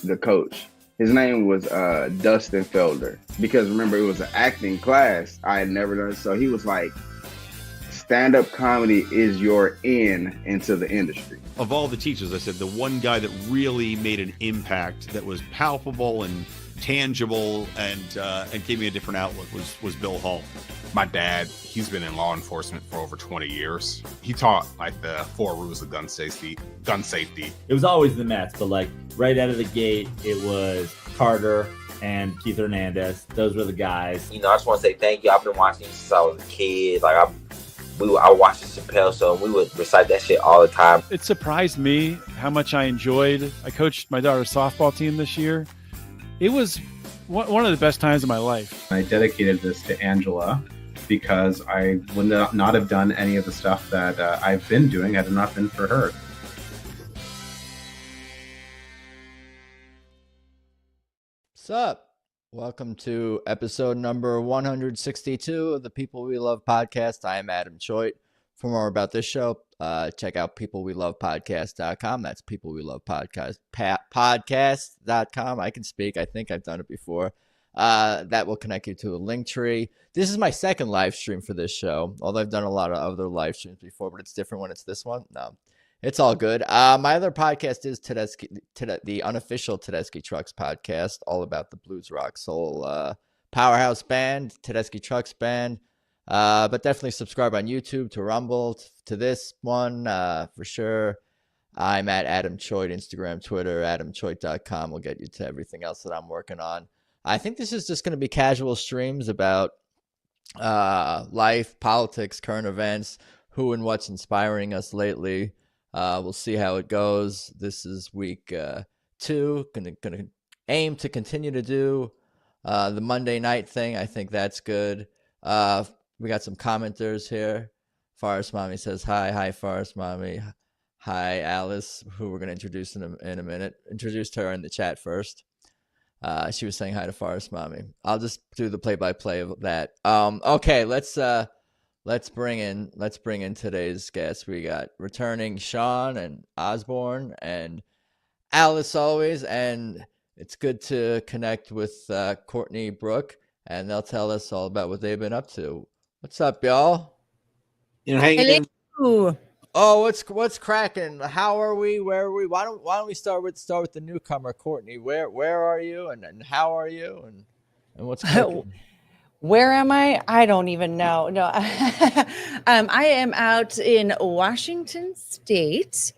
the coach. His name was Dustin Felder, because remember, it was an acting class I had never done. So he was like, stand-up comedy is your into the industry. Of all the teachers, I said the one guy that really made an impact that was palpable and tangible and gave me a different outlook was Bill Hall. My dad, he's been in law enforcement for over 20 years. He taught like the 4 rules of gun safety. It was always the Mets, but like right out of the gate, it was Carter and Keith Hernandez. Those were the guys. You know, I just want to say thank you. I've been watching since I was a kid. Like I watched the Chappelle Show, and we would recite that shit all the time. It surprised me how much I enjoyed. I coached my daughter's softball team this year. It was one of the best times of my life. I dedicated this to Angela because I would not have done any of the stuff that I've been doing had it not been for her. What's up? Welcome to episode number 162 of the People We Love podcast. I am Adam Choate. For more about this show, check out peoplewelovepodcast.com. That's peoplewelovepodcast.com. I can speak. I think I've done it before. That will connect you to a link tree. This is my second live stream for this show, although I've done a lot of other live streams before, but it's different when it's this one. No, it's all good. My other podcast is the unofficial Tedeschi Trucks podcast, all about the blues, rock, soul powerhouse band, Tedeschi Trucks band. But definitely subscribe on YouTube, to Rumble, to this one for sure. I'm at Adam Choate, Instagram, Twitter, adamchoate.com will get you to everything else that I'm working on. I think this is just going to be casual streams about life, politics, current events, who and what's inspiring us lately. We'll see how it goes. This is week 2. Gonna aim to continue to do the Monday night thing. I think that's good. We got some commenters here. Forest Mommy says hi. Hi, Forest Mommy. Hi, Alice, who we're going to introduce in a minute. Introduced her in the chat first. She was saying hi to Forest Mommy. I'll just do the play-by-play of that. Okay, let's bring in today's guests. We got returning Shawn and Osborne and Alice always, and it's good to connect with Courtney Brooke, and they'll tell us all about what they've been up to. What's up, y'all? You know, how you doing? Oh, what's cracking? How are we? Where are we? Why don't we start with the newcomer, Courtney? Where are you and how are you and what's cracking? Where am I? I don't even know. No, I am out in Washington State.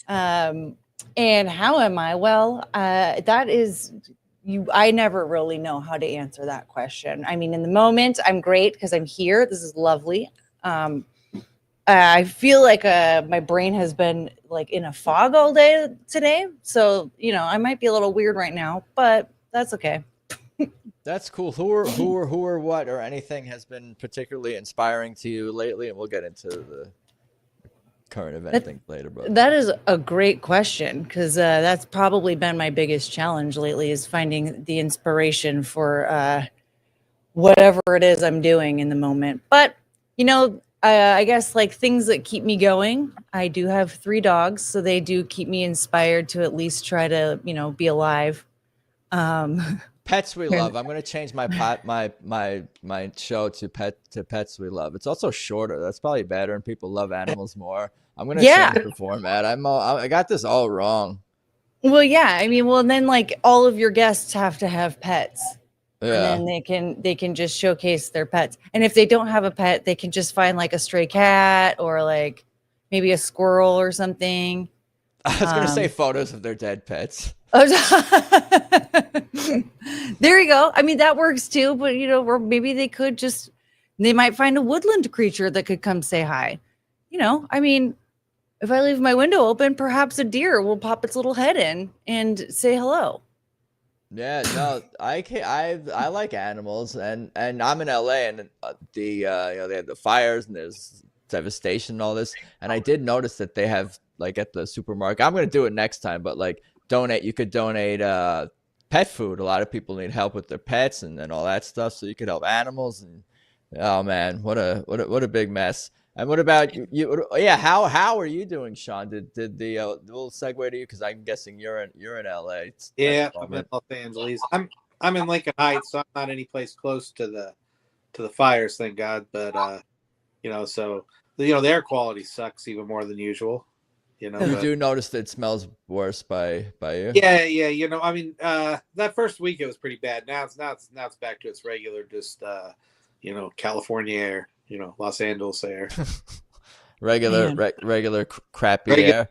And how am I? Well, that is you. I never really know how to answer that question. I mean, in the moment, I'm great because I'm here. This is lovely. I feel like my brain has been like in a fog all day today. So, you know, I might be a little weird right now, but that's okay. That's cool. Who or what or anything has been particularly inspiring to you lately? And we'll get into the current event thing later. But that is a great question because that's probably been my biggest challenge lately is finding the inspiration for whatever it is I'm doing in the moment. But, you know, I guess like things that keep me going. I do have 3 dogs, so they do keep me inspired to at least try to, you know, be alive. Pets we love. I'm going to change my show to Pets We Love. It's also shorter. That's probably better, and people love animals more. I'm going to change the format. I got this all wrong. Well, yeah. I mean, well, then like all of your guests have to have pets. Yeah. And then they can just showcase their pets. And if they don't have a pet, they can just find like a stray cat or like maybe a squirrel or something. I was going to say photos of their dead pets. There you go. I mean, that works too. But, you know, or maybe they might find a woodland creature that could come say hi. You know, I mean, if I leave my window open, perhaps a deer will pop its little head in and say hello. Yeah, no, I like animals, and I'm in LA, and they have the fires and there's devastation and all this, and I did notice that they have like at the supermarket. I'm gonna do it next time, but like you could donate pet food. A lot of people need help with their pets and all that stuff, so you could help animals. And oh man, what a big mess. And what about you? Yeah, how are you doing, Sean? Did the little segue to you, because I'm guessing you're in LA. Yeah, I'm in Los Angeles. I'm in Lincoln Heights, so I'm not any place close to the fires, thank God. But so the air quality sucks even more than usual. You do notice that it smells worse by you. Yeah. I mean, that first week it was pretty bad. Now it's back to its regular, just California air. Los Angeles air. regular crappy air.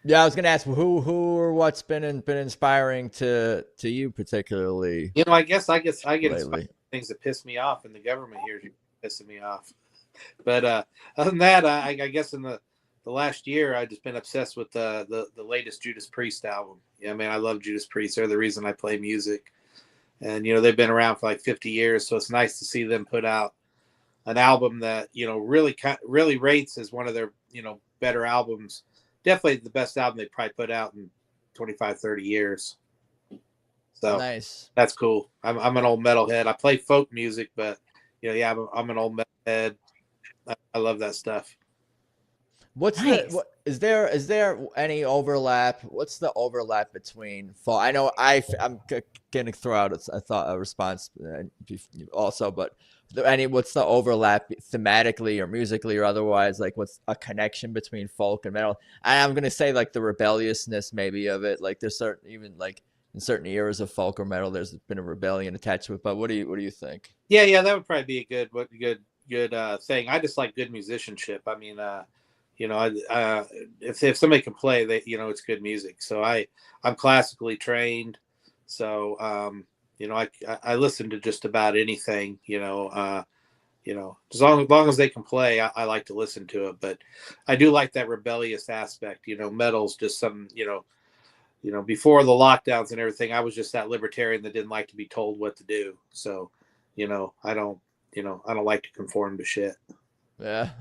Yeah, I was gonna ask who or what's been inspiring to you particularly. I guess I get inspired things that piss me off, and the government here is pissing me off. But other than that, I guess in the last year, I've just been obsessed with the latest Judas Priest album. Yeah, I mean, I love Judas Priest. They're the reason I play music, and they've been around for like 50 years. So it's nice to see them put out an album that really rates as one of their better albums. Definitely the best album they probably put out in 25, 30 years. So nice. That's cool. I'm an old metalhead. I play folk music, but I'm an old metalhead. I love that stuff. Is there any overlap? What's the overlap between folk? I know I'm going to throw out a response also, but what's the overlap thematically or musically or otherwise? Like, what's a connection between folk and metal? And I'm going to say like the rebelliousness maybe of it. Like there's even like in certain eras of folk or metal, there's been a rebellion attached to it. But what do you think? Yeah, that would probably be a good thing. I just like good musicianship. I mean, if somebody can play, it's good music. So I'm classically trained, so I listen to just about anything. As long as they can play, I like to listen to it. But I do like that rebellious aspect. Metal's just some before the lockdowns and everything, I was just that libertarian that didn't like to be told what to do. So, I don't like to conform to shit. Yeah,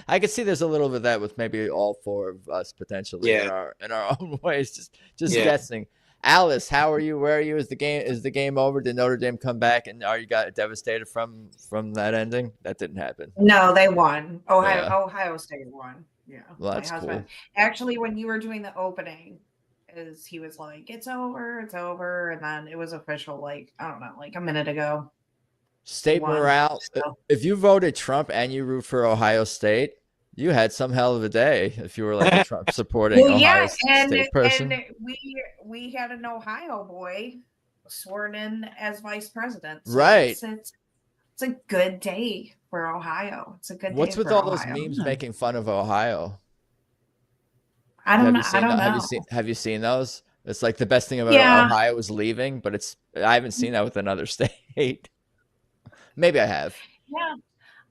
I could see there's a little bit of that with maybe all four of us potentially in our own ways. Just guessing. Alice, how are you? Where are you? Is the game over? Did Notre Dame come back and are you got devastated from that ending? That didn't happen. No, they won. Ohio State won. Yeah, well, that's my husband. Cool. Actually, when you were doing the opening, he was like, "It's over," and then it was official. Like I don't know, like a minute ago. State morale. So. If you voted Trump and you root for Ohio State, you had some hell of a day. If you were like a Trump supporting Ohio State person. And we had an Ohio boy sworn in as vice president. So right. It's a good day for Ohio. It's a good day. What's with all those memes making fun of Ohio? I don't know. Have you seen those? It's like the best thing about Ohio is leaving, but I haven't seen that with another state. Maybe I have. Yeah,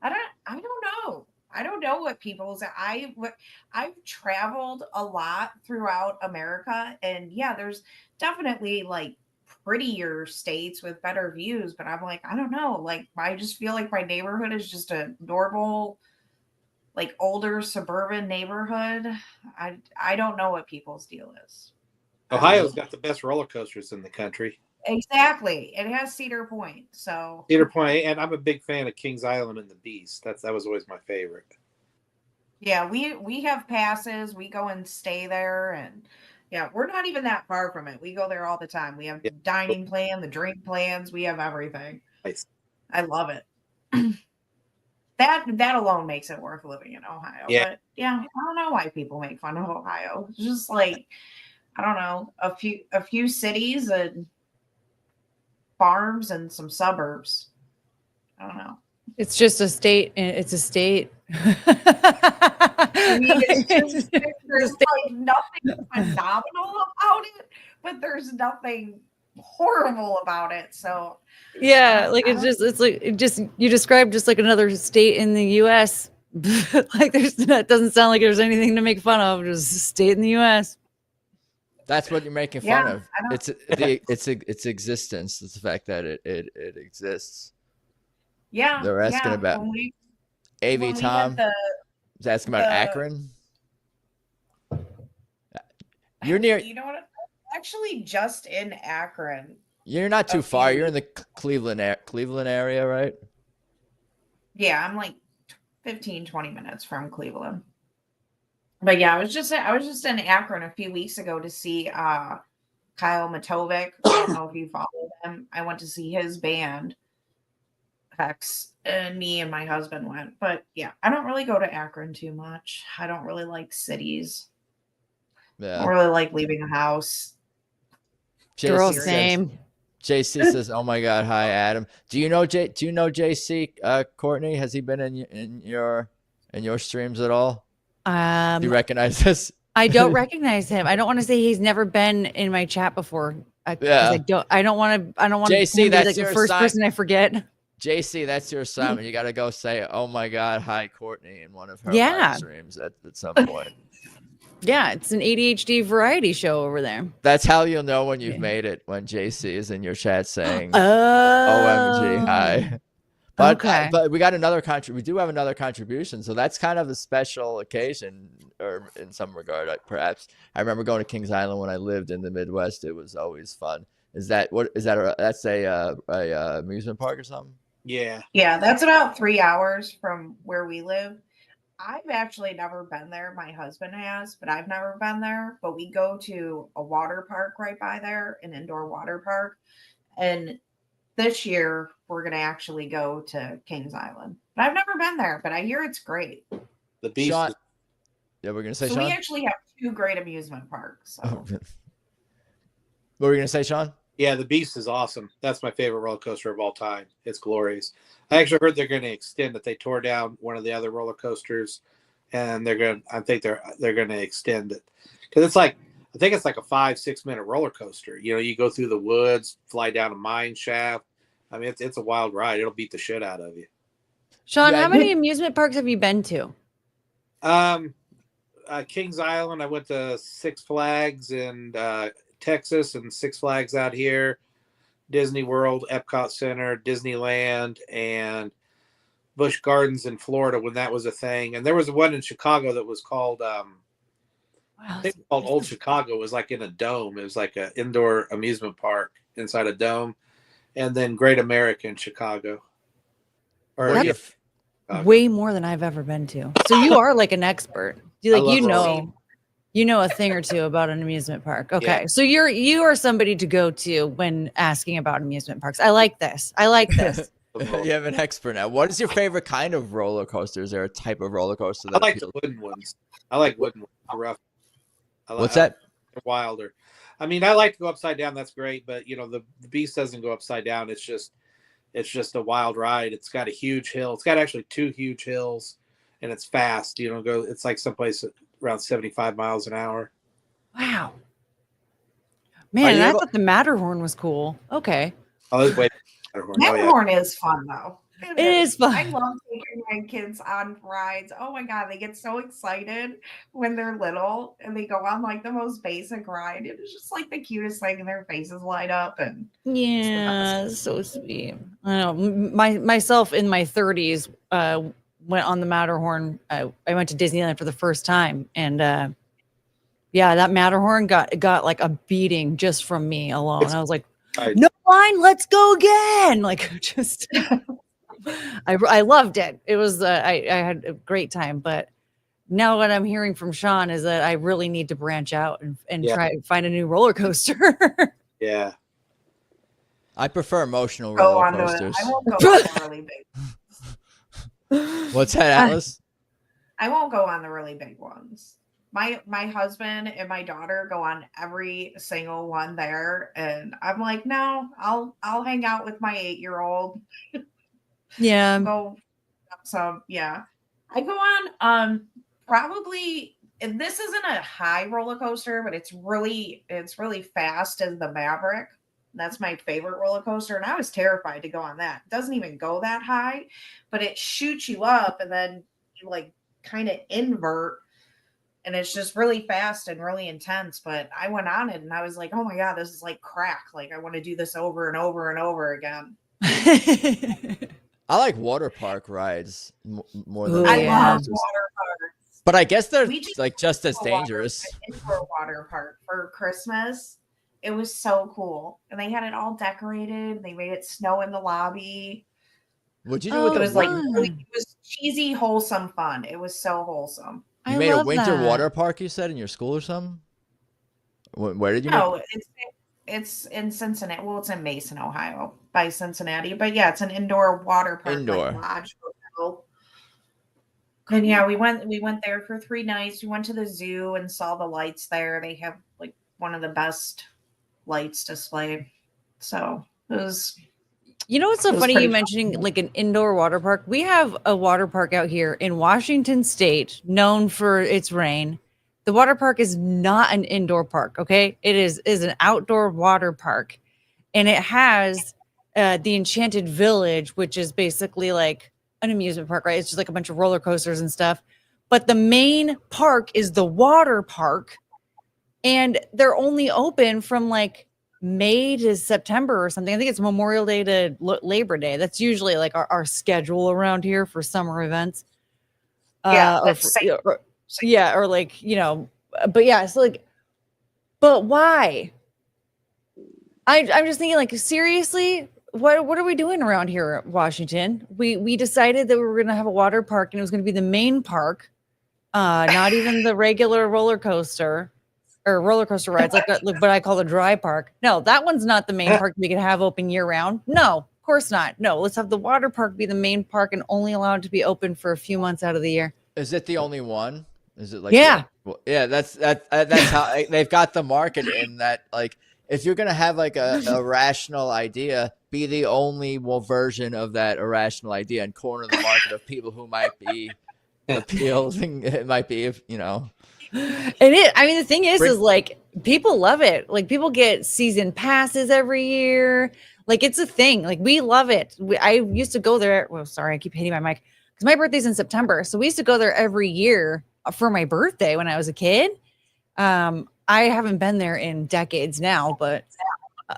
I don't know. I don't know what people's. I've traveled a lot throughout America, and there's definitely like prettier states with better views. But I'm like, I don't know. Like, I just feel like my neighborhood is just a normal, like older suburban neighborhood. I don't know what people's deal is. Ohio's got the best roller coasters in the country. Exactly. It has Cedar Point. So Cedar Point, and I'm a big fan of Kings Island and the Beast. That was always my favorite. Yeah, we have passes. We go and stay there, and we're not even that far from it. We go there all the time. We have the dining plan, the drink plans. We have everything. Nice. I love it. That alone makes it worth living in Ohio. Yeah. But I don't know why people make fun of Ohio. It's just like I don't know, a few cities and farms and some suburbs. I don't know. It's just a state. It's a state. I mean, there's like nothing phenomenal about it, but there's nothing horrible about it. So you described just like another state in the U.S. Like that doesn't sound like there's anything to make fun of. Just a state in the U.S. That's what you're making fun of. It's its existence. It's the fact that it exists. Yeah. They're asking about AV Tom. Is asking about Akron. You're near. You know what? Actually, just in Akron You're not too far. You're in the Cleveland area, right? Yeah, I'm like 15, 20 minutes from Cleveland. But yeah, I was just in Akron a few weeks ago to see Kyle Matovic. I don't know if you follow him. I went to see his band. Hex, and me and my husband went. But yeah, I don't really go to Akron too much. I don't really like cities. Yeah. I don't really like leaving the house. Girl, same. JC says, "Oh my God, hi Adam. Do you know JC? Courtney, has he been in your streams at all? Do you recognize this? I don't recognize him. I don't want to say he's never been in my chat before. I don't want to. JC, that's like your the first person I forget. JC, that's your assignment. You got to go say, "Oh my God, hi Courtney," in one of her live streams at some point. Yeah, it's an ADHD variety show over there. That's how you'll know when you've made it, when JC is in your chat saying, OMG, hi. But, but we got another we do have another contribution, so that's kind of a special occasion, or in some regard, perhaps. I remember going to Kings Island when I lived in the Midwest. It was always fun. That's a amusement park or something? Yeah. Yeah, that's about 3 hours from where we live. I've actually never been there. My husband has, but I've never been there. But we go to a water park right by there, an indoor water park. And this year, we're going to actually go to Kings Island. But I've never been there, but I hear it's great. The Beast. Yeah, we're going to say, Sean? We actually have 2 great amusement parks. So. What were you going to say, Sean? Yeah, the Beast is awesome. That's my favorite roller coaster of all time. It's glorious. I actually heard they're going to extend it. They tore down one of the other roller coasters, and I think they're going to extend it because I think it's like a 5-6 minute roller coaster. You know, you go through the woods, fly down a mine shaft. I mean, it's a wild ride. It'll beat the shit out of you. Sean, how many amusement parks have you been to? Kings Island. I went to Six Flags in Texas and Six Flags out here. Disney World, Epcot Center, Disneyland, and Busch Gardens in Florida when that was a thing. And there was one in Chicago that was called I think called Old Chicago. It was like in a dome. It was like an indoor amusement park inside a dome. And then Great America in Chicago. That's way more than I've ever been to. So you are like an expert. You know a thing or two about an amusement park. Okay. Yeah. So you are somebody to go to when asking about amusement parks. I like this. You have an expert now. What is your favorite kind of roller coaster? Is there a type of roller coaster that I like the wooden ones. I like wooden ones. Rough. What's that? Wilder. I mean, I like to go upside down. That's great, but you know, the Beast doesn't go upside down. It's just a wild ride. It's got a huge hill. It's got actually 2 huge hills, and it's fast. You know, it's like someplace around 75 miles an hour. Wow. Man, I thought the Matterhorn was cool. Okay. Oh, wait. Matterhorn is fun, though. It is fun. I love taking my kids on rides. Oh, my God. They get so excited when they're little, and they go on, like, the most basic ride. It's just, like, the cutest thing, and their faces light up. And yeah, so sweet. I know. Myself in my 30s, went on the Matterhorn. I went to Disneyland for the first time, and that Matterhorn got like a beating just from me alone. I was like, no line, let's go again. Like, just I loved it. It was I had a great time. But now what I'm hearing from Sean is that I really need to branch out and try to find a new roller coaster. Yeah, I prefer emotional roller coasters. I won't go on the really big. What's that, Alice? I won't go on the really big ones. My husband and my daughter go on every single one there, and I'm like, no, I'll hang out with my 8-year-old. Yeah. I go on probably, and this isn't a high roller coaster, but it's really fast as the Maverick. That's my favorite roller coaster. And I was terrified to go on that. It doesn't even go that high, but it shoots you up and then you like kind of invert. And it's just really fast and really intense. But I went on it and I was like, oh my God, this is like crack. Like I want to do this over and over and over again. I like water park rides more than I love water parks. But I guess they're like just as dangerous. Indoor water park for Christmas. It was so cool. And they had it all decorated. They made it snow in the lobby. What'd you do with It the was like really, it was cheesy, wholesome fun. It was so wholesome. You made a winter water park, you said, in your school or something? Where did you make it? It's in Cincinnati. Well, it's in Mason, Ohio, by Cincinnati. But yeah, it's an indoor water park, like lodge hotel. And yeah, we went there for 3 nights. We went to the zoo and saw the lights there. They have like one of the best lights display. So it was. You know what's so funny? You mentioning like an indoor water park. We have a water park out here in Washington State, known for its rain. The water park is not an indoor park. Okay, it is an outdoor water park, and it has the Enchanted Village, which is basically like an amusement park, right? It's just like a bunch of roller coasters and stuff. But the main park is the water park, and they're only open from like May to September or something. I think it's Memorial Day to Labor Day. That's usually like our schedule around here for summer events. Yeah, or like, you know, but yeah, so like, but why? I'm just thinking, like, seriously, what are we doing around here at Washington? We decided that we were gonna have a water park and it was gonna be the main park, not even the regular roller coaster rides, like what I call the dry park. No, that one's not the main park we can have open year round. No, of course not. No, let's have the water park be the main park and only allowed to be open for a few months out of the year. Is it the only one? Is it like yeah? That's how they've got the market in that. Like, if you're gonna have like a rational idea, be the only version of that irrational idea and corner the market of people who might be appealing. It might be, if you know. I mean, the thing is like people love it. Like people get season passes every year. Like it's a thing. Like we love it. I used to go there. Well, sorry, I keep hitting my mic because my birthday's in September. So we used to go there every year for my birthday when I was a kid. I haven't been there in decades now, but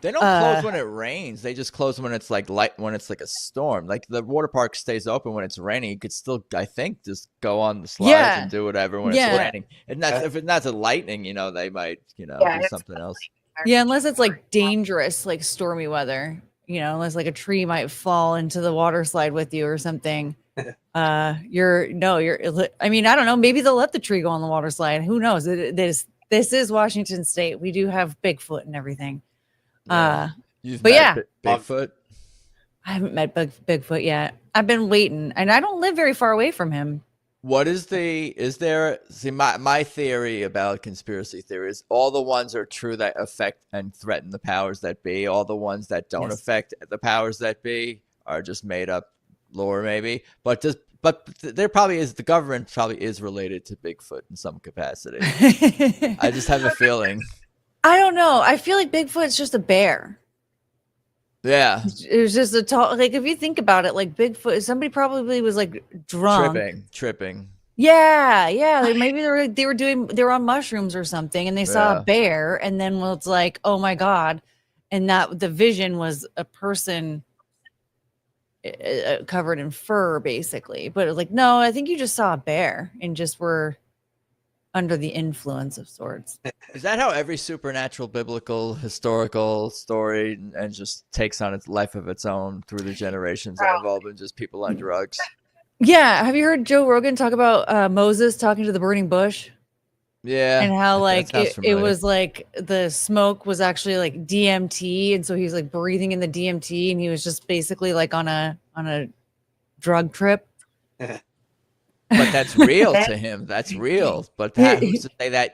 they don't close when it rains. They just close when it's like when it's like a storm. Like the water park stays open when it's raining. You could still, I think, just go on the slides and do whatever when it's raining. And that's if it's not the lightning, you know, they might, you know, do something else. Yeah, unless it's like dangerous, like stormy weather, you know, unless like a tree might fall into the water slide with you or something. I mean, I don't know. Maybe they'll let the tree go on the water slide. Who knows? This is Washington State. We do have Bigfoot and everything. Bigfoot. I haven't met Bigfoot yet. I've been waiting, and I don't live very far away from him. What is my theory about conspiracy theories? All the ones are true that affect and threaten the powers that be. All the ones that don't affect the powers that be are just made up lore, maybe. But there probably is, the government probably is related to Bigfoot in some capacity. I just have a feeling. I don't know. I feel like Bigfoot's just a bear. Yeah. It was just a tall, like if you think about it, like Bigfoot, somebody probably was like drunk. Tripping. Yeah. Like maybe they were on mushrooms or something and they saw a bear and then it's like, oh my God. And that the vision was a person covered in fur basically. But it was like, no, I think you just saw a bear and just were under the influence of sorts. Is that how every supernatural, biblical, historical story and just takes on its life of its own through the generations and involving just people on drugs? Yeah. Have you heard Joe Rogan talk about Moses talking to the burning bush? Yeah. And how like it was like the smoke was actually like DMT. And so he was like breathing in the DMT and he was just basically like on a drug trip. But that's real to him. That's real. But who's to say that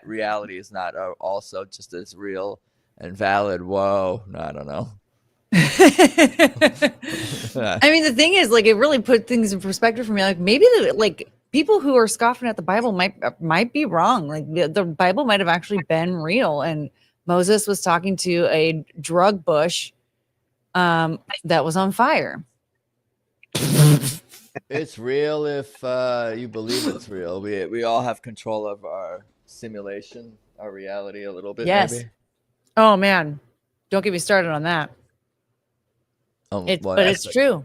reality is not also just as real and valid? Whoa. No, I don't know. I mean, the thing is, like, it really put things in perspective for me. Like, maybe like people who are scoffing at the Bible might be wrong. Like, the Bible might have actually been real, and Moses was talking to a drug bush that was on fire. It's real if you believe it's real. We all have control of our simulation, our reality a little bit. Yes. Maybe. Oh man, don't get me started on that. But it's true.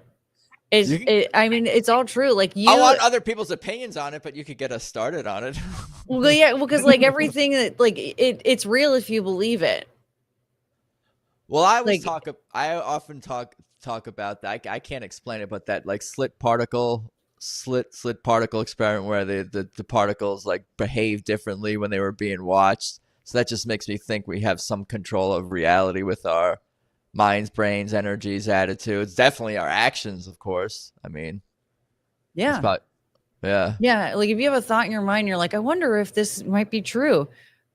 I mean, it's all true. Like I want other people's opinions on it, but you could get us started on it. Well, yeah, because like everything that like it's real if you believe it. Well, I Like, often talk about that. I can't explain it, but that like slit particle experiment where the particles like behave differently when they were being watched. So that just makes me think we have some control of reality with our minds, brains, energies, attitudes. Definitely our actions, of course. I mean, it's yeah. about Yeah, like if you have a thought in your mind, you're like, I wonder if this might be true.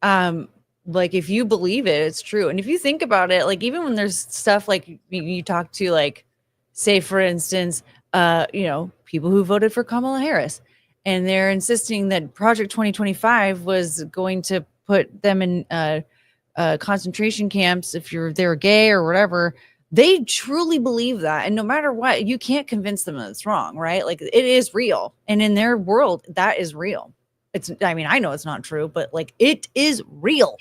Like if you believe it, it's true. And if you think about it, like even when there's stuff like you talk to, like, say for instance, people who voted for Kamala Harris, and they're insisting that Project 2025 was going to put them in concentration camps if they're gay or whatever. They truly believe that, and no matter what, you can't convince them that it's wrong, right? Like it is real, and in their world that is real. I mean, I know it's not true, but like it is real.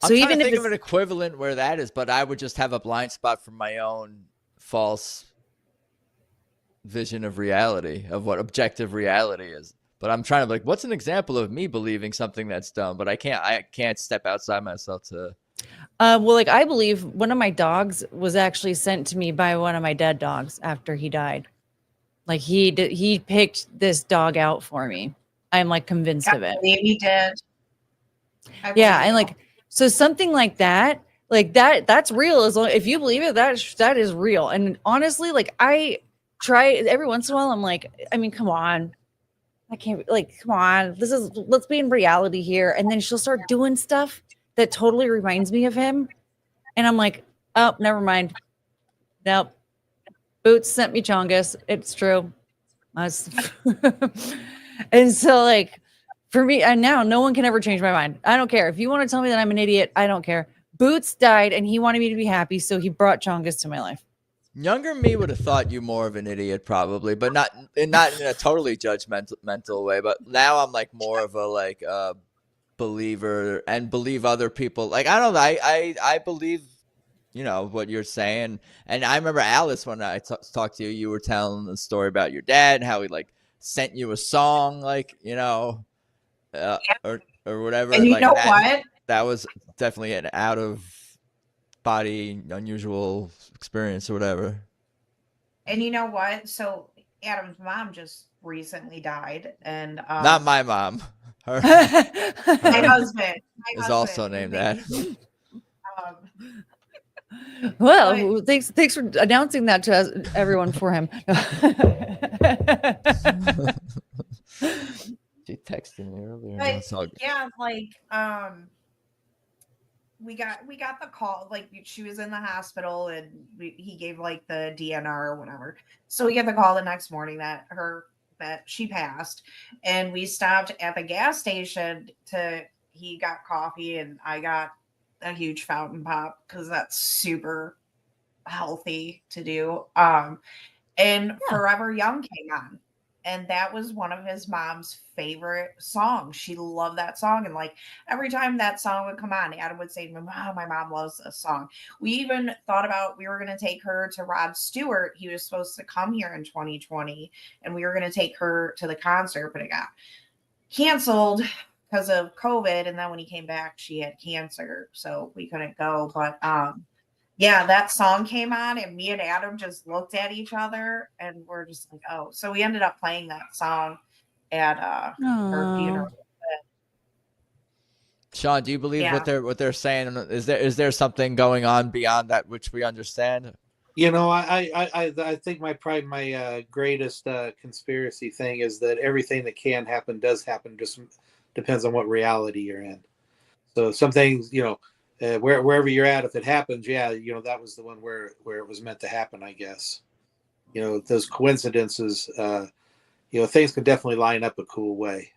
I'm trying to think of an equivalent where that is, but I would just have a blind spot from my own false vision of reality, of what objective reality is. But I'm trying to like, what's an example of me believing something that's dumb? But I can't step outside myself to. Well, like I believe one of my dogs was actually sent to me by one of my dead dogs after he died. Like he picked this dog out for me. I'm like convinced of it. I believe he did. Yeah, and like so something like that, that's real. As long if you believe it, that is real. And honestly, like I try every once in a while. I'm like, I mean, come on. I can't come on. Let's be in reality here. And then she'll start doing stuff that totally reminds me of him. And I'm like, oh, never mind. Nope. Boots sent me Chongus. It's true. And so like for me, and now no one can ever change my mind. I don't care. If you want to tell me that I'm an idiot, I don't care. Boots died and he wanted me to be happy. So he brought Chongus to my life. Younger me would have thought you more of an idiot probably, but not in a totally judgmental way. But now I'm like more of a believer and believe other people. Like I don't know, I believe what you're saying. And I remember Alice when I talked to you, you were telling the story about your dad, how he like sent you a song, like or whatever. And you like know what? That was definitely an out of body, unusual experience or whatever. And you know what? So Adam's mom just recently died, and not my mom. Her, my husband is also named that. Well, thanks for announcing that to us, everyone for him. She texted me earlier. But, yeah, like we got the call, like she was in the hospital and he gave like the DNR or whatever. So we get the call the next morning that she passed, and we stopped at the gas station he got coffee and I got a huge fountain pop because that's super healthy to do. And Forever Young came on. And that was one of his mom's favorite songs. She loved that song. And like every time that song would come on, Adam would say to me, "Wow, my mom loves this song." We even thought about, we were going to take her to Rod Stewart. He was supposed to come here in 2020 and we were going to take her to the concert, but it got canceled because of COVID. And then when he came back, she had cancer. So we couldn't go. But yeah, that song came on and me and Adam just looked at each other and we're just like, oh. So we ended up playing that song at her funeral. Shawn, do you believe what they're saying? Is there something going on beyond that which we understand? I think my greatest conspiracy thing is that everything that can happen does happen. Just depends on what reality you're in. So some things, wherever you're at, if it happens, that was the one where it was meant to happen, I guess. Those coincidences, things can definitely line up a cool way,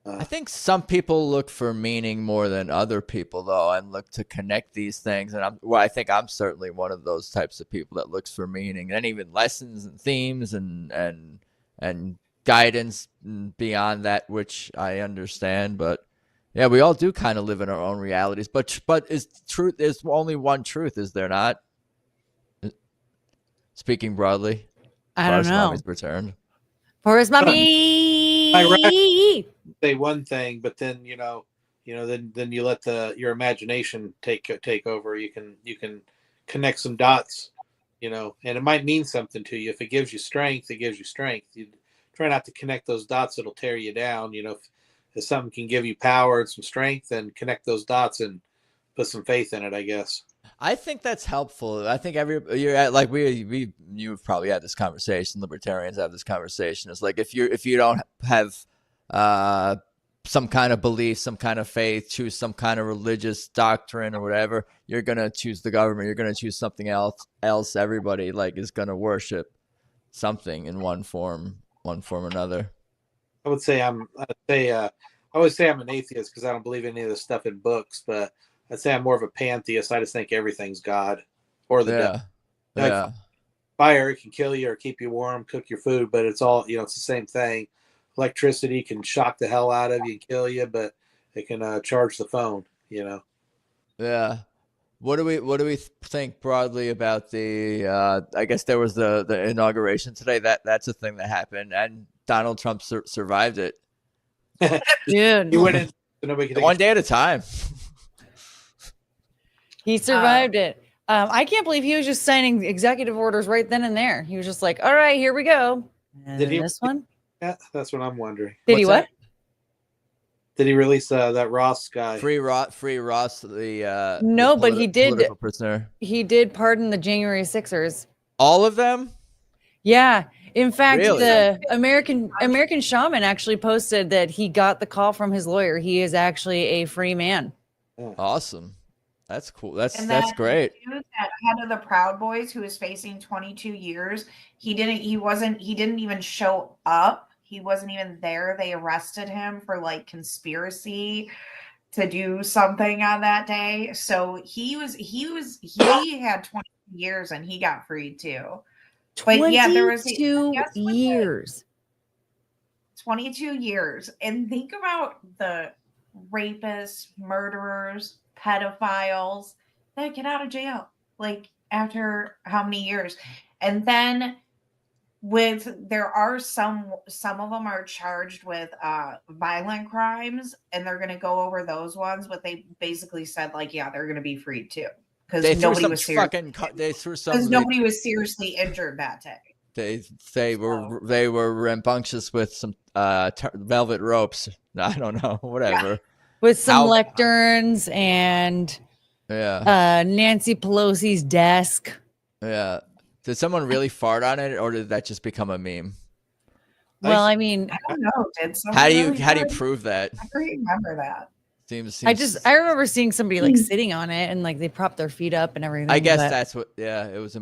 I think some people look for meaning more than other people, though, and look to connect these things. And I think I'm certainly one of those types of people that looks for meaning and even lessons and themes and guidance beyond that which I understand. But yeah, we all do kind of live in our own realities. But there's only one truth, is there not? Speaking broadly, I don't know. Mommy's returned. Forest Mommy. Say one thing, but then then you let your imagination take over. You can connect some dots, and it might mean something to you. If it gives you strength, it gives you strength. You try not to connect those dots that'll tear you down. If something can give you power and some strength, then connect those dots and put some faith in it, I guess. I think that's helpful. I think you've probably had this conversation. Libertarians have this conversation. It's like if you don't have some kind of belief, some kind of faith, choose some kind of religious doctrine or whatever, you're gonna choose the government. You're gonna choose something else. Everybody is gonna worship something in one form or another. I would say I'm an atheist because I don't believe any of this stuff in books, but I'd say I'm more of a pantheist. I just think everything's God or the devil. Yeah. Fire, it can kill you or keep you warm, cook your food, but it's all, it's the same thing. Electricity can shock the hell out of you and kill you, but it can charge the phone, Yeah. What do we think broadly about the I guess there was the inauguration today. That's a thing that happened, and Donald Trump survived it. Dude. He went in so nobody could one day at a time. He survived it. I can't believe he was just signing executive orders right then and there. He was just like, all right, here we go. And Did he this one? Yeah, that's what I'm wondering. Did he what? Did he release that Ross guy? Free Ross, the no, but he did. Political prisoner. He did pardon the January 6ers. All of them? Yeah. In fact, Really? the American Shaman actually posted that he got the call from his lawyer. He is actually a free man. Awesome. That's cool. That's great. That head of the Proud Boys, who is facing 22 years, he didn't even show up. He wasn't even there. They arrested him for conspiracy to do something on that day. So he had 20 years and he got freed too. But yeah, there was 22 years. 22 years. And think about the rapists, murderers, pedophiles that get out of jail after how many years. And then there are some of them are charged with violent crimes, and they're going to go over those ones, but they basically said they're going to be freed too because nobody was seriously injured that day. They were rambunctious with some velvet ropes. I don't know, whatever. Yeah. With some lecterns and Nancy Pelosi's desk. Yeah. Did someone really fart on it, or did that just become a meme? Well, I mean, I don't know. How do you prove that? I don't remember that. Seems I remember seeing somebody sitting on it and they propped their feet up and everything. I guess that's what. Yeah, it was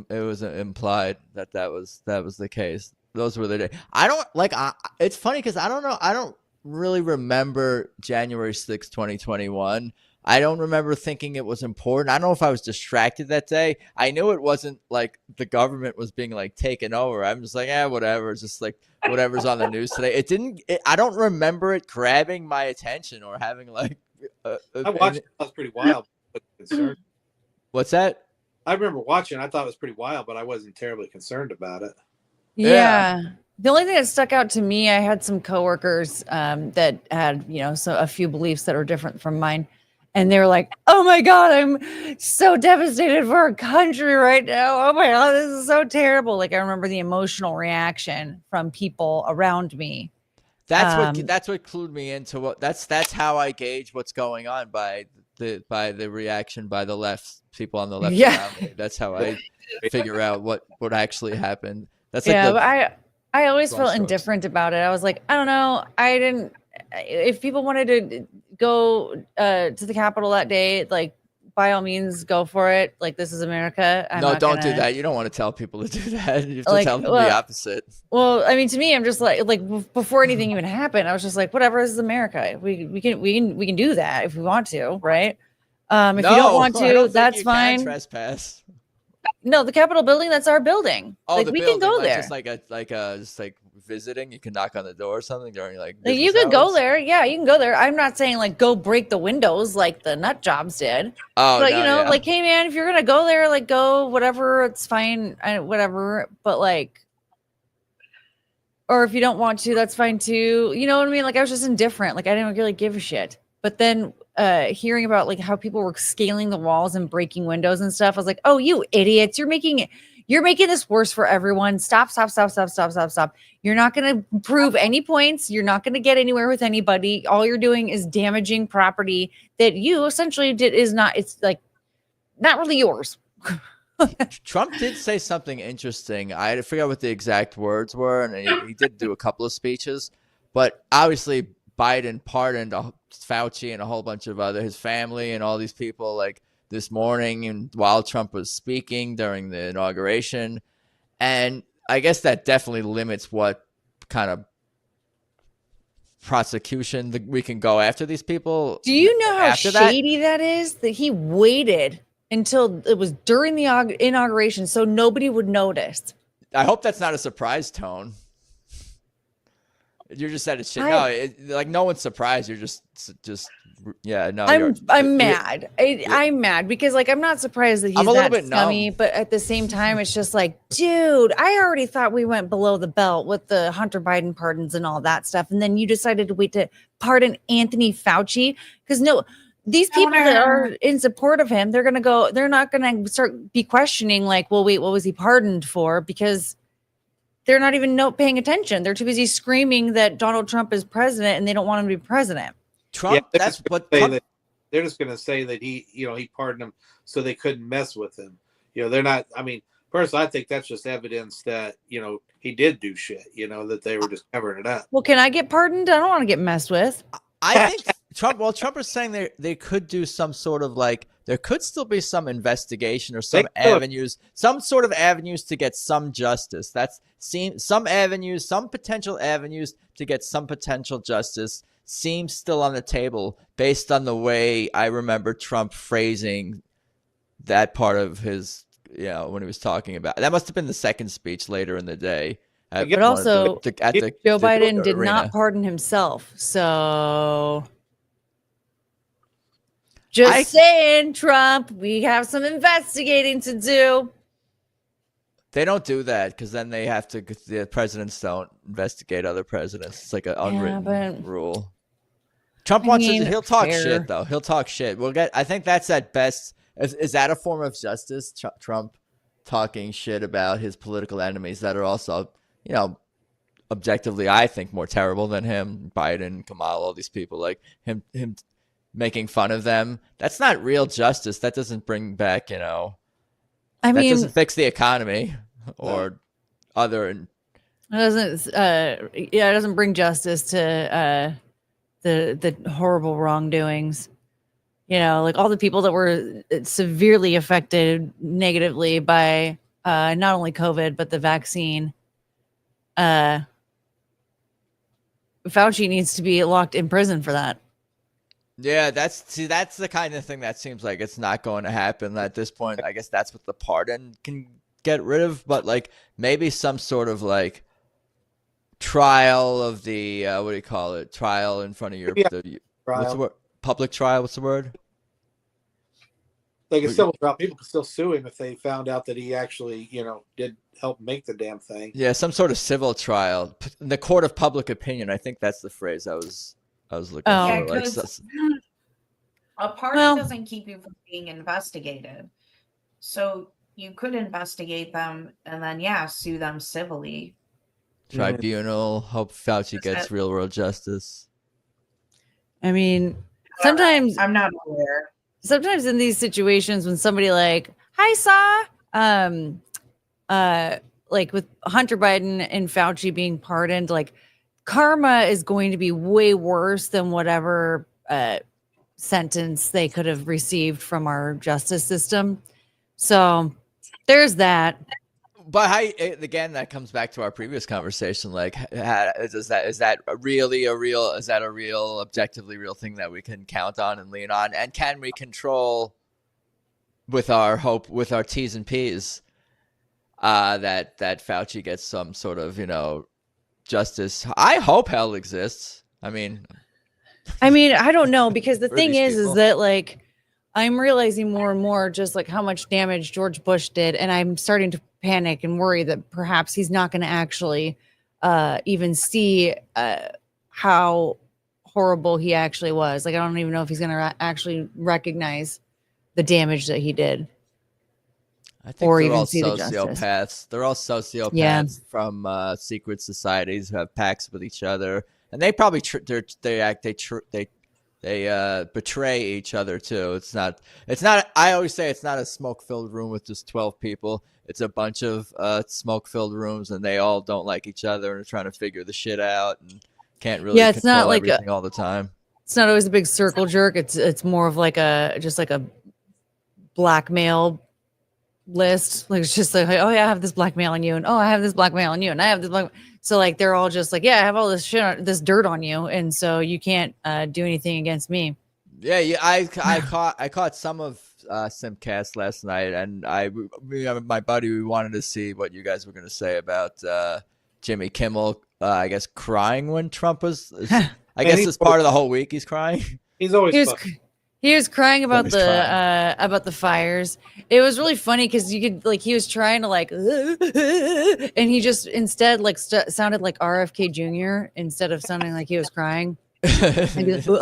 implied that was the case. Those were the days. I don't it's funny because I don't know. I don't really remember January 6th, 2021. I don't remember thinking it was important. I don't know if I was distracted that day. I knew it wasn't the government was being taken over. I'm just whatever. It's just whatever's on the news today. I don't remember it grabbing my attention or having I watched it. I was pretty wild. But concerned. What's that? I remember watching. I thought it was pretty wild, but I wasn't terribly concerned about it. Yeah. The only thing that stuck out to me, I had some coworkers that had, a few beliefs that were different from mine. And they were like, oh my God, I'm so devastated for our country right now. Oh my God, this is so terrible. I remember the emotional reaction from people around me. That's what clued me into that's how I gauge what's going on by the reaction by the left, people on the left around me. That's how I figure out what actually happened. That's but I always felt indifferent about it. I was like, I don't know. If people wanted to go to the Capitol that day, by all means, go for it. This is America. Don't do that. You don't want to tell people to do that. You have to tell them the opposite. Well, I mean, to me, I'm just before anything even happened, I was just whatever. This is America. We can do that if we want to, right? If you don't want to, that's fine. Trespass. No, the Capitol building, that's our building. Oh, we can go there. Just visiting. You can knock on the door or something during you could go there. Yeah, you can go there. I'm not saying go break the windows like the nut jobs did. Oh, but hey man, if you're gonna go there, go, whatever, it's fine. Whatever. But or if you don't want to, that's fine too. You know what I mean? I was just indifferent. I didn't really give a shit. But then hearing about like how people were scaling the walls and breaking windows and stuff. I was like, oh, you idiots, you're making this worse for everyone. Stop. You're not going to prove any points. You're not going to get anywhere with anybody. All you're doing is damaging property that you essentially did it's like not really yours. Trump did say something interesting. I forgot what the exact words were, and he did do a couple of speeches, but obviously Biden pardoned Fauci and a whole bunch of his family and all these people like this morning and while Trump was speaking during the inauguration. And I guess that definitely limits what kind of prosecution we can go after these people. Do you know how shady that is? That he waited until it was during the inauguration so nobody would notice. I hope that's not a surprise tone. You're just at a shit. Like no one's surprised. You're just yeah. No, I'm mad. I'm mad because like I'm not surprised that he's that scummy, but at the same time, it's just like, dude, I already thought we went below the belt with the Hunter Biden pardons and all that stuff, and then you decided to wait to pardon Anthony Fauci because these people that are in support of him, they're not gonna be questioning like, well, wait, what was he pardoned for? Because they're not even paying attention. They're too busy screaming that Donald Trump is president and they don't want him to be president. Trump, that's what they're just going to say that he pardoned him so they couldn't mess with him. They're not. I mean, personally, I think that's just evidence that he did do shit. That they were just covering it up. Well, can I get pardoned? I don't want to get messed with. I think Trump is saying they could do some sort of like there could still be some investigation or some sort of avenues to get some justice. Some potential avenues to get some potential justice seems still on the table based on the way I remember Trump phrasing that part of his, when he was talking about that must have been the second speech later in the day. But also, Joe Biden did not pardon himself. So saying, Trump, we have some investigating to do. They don't do that because then they have to. The presidents don't investigate other presidents. It's like an unwritten rule. Trump wants to. He'll talk shit though. He'll talk shit. I think that's at best. Is that a form of justice? Trump talking shit about his political enemies that are also, objectively, I think more terrible than him. Biden, Kamala, all these people like him making fun of them. That's not real justice. That doesn't bring back, that doesn't fix the economy or other. It doesn't bring justice to the horrible wrongdoings. Like all the people that were severely affected negatively by not only COVID, but the vaccine. Fauci needs to be locked in prison for that. Yeah, that's the kind of thing that seems like it's not going to happen at this point. I guess that's what the pardon can get rid of, but like maybe some sort of like trial of the what do you call it? Trial in front of your what's the word? Public trial. What's the word? Like a civil trial. People could still sue him if they found out that he actually, did help make the damn thing. Yeah, some sort of civil trial. The court of public opinion. I think that's the phrase I was looking for. Like, a pardon doesn't keep you from being investigated. So you could investigate them and then, sue them civilly. Tribunal. Hope Fauci gets real world justice. I mean, sometimes I'm not aware. Sometimes in these situations when somebody like, hi, Saw, like with Hunter Biden and Fauci being pardoned, like karma is going to be way worse than whatever sentence they could have received from our justice system. So there's that. But again, that comes back to our previous conversation. Like, is that really a real objectively real thing that we can count on and lean on? And can we control with our T's and P's that Fauci gets some sort of, justice? I hope hell exists. I mean, I don't know, because the thing is that like I'm realizing more and more just like how much damage George Bush did, and I'm starting to panic and worry that perhaps he's not going to actually even see how horrible he actually was. Like, I don't even know if he's going to actually recognize the damage that he did. I think or they're even all see the justice. sociopaths. They're all sociopaths Yeah. from secret societies who have pacts with each other, and they probably they betray each other too. It's not. I always say it's not a smoke-filled room with just 12 people. It's a bunch of smoke-filled rooms, and they all don't like each other and are trying to figure the shit out and can't really it's not control like everything all the time. It's not always a big circle jerk. It's more of like a blackmail list. Like, it's just like, oh yeah, I have this blackmail on you, and oh, I have this blackmail on you, and I have this black. So like they're all just like, yeah, I have all this shit, this dirt on you, and so you can't do anything against me. Yeah, I caught some of Simcast last night, and my buddy, we wanted to see what you guys were going to say about Jimmy Kimmel. I guess crying when Trump was. I guess it's part of the whole week. He's crying. He's always. He was crying about the fires. It was really funny because you could like he was trying to like, and he just instead like sounded like RFK Jr. instead of sounding like he was crying. And he was, there's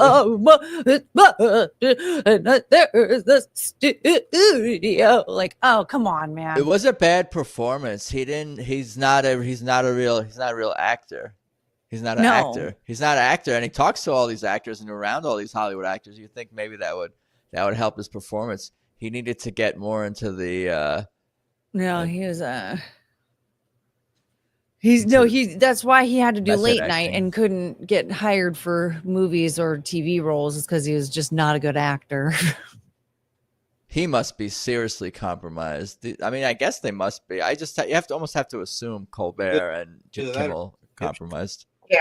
the studio. Like, oh come on, man. It was a bad performance. He's not a real actor. He's not an actor. He's not an actor, and he talks to all these actors and around all these Hollywood actors. You think maybe that would help his performance. He needed to get more into the. He was. That's why he had to do late night and couldn't get hired for movies or TV roles. Is because he was just not a good actor. He must be seriously compromised. I mean, I guess they must be. You almost have to assume Colbert and Jim Kimmel compromised. Yeah.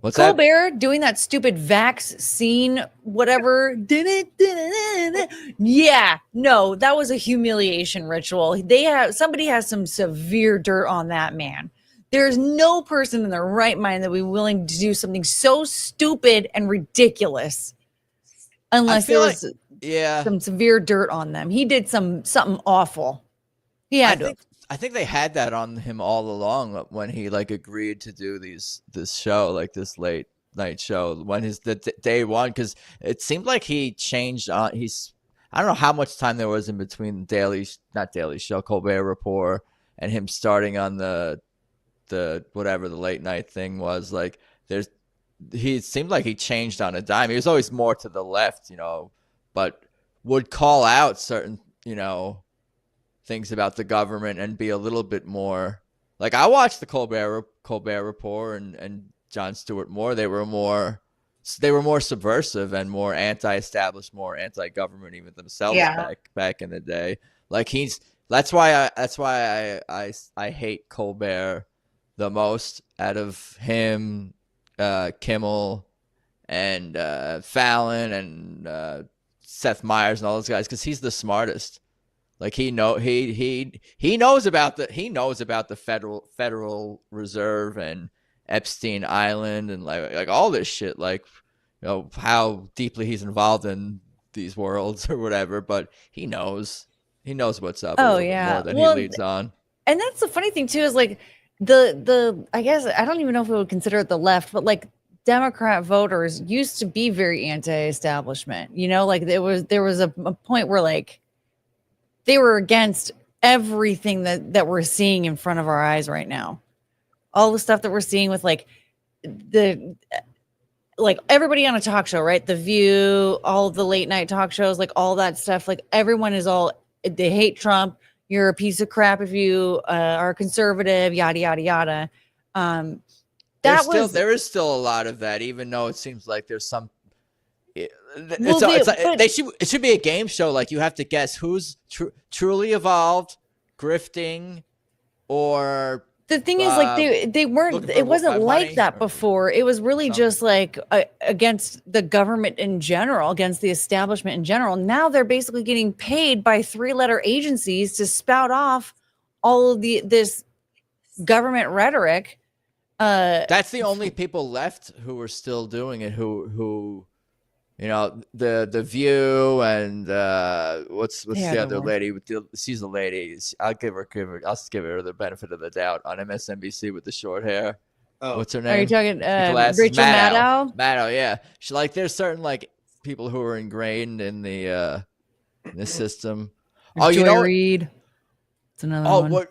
What's Colbert doing that stupid vaccine, whatever. Yeah, no, that was a humiliation ritual. Somebody has some severe dirt on that man. There's no person in their right mind that would be willing to do something so stupid and ridiculous unless there was some severe dirt on them. He did something awful. He had to. I think they had that on him all along when he like agreed to do this show, like this late night show when day one, because it seemed like he changed on. I don't know how much time there was in between Colbert Report and him starting on the whatever the late night thing was. Like he seemed like he changed on a dime. He was always more to the left, but would call out certain, things about the government and be a little bit more like I watched the Colbert Report and Jon Stewart more. They were more subversive and more anti-established, more anti-government even themselves back in the day. Like that's why I hate Colbert the most out of him, Kimmel, and Fallon and Seth Meyers and all those guys, because he's the smartest. Like he knows about the Federal Reserve and Epstein Island and like all this shit, like how deeply he's involved in these worlds or whatever. But he knows what's up. Oh yeah, more than he leads on. And that's the funny thing too is like the I guess I don't even know if we would consider it the left, but like Democrat voters used to be very anti-establishment. Like there was a point where like they were against everything that we're seeing in front of our eyes right now. All the stuff that we're seeing with like everybody on a talk show, right? The View, all the late night talk shows, like all that stuff. Like everyone they hate Trump. You're a piece of crap if you are conservative, yada, yada, yada. There is still a lot of that, even though it seems like there's some. It should be a game show. Like you have to guess who's truly evolved, grifting, or the thing is like they weren't. It wasn't like that before. It was really just like against the government in general, against the establishment in general. Now they're basically getting paid by 3-letter agencies to spout off all of this government rhetoric. That's the only people left who are still doing it. Who. The View and what's the other lady? She's a lady. I'll give her the benefit of the doubt on MSNBC with the short hair. Oh, what's her name? Are you talking Glasses. Rachel Maddow? Maddow, yeah. She like there's certain like people who are ingrained in the system. Oh, Joy you know. Reid. It's another Oh, one.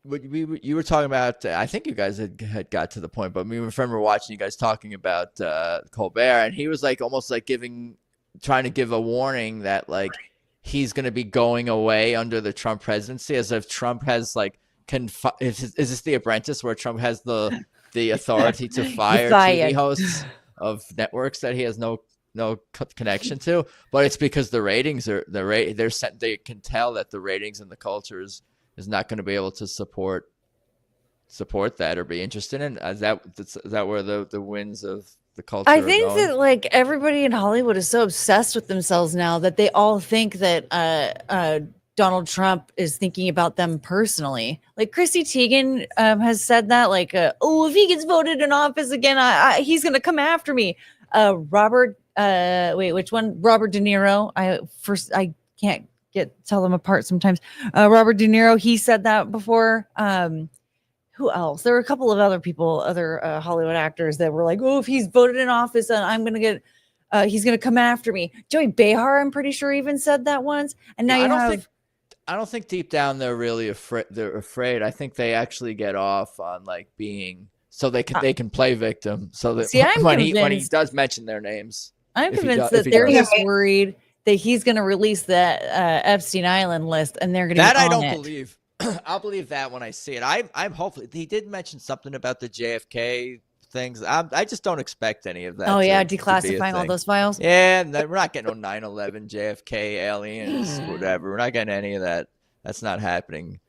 what you were talking about? I think you guys had got to the point, but me and my friend were watching you guys talking about Colbert, and he was like almost like trying to give a warning that like he's going to be going away under the Trump presidency, as if Trump has like is this The Apprentice, where Trump has the authority to fire TV hosts of networks that he has no connection to, but it's because the ratings are they can tell that the ratings and the culture is not going to be able to support that or be interested in. Is that where the winds of the culture I think are going? that like everybody in Hollywood is so obsessed with themselves now that they all think that Donald Trump is thinking about them personally. Like Chrissy Teigen has said that, like, if he gets voted in office again, he's going to come after me. Robert De Niro. I can't tell them apart sometimes. Robert De Niro, he said that before. Who else? There were a couple of other people, other Hollywood actors that were like, if he's voted in office, I'm going to get, he's going to come after me. Joey Behar, I'm pretty sure, even said that once. And now I don't think deep down they're really afraid. They're afraid. I think they actually get off on like being so they can play victim. So that when he does mention their names, I'm convinced that they're just worried that he's going to release the Epstein Island list, and they're going to I don't believe. I'll believe that when I see it. I'm hopefully he did mention something about the JFK things. I just don't expect any of that. Oh yeah, declassifying all those files. Yeah, we're not getting no 9/11 JFK aliens, whatever. We're not getting any of that. That's not happening.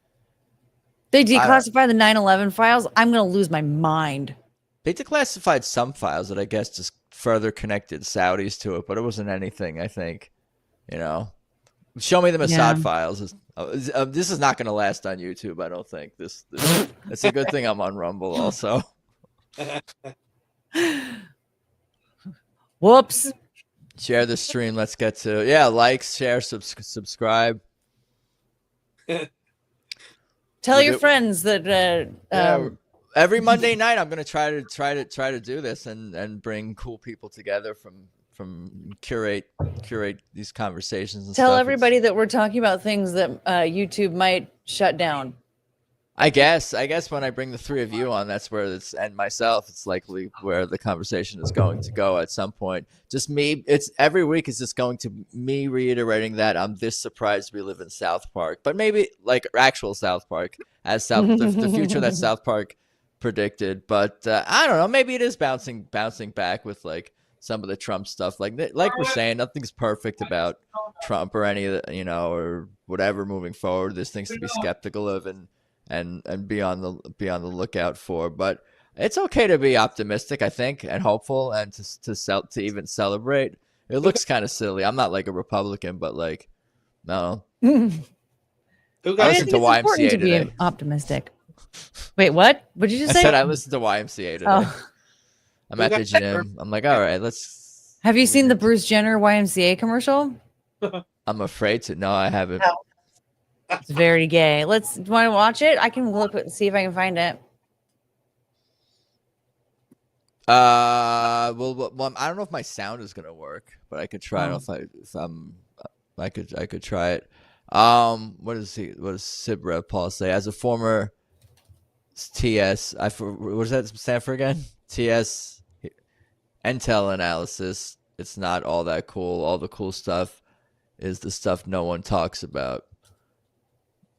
They declassify the 9/11 files. I'm going to lose my mind. They declassified some files that I guess just further connected Saudis to it, but it wasn't anything. I think, show me the Mossad files. This is not going to last on YouTube. I don't think this. It's a good thing I'm on Rumble also. Whoops. Share the stream. Let's get to likes, share, subscribe. Tell your friends that every Monday night I'm going to try to do this and bring cool people together from curate these conversations and tell stuff. Everybody that we're talking about things that YouTube might shut down. I guess when I bring the three of you on, that's where and myself, it's likely where the conversation is going to go at some point. Just me, it's every week is just going to me reiterating that I'm this surprised we live in South Park, but maybe like actual South Park as the future that South Park predicted. But I don't know, maybe it is bouncing back with like some of the Trump stuff. Like we're saying, nothing's perfect about Trump or any of the, or whatever moving forward. There's things to be skeptical of and be on the lookout for, but it's okay to be optimistic, I think, and hopeful, and to even celebrate. It looks kind of silly. I'm not like a Republican, but like, no. I listened to YMCA today. Be optimistic. Wait, what? What did you say? I said I listened to YMCA today. Oh. I'm at the gym. I'm like, all right, let's. Have you seen the Bruce Jenner YMCA commercial? I'm afraid to. No, I haven't. No. It's very gay. Do you want to watch it? I can look and see if I can find it. Well, I don't know if my sound is gonna work, but I could try. I don't know I could try it. What does Sibra Paul say? As a former TS, what does that stand for again? TS Intel analysis. It's not all that cool. All the cool stuff is the stuff no one talks about.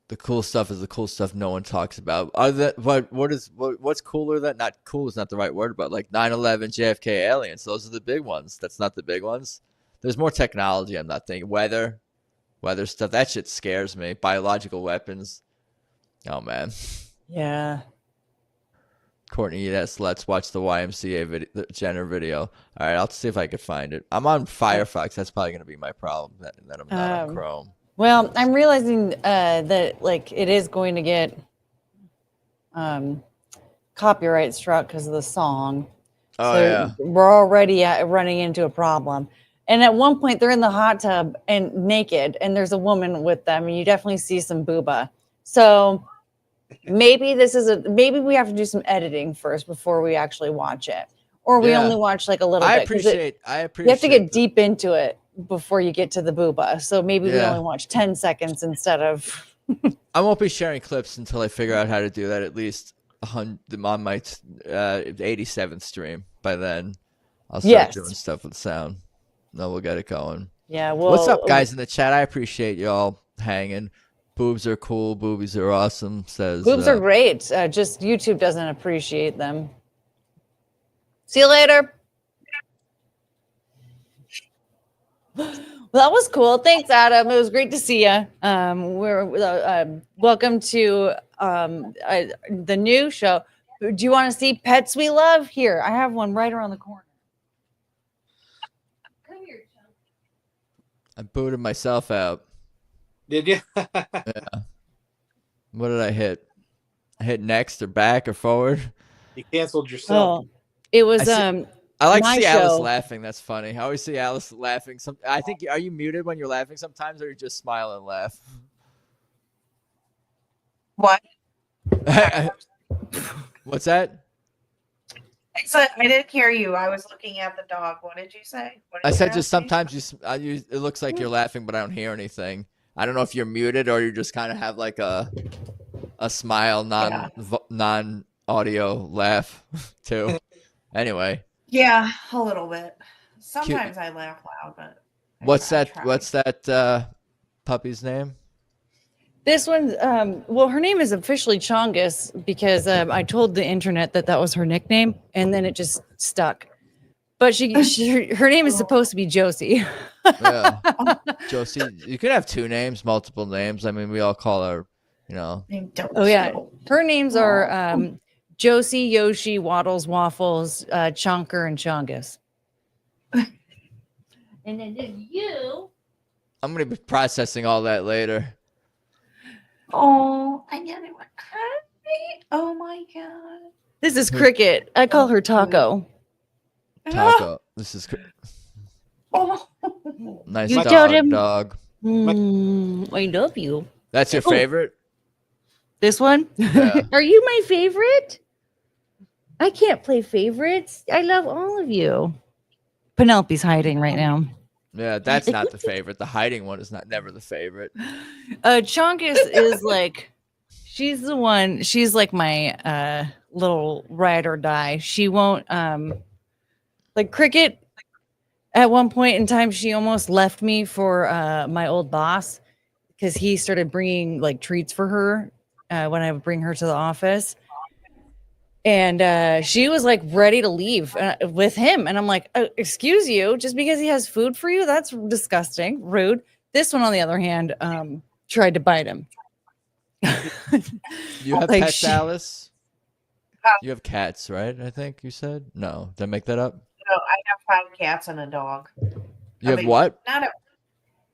The cool stuff is the cool stuff no one talks about. What's cooler than, not cool is not the right word, but like 9/11 JFK aliens. Those are the big ones. That's not the big ones. There's more technology. I'm not thinking weather stuff. That shit scares me. Biological weapons. Oh man. Yeah. Courtney, yes, let's watch the YMCA the Jenner video. All right, I'll see if I can find it. I'm on Firefox. That's probably going to be my problem, that I'm not on Chrome. Well, I'm realizing that like it is going to get copyright struck because of the song. Oh, so yeah. We're already running into a problem. And at one point, they're in the hot tub and naked, and there's a woman with them, and you definitely see some booba. So Maybe maybe we have to do some editing first before we actually watch it, or we only watch like a little bit. I appreciate. You have to get deep into it before you get to the booba. So maybe we only watch 10 seconds instead of. I won't be sharing clips until I figure out how to do that. At least on my 87th stream. By then, I'll start doing stuff with sound. No, we'll get it going. Yeah. Well, what's up, guys in the chat? I appreciate y'all hanging. Boobs are cool. Boobies are awesome. Says boobs are great. Just YouTube doesn't appreciate them. See you later. Well, that was cool. Thanks, Adam. It was great to see you. We're welcome to the new show. Do you want to see Pets We Love? Here, I have one right around the corner. Come here, Chum. I booted myself out. Did you? Yeah. What did I hit? I hit next or back or forward? You canceled yourself. Oh, it was I like to see Alice show. laughing. That's funny. I always see Alice laughing. I think, are you muted when you're laughing sometimes, or you just smile and laugh? What? What's that? I said I didn't hear you. I was looking at the dog. What did you say? I said just sometimes it looks like you're laughing, but I don't hear anything. I don't know if you're muted or you just kind of have like a smile, non audio laugh too. Anyway. Yeah, a little bit. Sometimes I laugh loud, but what's that puppy's name? This one, well, her name is officially Chongus because I told the internet that was her nickname, and then it just stuck. But her name is supposed to be Josie. Yeah. Josie, you could have two names, multiple names. I mean, we all call her, Oh yeah, her names are Josie, Yoshi, Waddles, Waffles, Chonker, and Chongus. And then there's you. I'm gonna be processing all that later. Oh, I got it. Oh my god. This is Cricket. I call her Taco. Taco. This is Oh. nice You dog. told him, Dog. I love you. That's your favorite? This one? Yeah. Are you my favorite? I can't play favorites. I love all of you. Penelope's hiding right now. Yeah, that's not the favorite. The hiding one is never the favorite. Chonkus is like, she's the one. She's like my little ride or die. She won't like Cricket. At one point in time, she almost left me for my old boss because he started bringing like treats for her when I would bring her to the office. And she was like ready to leave with him. And I'm like, excuse you, just because he has food for you? That's disgusting, rude. This one, on the other hand, tried to bite him. You have Like pets, Alice? You have cats, right? I think you said? No. Did I make that up? No, I have 5 cats and a dog. You have what? I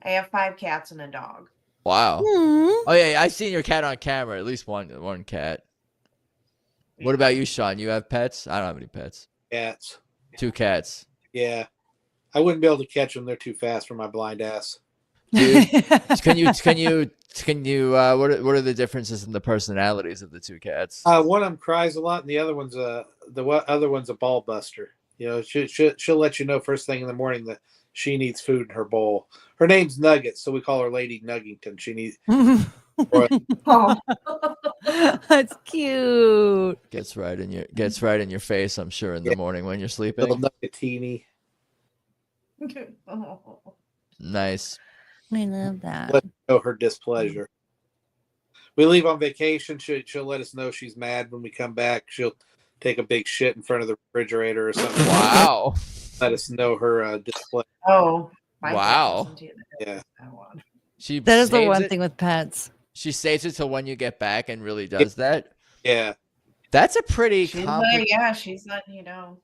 have 5 cats and a dog. Wow. Oh yeah, I've seen your cat on camera. At least one cat. What about you, Shawn? You have pets? I don't have any pets. Cats. 2 cats. Yeah. I wouldn't be able to catch them. They're too fast for my blind ass. Dude, can you what are the differences in the personalities of the 2 cats? One of them cries a lot, and the other one's a ball buster. You know, she'll let you know first thing in the morning that she needs food in her bowl. Her name's Nugget, so we call her Lady Nuggington. She needs. Oh. That's cute. Gets right in your face, I'm sure, in the morning when you're sleeping. Little Nuggetini. Oh. Nice. I love that. Let her know her displeasure. We leave on vacation. She'll let us know she's mad when we come back. She'll take a big shit in front of the refrigerator or something. Wow. Let us know her displeasure. Oh. Wow. Yeah. That is the one thing with pets. She saves it till when you get back and really does that. Yeah. That's a pretty She's not,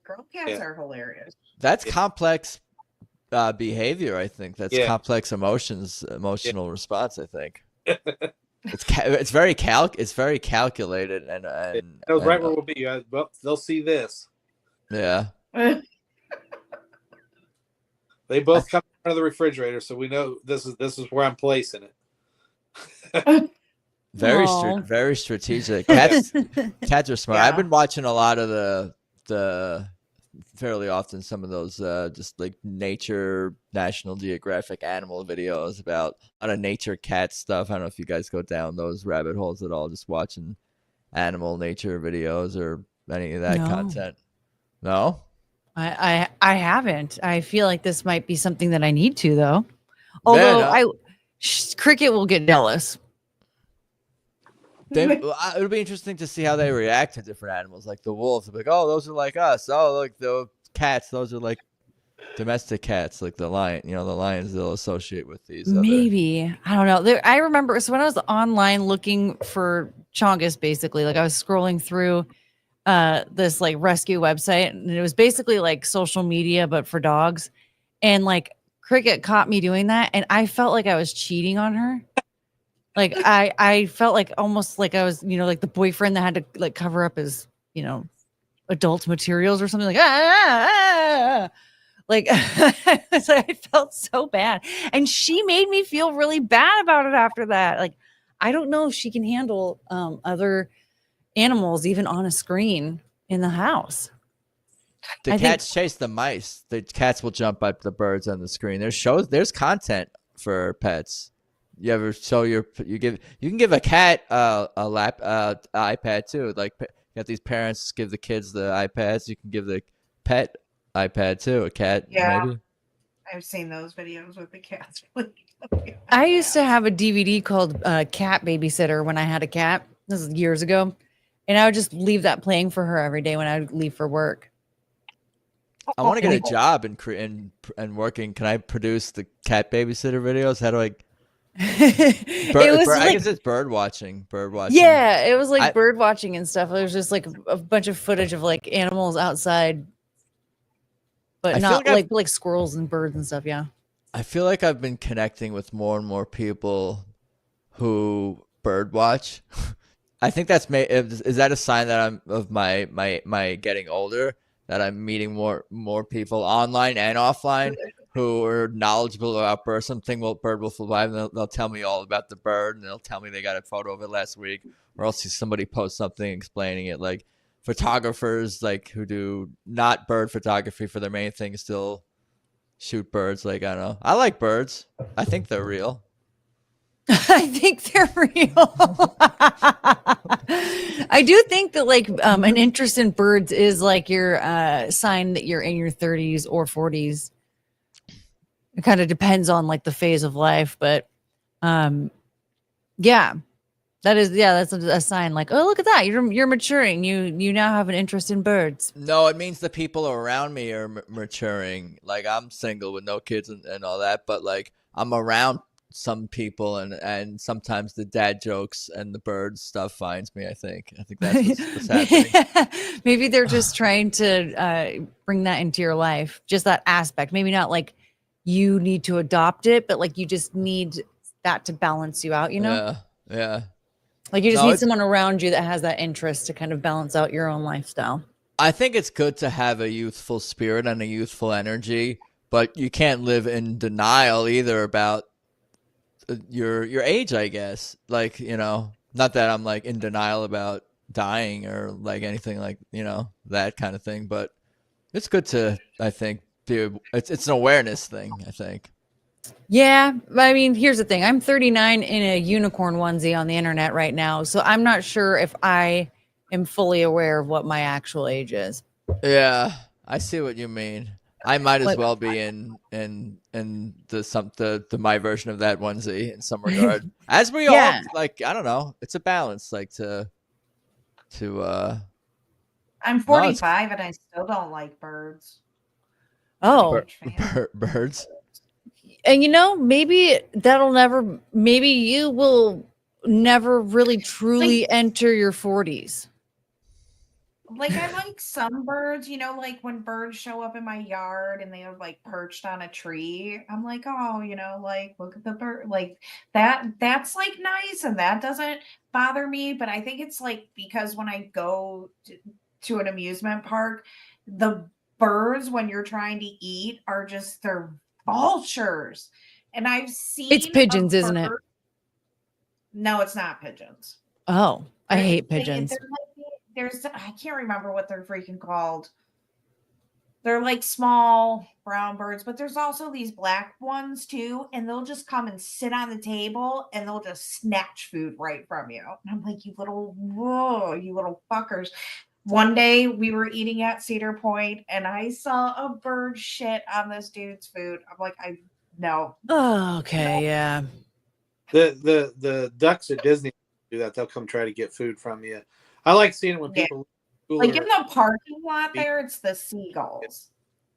girl cats are hilarious. That's complex behavior, I think. That's complex emotional response, I think. It's very calculated and knows right where we'll be. Well, they'll see this. Yeah. They both come out of the refrigerator, so we know this is where I'm placing it. Very strategic. Cats are smart. Yeah. I've been watching a lot of the fairly often some of those just like nature, National Geographic animal videos about a lot of nature cat stuff. I don't know if you guys go down those rabbit holes at all, just watching animal nature videos or any of that No. content. No? I haven't. I feel like this might be something that I need to, though. Although Cricket will get jealous. It'll be interesting to see how they react to different animals, like the wolves. They'll be like, "Oh, those are like us." Oh, look, the cats; those are like domestic cats, like the lion. You know, the lions they'll associate with these. Maybe I don't know. I remember so when I was online looking for Chongus, basically, like I was scrolling through this like rescue website, and it was basically like social media but for dogs, and like Cricket caught me doing that, and I felt like I was cheating on her. Like I felt like almost like I was, like the boyfriend that had to like cover up his, adult materials or something, like like I felt so bad, and she made me feel really bad about it after that. Like I don't know if she can handle other animals even on a screen in the house. The cats chase the mice. The cats will jump up the birds on the screen. There's content for pets. You ever show you can give a cat a lap iPad too. Like you got these parents give the kids the iPads. You can give the pet iPad too. A cat, maybe. I've seen those videos with the cats. I used to have a DVD called Cat Babysitter when I had a cat. This is years ago, and I would just leave that playing for her every day when I would leave for work. I want to get a job and working. Can I produce the cat babysitter videos? How do I? I guess it's bird watching. Yeah, it was like bird watching and stuff. It was just like a bunch of footage of like animals outside, but not like squirrels and birds and stuff. Yeah, I feel like I've been connecting with more and more people who bird watch. I think is that a sign that I'm of my getting older, that I'm meeting more people online and offline who are knowledgeable about birds. Something bird will fly, and they'll tell me all about the bird, and they'll tell me they got a photo of it last week, or else somebody post something explaining it. Like photographers, like who do not bird photography for their main thing, still shoot birds. Like I don't know. I like birds. I think they're real. I think they're real. I do think that like an interest in birds is like your sign that you're in your 30s or 40s. It kind of depends on like the phase of life, but that's a sign. Like, oh, look at that, you're maturing. You now have an interest in birds. No, it means the people around me are maturing. Like I'm single with no kids and all that, but like I'm around some people and sometimes the dad jokes and the bird stuff finds me. I think that's what's happening. Maybe they're just trying to bring that into your life, just that aspect. Maybe not like you need to adopt it, but like you just need that to balance you out, Yeah. Like you just need someone around you that has that interest to kind of balance out your own lifestyle. I think it's good to have a youthful spirit and a youthful energy, but you can't live in denial either about your age, I guess. Like, not that I'm like in denial about dying or like anything like, that kind of thing, but it's good to, I think, it's an awareness thing, I think. Yeah, I mean, here's the thing. I'm 39 in a unicorn onesie on the internet right now, so I'm not sure if I am fully aware of what my actual age is. Yeah, I see what you mean. I might as well be in the my version of that onesie in some regard. As we all, like, I don't know. It's a balance, like to I'm 45 and I still don't like birds. Oh, birds. And maybe maybe you will never really truly enter your 40s. Like I like some birds, like when birds show up in my yard and they are like perched on a tree. I'm like, oh, like look at the bird, like that's like nice and that doesn't bother me. But I think it's like because when I go to an amusement park, the birds when you're trying to eat are they're vultures. And I've seen it's pigeons, isn't it? No, it's not pigeons. Oh, I hate pigeons. There's I can't remember what they're freaking called. They're like small brown birds, but there's also these black ones too, and they'll just come and sit on the table and they'll just snatch food right from you. And I'm like, you little fuckers. One day we were eating at Cedar Point and I saw a bird shit on this dude's food. I'm like, no. Oh, okay, yeah. The ducks at Disney do that. They'll come try to get food from you. I like seeing when people like in the parking lot there, it's the seagulls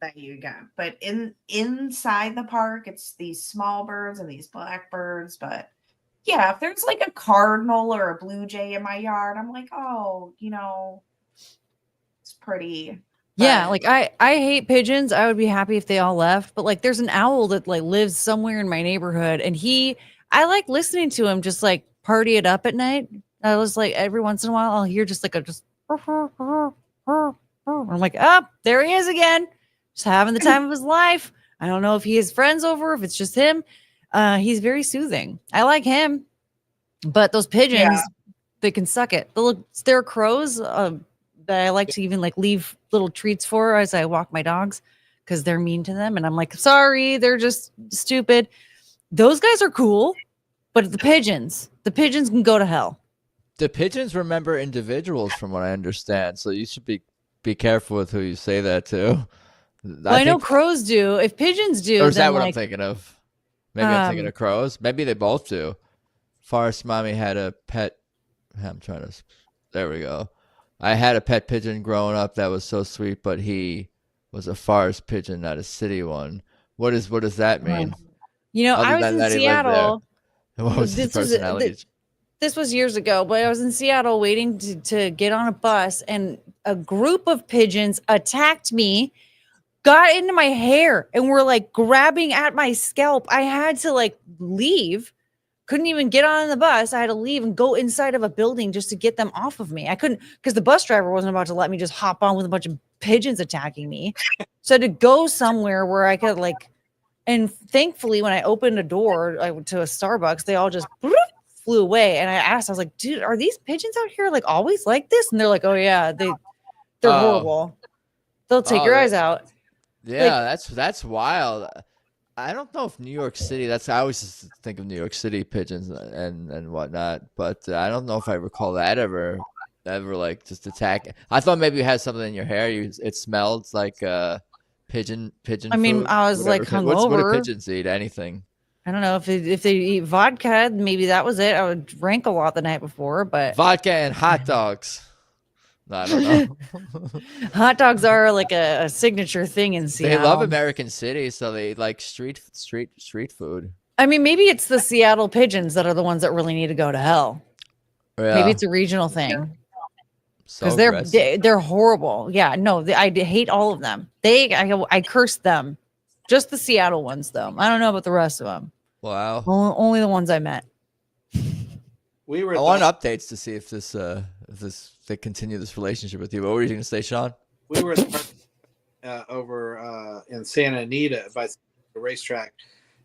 that you get. But inside the park, it's these small birds and these blackbirds. But yeah, if there's like a cardinal or a blue jay in my yard, I'm like, oh, it's pretty. Yeah, like I hate pigeons. I would be happy if they all left. But like there's an owl that like lives somewhere in my neighborhood, and I like listening to him just like party it up at night. I was like every once in a while I'll hear just like I'm like, there he is again, just having the time of his life. I don't know if he has friends over, if it's just him. He's very soothing. I like him, but those pigeons, they can suck it. There are crows that I like to even like leave little treats for as I walk my dogs because they're mean to them, and I'm like, sorry, they're just stupid. Those guys are cool, but the pigeons can go to hell. The pigeons remember individuals, from what I understand. So you should be careful with who you say that to. Well, I know crows do. If pigeons do, or is that what I'm thinking of? Maybe I'm thinking of crows. Maybe they both do. Forest Mommy had a pet. There we go. I had a pet pigeon growing up that was so sweet, but he was a forest pigeon, not a city one. What does that mean? I was in Seattle. What was his personality? This was years ago, but I was in Seattle waiting to get on a bus, and a group of pigeons attacked me, got into my hair, and were like grabbing at my scalp. I had to like leave. Couldn't even get on the bus. I had to leave and go inside of a building just to get them off of me. I couldn't, because the bus driver wasn't about to let me just hop on with a bunch of pigeons attacking me. So I had to go somewhere where I could like, and thankfully when I opened a door to a Starbucks, they all just flew away. And I was like, dude, are these pigeons out here like always like this? And they're like, oh yeah, they're horrible. They'll take your eyes out. Yeah, like, that's wild. I don't know if New York City, I always just think of New York City pigeons and whatnot, but I don't know if I recall that ever like just attack. I thought maybe you had something in your hair. It smelled like pigeon. I mean, food, I was whatever. like hungover. What do pigeons eat? Anything? I don't know if they eat vodka, maybe that was it. I would drink a lot the night before, but vodka and hot dogs. No, I don't know. Hot dogs are like a signature thing in Seattle. They love American City, so they like street food. I mean, maybe it's the Seattle pigeons that are the ones that really need to go to hell. Yeah. Maybe it's a regional thing. Because they're horrible. Yeah, no, I hate all of them. I curse them. Just the Seattle ones, though. I don't know about the rest of them. Wow. Only the ones I met. I want updates to see if they continue this relationship with you. What were you going to say, Shawn? We were over in Santa Anita by the racetrack,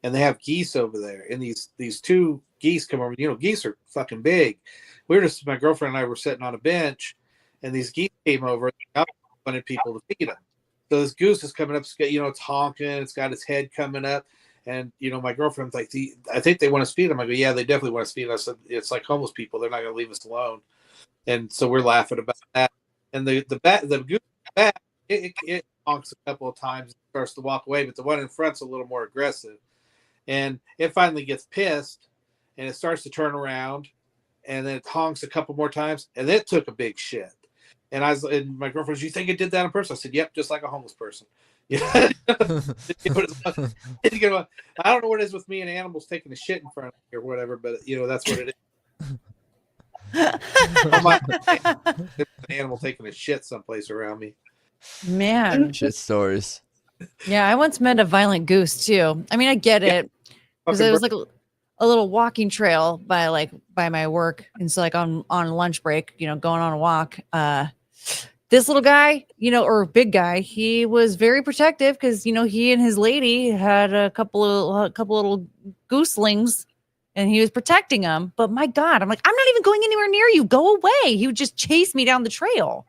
and they have geese over there. And these two geese come over. Geese are fucking big. My girlfriend and I were sitting on a bench, and these geese came over. And wanted people to feed them. So this goose is coming up. It's honking. It's got its head coming up. And, my girlfriend's like, I think they want us to feed them. I go, yeah, they definitely want us to feed us. It's like homeless people. They're not going to leave us alone. And so we're laughing about that. And the goose back, it honks a couple of times and starts to walk away. But the one in front's a little more aggressive. And it finally gets pissed, and it starts to turn around. And then it honks a couple more times. And it took a big shit. And my girlfriend said, you think it did that on purpose? I said, yep, just like a homeless person. I don't know what it is with me and animals taking a shit in front of me or whatever, but that's what it is. An animal taking a shit someplace around me. Man. Shit stories. Yeah, I once met a violent goose too. I mean, I get it. Because it was like a little walking trail by my work. And so like on lunch break, going on a walk, this little guy, or big guy, he was very protective because, he and his lady had a couple little gooselings and he was protecting them. But my God, I'm like, I'm not even going anywhere near you. Go away. He would just chase me down the trail.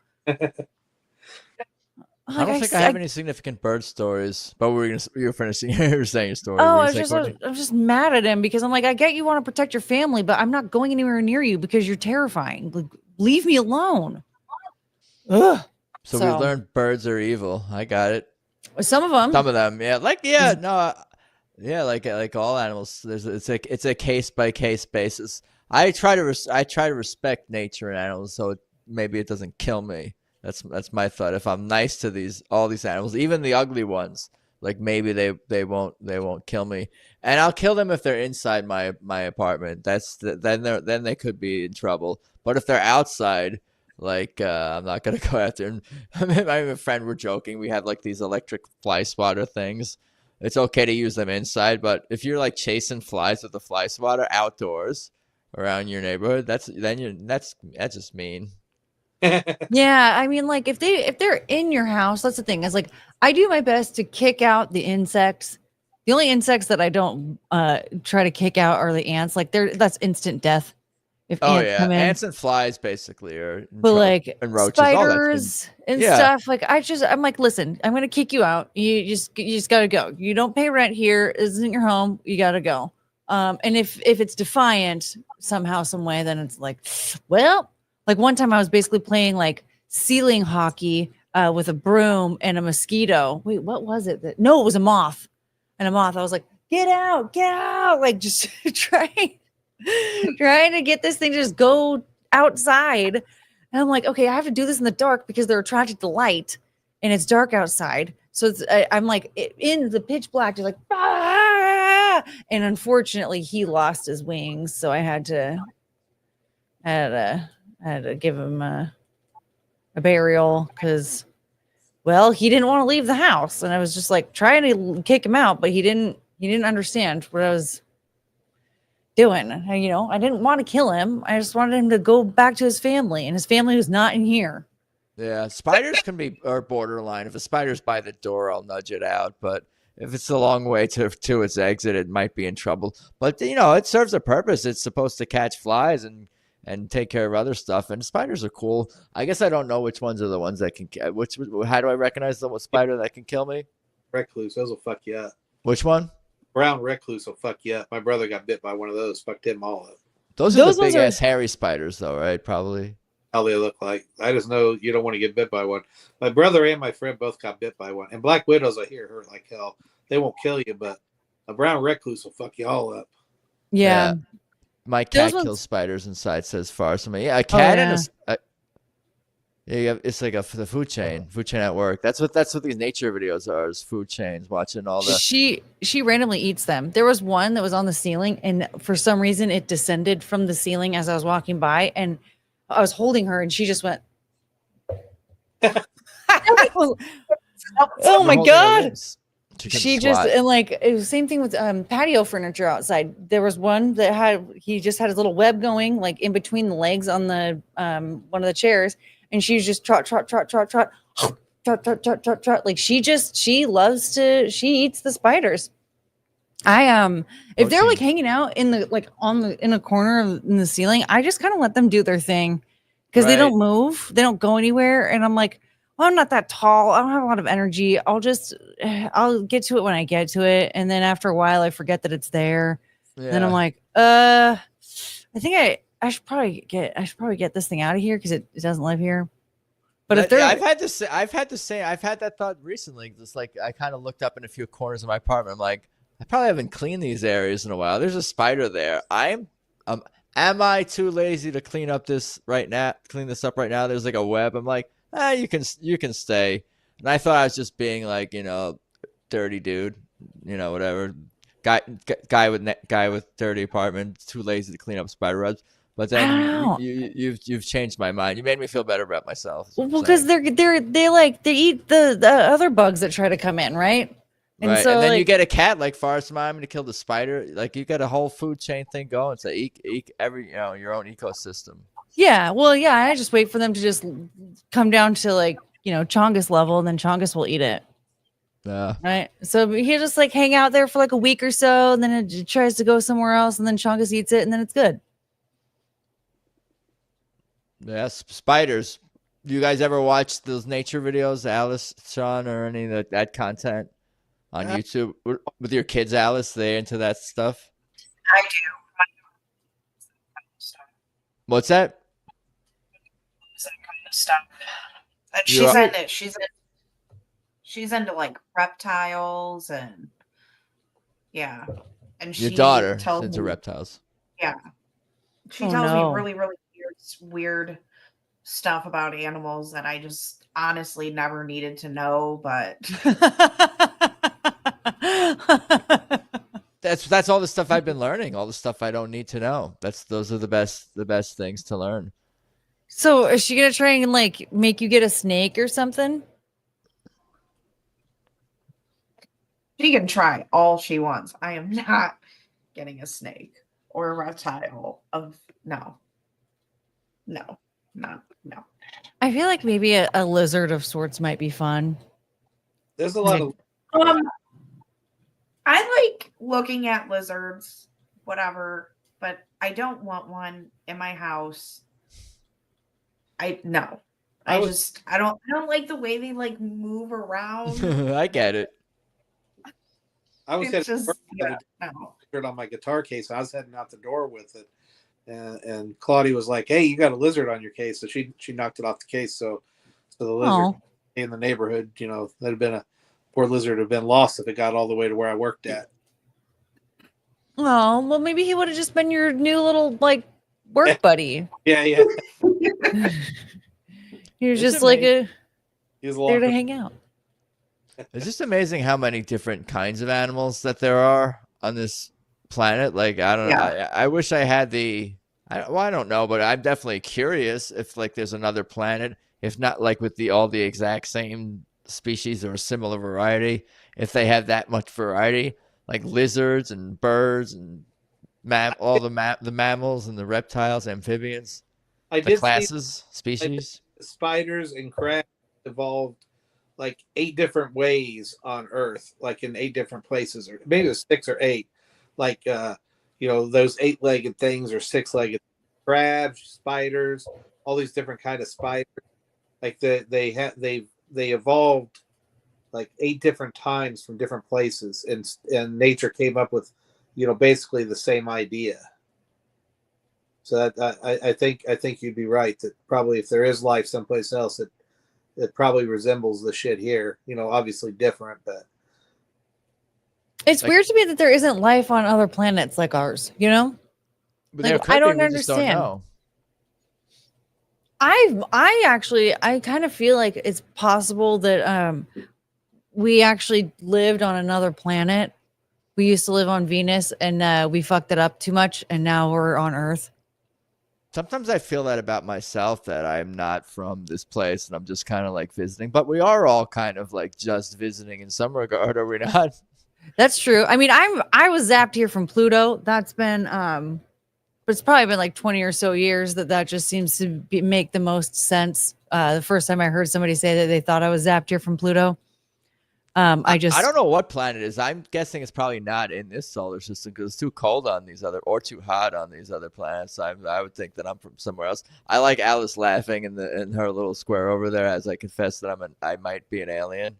I don't think I have any significant bird stories, but you were finishing. You were saying your story. Oh, I'm just mad at him because I'm like, I get you want to protect your family, but I'm not going anywhere near you because you're terrifying. Like, leave me alone. Ugh. So we learned birds are evil. I got it. Some of them, yeah. Like all animals. It's a case by case basis. I try to respect nature and animals, so maybe it doesn't kill me. That's my thought. If I'm nice to all these animals, even the ugly ones, like maybe they won't kill me, and I'll kill them if they're inside my apartment. Then they could be in trouble. But if they're outside, like I'm not gonna go after them. Me and my friend were joking. We have like these electric fly swatter things. It's okay to use them inside, but if you're like chasing flies with a fly swatter outdoors around your neighborhood, that's just mean. Yeah, I mean, like if they're in your house, that's the thing. Is like I do my best to kick out the insects. The only insects that I don't try to kick out are the ants. Like that's instant death. If ants come in. Ants and flies basically are. But like and roaches, spiders and stuff. Like I'm like, listen, I'm gonna kick you out. You just gotta go. You don't pay rent here. This isn't your home. You gotta go. And if it's defiant somehow, some way, then it's like, well. Like one time I was basically playing like ceiling hockey with a broom and a mosquito. Wait, what was it? No, it was a moth. And a moth. I was like, get out. Like just trying to get this thing to just go outside. And I'm like, okay, I have to do this in the dark because they're attracted to light and it's dark outside. So I'm like in the pitch black, just like, ah! And unfortunately he lost his wings. So I had to give him a burial because, well, he didn't want to leave the house, and I was just like trying to kick him out, but he didn't understand what I was doing. I didn't want to kill him. I just wanted him to go back to his family, and his family was not in here. Yeah, spiders are borderline. If a spider's by the door, I'll nudge it out, but if it's a long way to its exit, it might be in trouble. But it serves a purpose. It's supposed to catch flies and take care of other stuff. And spiders are cool. I guess I don't know which ones are the ones that can. How do I recognize the spider that can kill me? Recluse. Those will fuck you up. Which one? Brown recluse will fuck you up. My brother got bit by one of those. Fucked him all up. Those are the big ass hairy spiders, though, right? Probably. How they look like. I just know you don't want to get bit by one. My brother and my friend both got bit by one. And black widows, I hear, hurt like hell. They won't kill you, but a brown recluse will fuck you all up. Yeah. My cat kills spiders inside, says Far. So a cat and it's like the food chain at work. That's what these nature videos are, is food chains, watching all the. She randomly eats them. There was one that was on the ceiling, and for some reason it descended from the ceiling as I was walking by, and I was holding her, and she just went. Oh my God. She just, and like it was the same thing with patio furniture outside. There was one that he just had his little web going like in between the legs on the one of the chairs, and she was just trot like she eats the spiders. If they're like hanging out in the in a corner in the ceiling, I just kind of let them do their thing because they don't move, they don't go anywhere, and I'm like, well, I'm not that tall. I don't have a lot of energy. I'll get to it when I get to it. And then after a while, I forget that it's there. Yeah. Then I'm like, I think I should probably get this thing out of here because it doesn't live here. But if I've had that thought recently. Just like I kind of looked up in a few corners of my apartment. I'm like, I probably haven't cleaned these areas in a while. There's a spider there. Am I too lazy to clean this up right now? There's like a web. I'm like, you can stay. And I thought I was just being like, dirty dude, whatever. Guy with dirty apartment, too lazy to clean up spider webs. But then you've changed my mind. You made me feel better about myself. Well, because they eat the other bugs that try to come in, right? And so, and then you get a cat like Forrest Mine to kill the spider. Like you got a whole food chain thing going. So every your own ecosystem. Yeah, well, yeah, I just wait for them to just come down to Chongus level, and then Chongus will eat it. Right. So he'll just like hang out there for like a week or so, and then it tries to go somewhere else, and then Chongus eats it, and then it's good. Yes, spiders. Do you guys ever watch those nature videos, Alice, Shawn, or any of that content on YouTube with your kids, Alice? They into that stuff? I do. What's that? That kind of stuff. But she's into she's into like reptiles and yeah. And Your she daughter tells is into me, reptiles. yeah. She Oh, tells no. me really, really weird stuff about animals that I just honestly never needed to know, but That's all the stuff I've been learning, all the stuff I don't need to know. Those are the best things to learn. So is she gonna try and like make you get a snake or something? she can try all she wants. I am not getting a snake or a reptile of no. I feel like maybe a lizard of sorts might be fun. There's a lot of I like looking at lizards, whatever, but I don't want one in my house. I don't like the way they like move around. I get it. I was It's heading just no. on my guitar case. I was heading out the door with it, and Claudia was like, "Hey, you got a lizard on your case." So she knocked it off the case. So the lizard in the neighborhood, that had been a poor lizard had been lost if it got all the way to where I worked at. Oh, well, maybe he would have just been your new little like work buddy. Yeah. He was just like he was there to hang out. It's just amazing how many different kinds of animals that there are on this planet. Like, I don't know. I wish I had I don't know, but I'm definitely curious if like there's another planet, if not like with all the exact same species or a similar variety, if they have that much variety, like lizards and birds and all the mammals and the reptiles, amphibians, the classes, species. Spiders and crabs evolved like 8 different ways on Earth, like in 8 different places, or maybe it was 6 or 8. Like those 8-legged things or 6-legged crabs, spiders, all these different kind of spiders. Like they evolved like 8 different times from different places, and nature came up with basically the same idea. So I think you'd be right that probably if there is life someplace else, it probably resembles the shit here. Obviously different, but it's weird to me that there isn't life on other planets like ours. But like, I don't understand. I kind of feel like it's possible that we actually lived on another planet. We used to live on Venus, and we fucked it up too much, and now we're on Earth. Sometimes I feel that about myself, that I'm not from this place and I'm just kind of like visiting. But we are all kind of like just visiting in some regard, are we not? That's true. I mean, I was zapped here from Pluto. That's been but it's probably been like 20 or so years that just seems to make the most sense. The first time I heard somebody say that they thought I was zapped here from Pluto. I don't know what planet it is. I'm guessing it's probably not in this solar system because it's too cold on these other, or too hot on these other planets. I would think that I'm from somewhere else. I like Alice laughing in her little square over there as I confess that I might be an alien.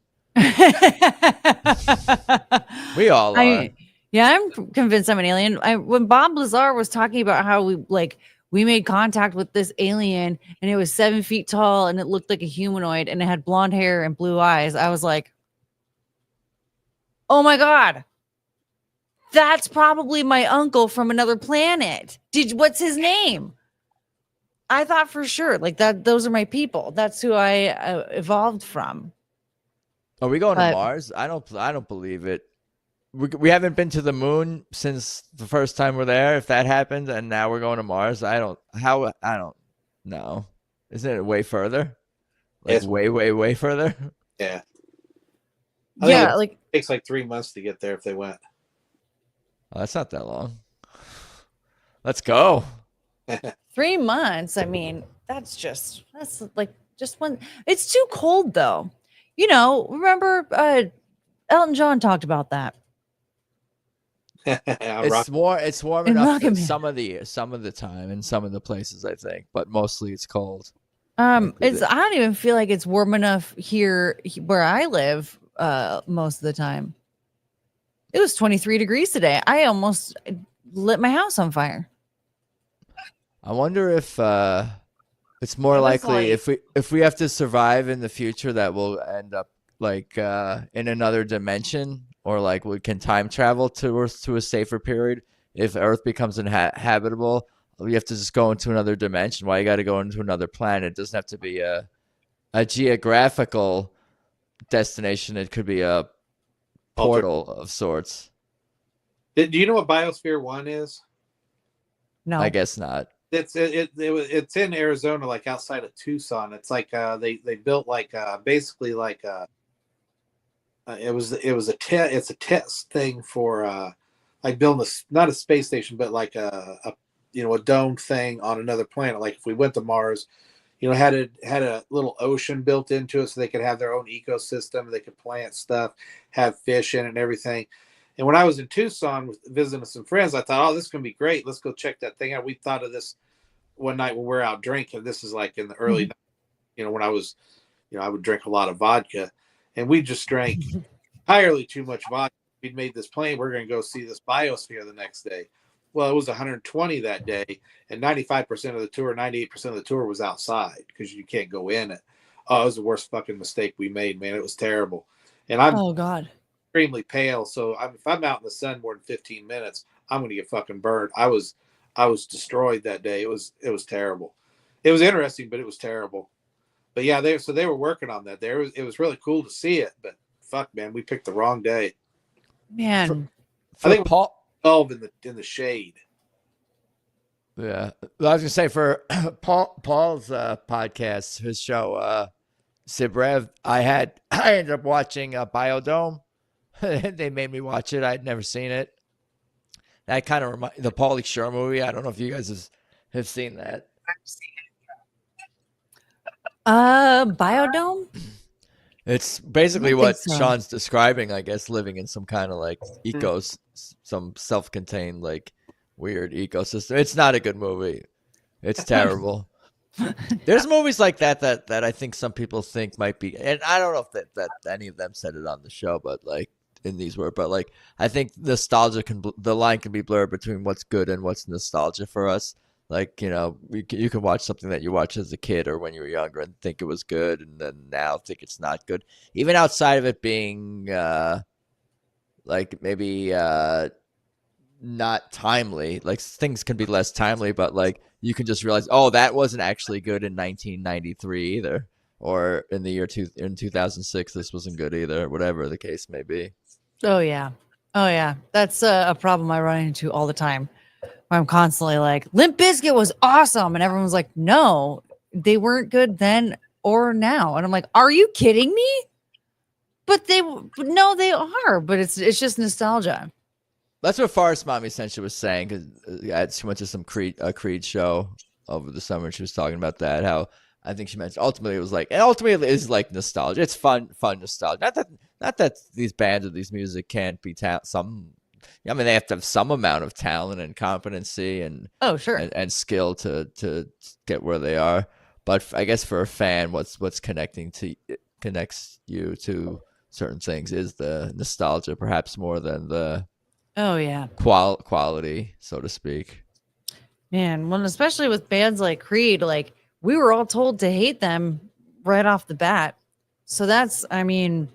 We all are. I'm convinced I'm an alien. When Bob Lazar was talking about how we made contact with this alien and it was 7 feet tall and it looked like a humanoid and it had blonde hair and blue eyes, I was like, oh my God, that's probably my uncle from another planet. What's his name? I thought for sure like that. Those are my people. That's who I evolved from. Are we going to Mars? I don't believe it. We haven't been to the moon since the first time we're there. If that happened, and now we're going to Mars, I don't know. Isn't it way further? Like way further. Yeah. It takes like 3 months to get there if they went. Oh, that's not that long. Let's go. 3 months. I mean, that's like just one. It's too cold though. Remember Elton John talked about that. It's warm In enough Rocket Man. some of the time in some of the places, I think, but mostly it's cold. I don't even feel like it's warm enough here where I live most of the time. It was 23 degrees today. I almost lit my house on fire. I wonder if it's more likely if we have to survive in the future that we'll end up like in another dimension, or like we can time travel to Earth to a safer period. If Earth becomes inhabitable, we have to just go into another dimension. Why you got to go into another planet? It doesn't have to be a geographical destination. It could be a portal of sorts. Do you know what Biosphere 1 is? No, I guess not. It's in Arizona, like outside of Tucson. It's like they built like basically like it's a test thing for like building not a space station, but like a domed thing on another planet. Like if we went to Mars, had a little ocean built into it so they could have their own ecosystem. They could plant stuff, have fish in it and everything. And when I was in Tucson visiting some friends, I thought, oh, this is going to be great. Let's go check that thing out. We thought of this one night when we were out drinking. This is like in the early, when I was, I would drink a lot of vodka, and we just drank entirely too much vodka. We'd made this plan. We're going to go see this biosphere the next day. Well, it was 120 that day, and 95% of the tour, 98% of the tour was outside because you can't go in it. Oh, it was the worst fucking mistake we made, man. It was terrible. And oh God, extremely pale. So if I'm out in the sun more than 15 minutes, I'm going to get fucking burned. I was destroyed that day. It was terrible. It was interesting, but it was terrible. But yeah, they were working on that. It was really cool to see it, but fuck, man, we picked the wrong day. Man, I think Paul 12 in the shade. Yeah, well, I was gonna say for Paul's podcast, his show, Sibrev, I ended up watching Biodome. They made me watch it. I'd never seen it. That kind of the Pauly Shore movie. I don't know if you guys have seen that. I've seen Biodome. It's basically what so. Shawn's describing, I guess, living in some kind of like some self-contained like weird ecosystem. It's not a good movie. It's terrible. There's movies like that I think some people think might be, and I don't know if that any of them said it on the show, but like in these words, but like I think nostalgia the line can be blurred between what's good and what's nostalgia for us. Like, you can watch something that you watched as a kid or when you were younger and think it was good, and then now think it's not good. Even outside of it being like maybe not timely, like things can be less timely, but like you can just realize, oh, that wasn't actually good in 1993 either, or in the year in 2006 this wasn't good either, whatever the case may be. Oh yeah, that's a problem I run into all the time. I'm constantly like, Limp Bizkit was awesome, and everyone's like, no, they weren't good then or now, and I'm like, are you kidding me? But they are, but it's just nostalgia. That's what Forest Mom essentially was saying, because she went to some Creed show over the summer, and she was talking about that. How I think she mentioned ultimately it is like nostalgia. It's fun nostalgia. Not that these bands or these music can't be they have to have some amount of talent and competency and and skill to get where they are. But I guess for a fan, what's connects you to certain things is the nostalgia, perhaps more than the quality, so to speak. Man, well, especially with bands like Creed, like we were all told to hate them right off the bat. So that's, I mean,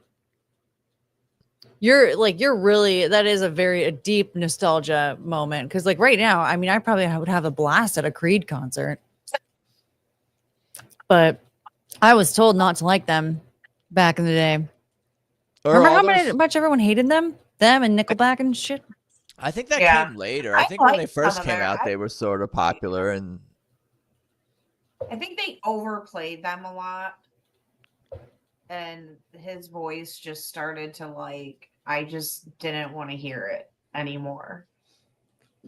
that is a deep nostalgia moment. Cause like right now, I mean, I probably would have a blast at a Creed concert, but I was told not to like them back in the day. Remember how much everyone hated them and Nickelback and shit? I think that came later. I think when they first came out, they were sort of popular, and I think they overplayed them a lot. And his voice just started to I just didn't want to hear it anymore.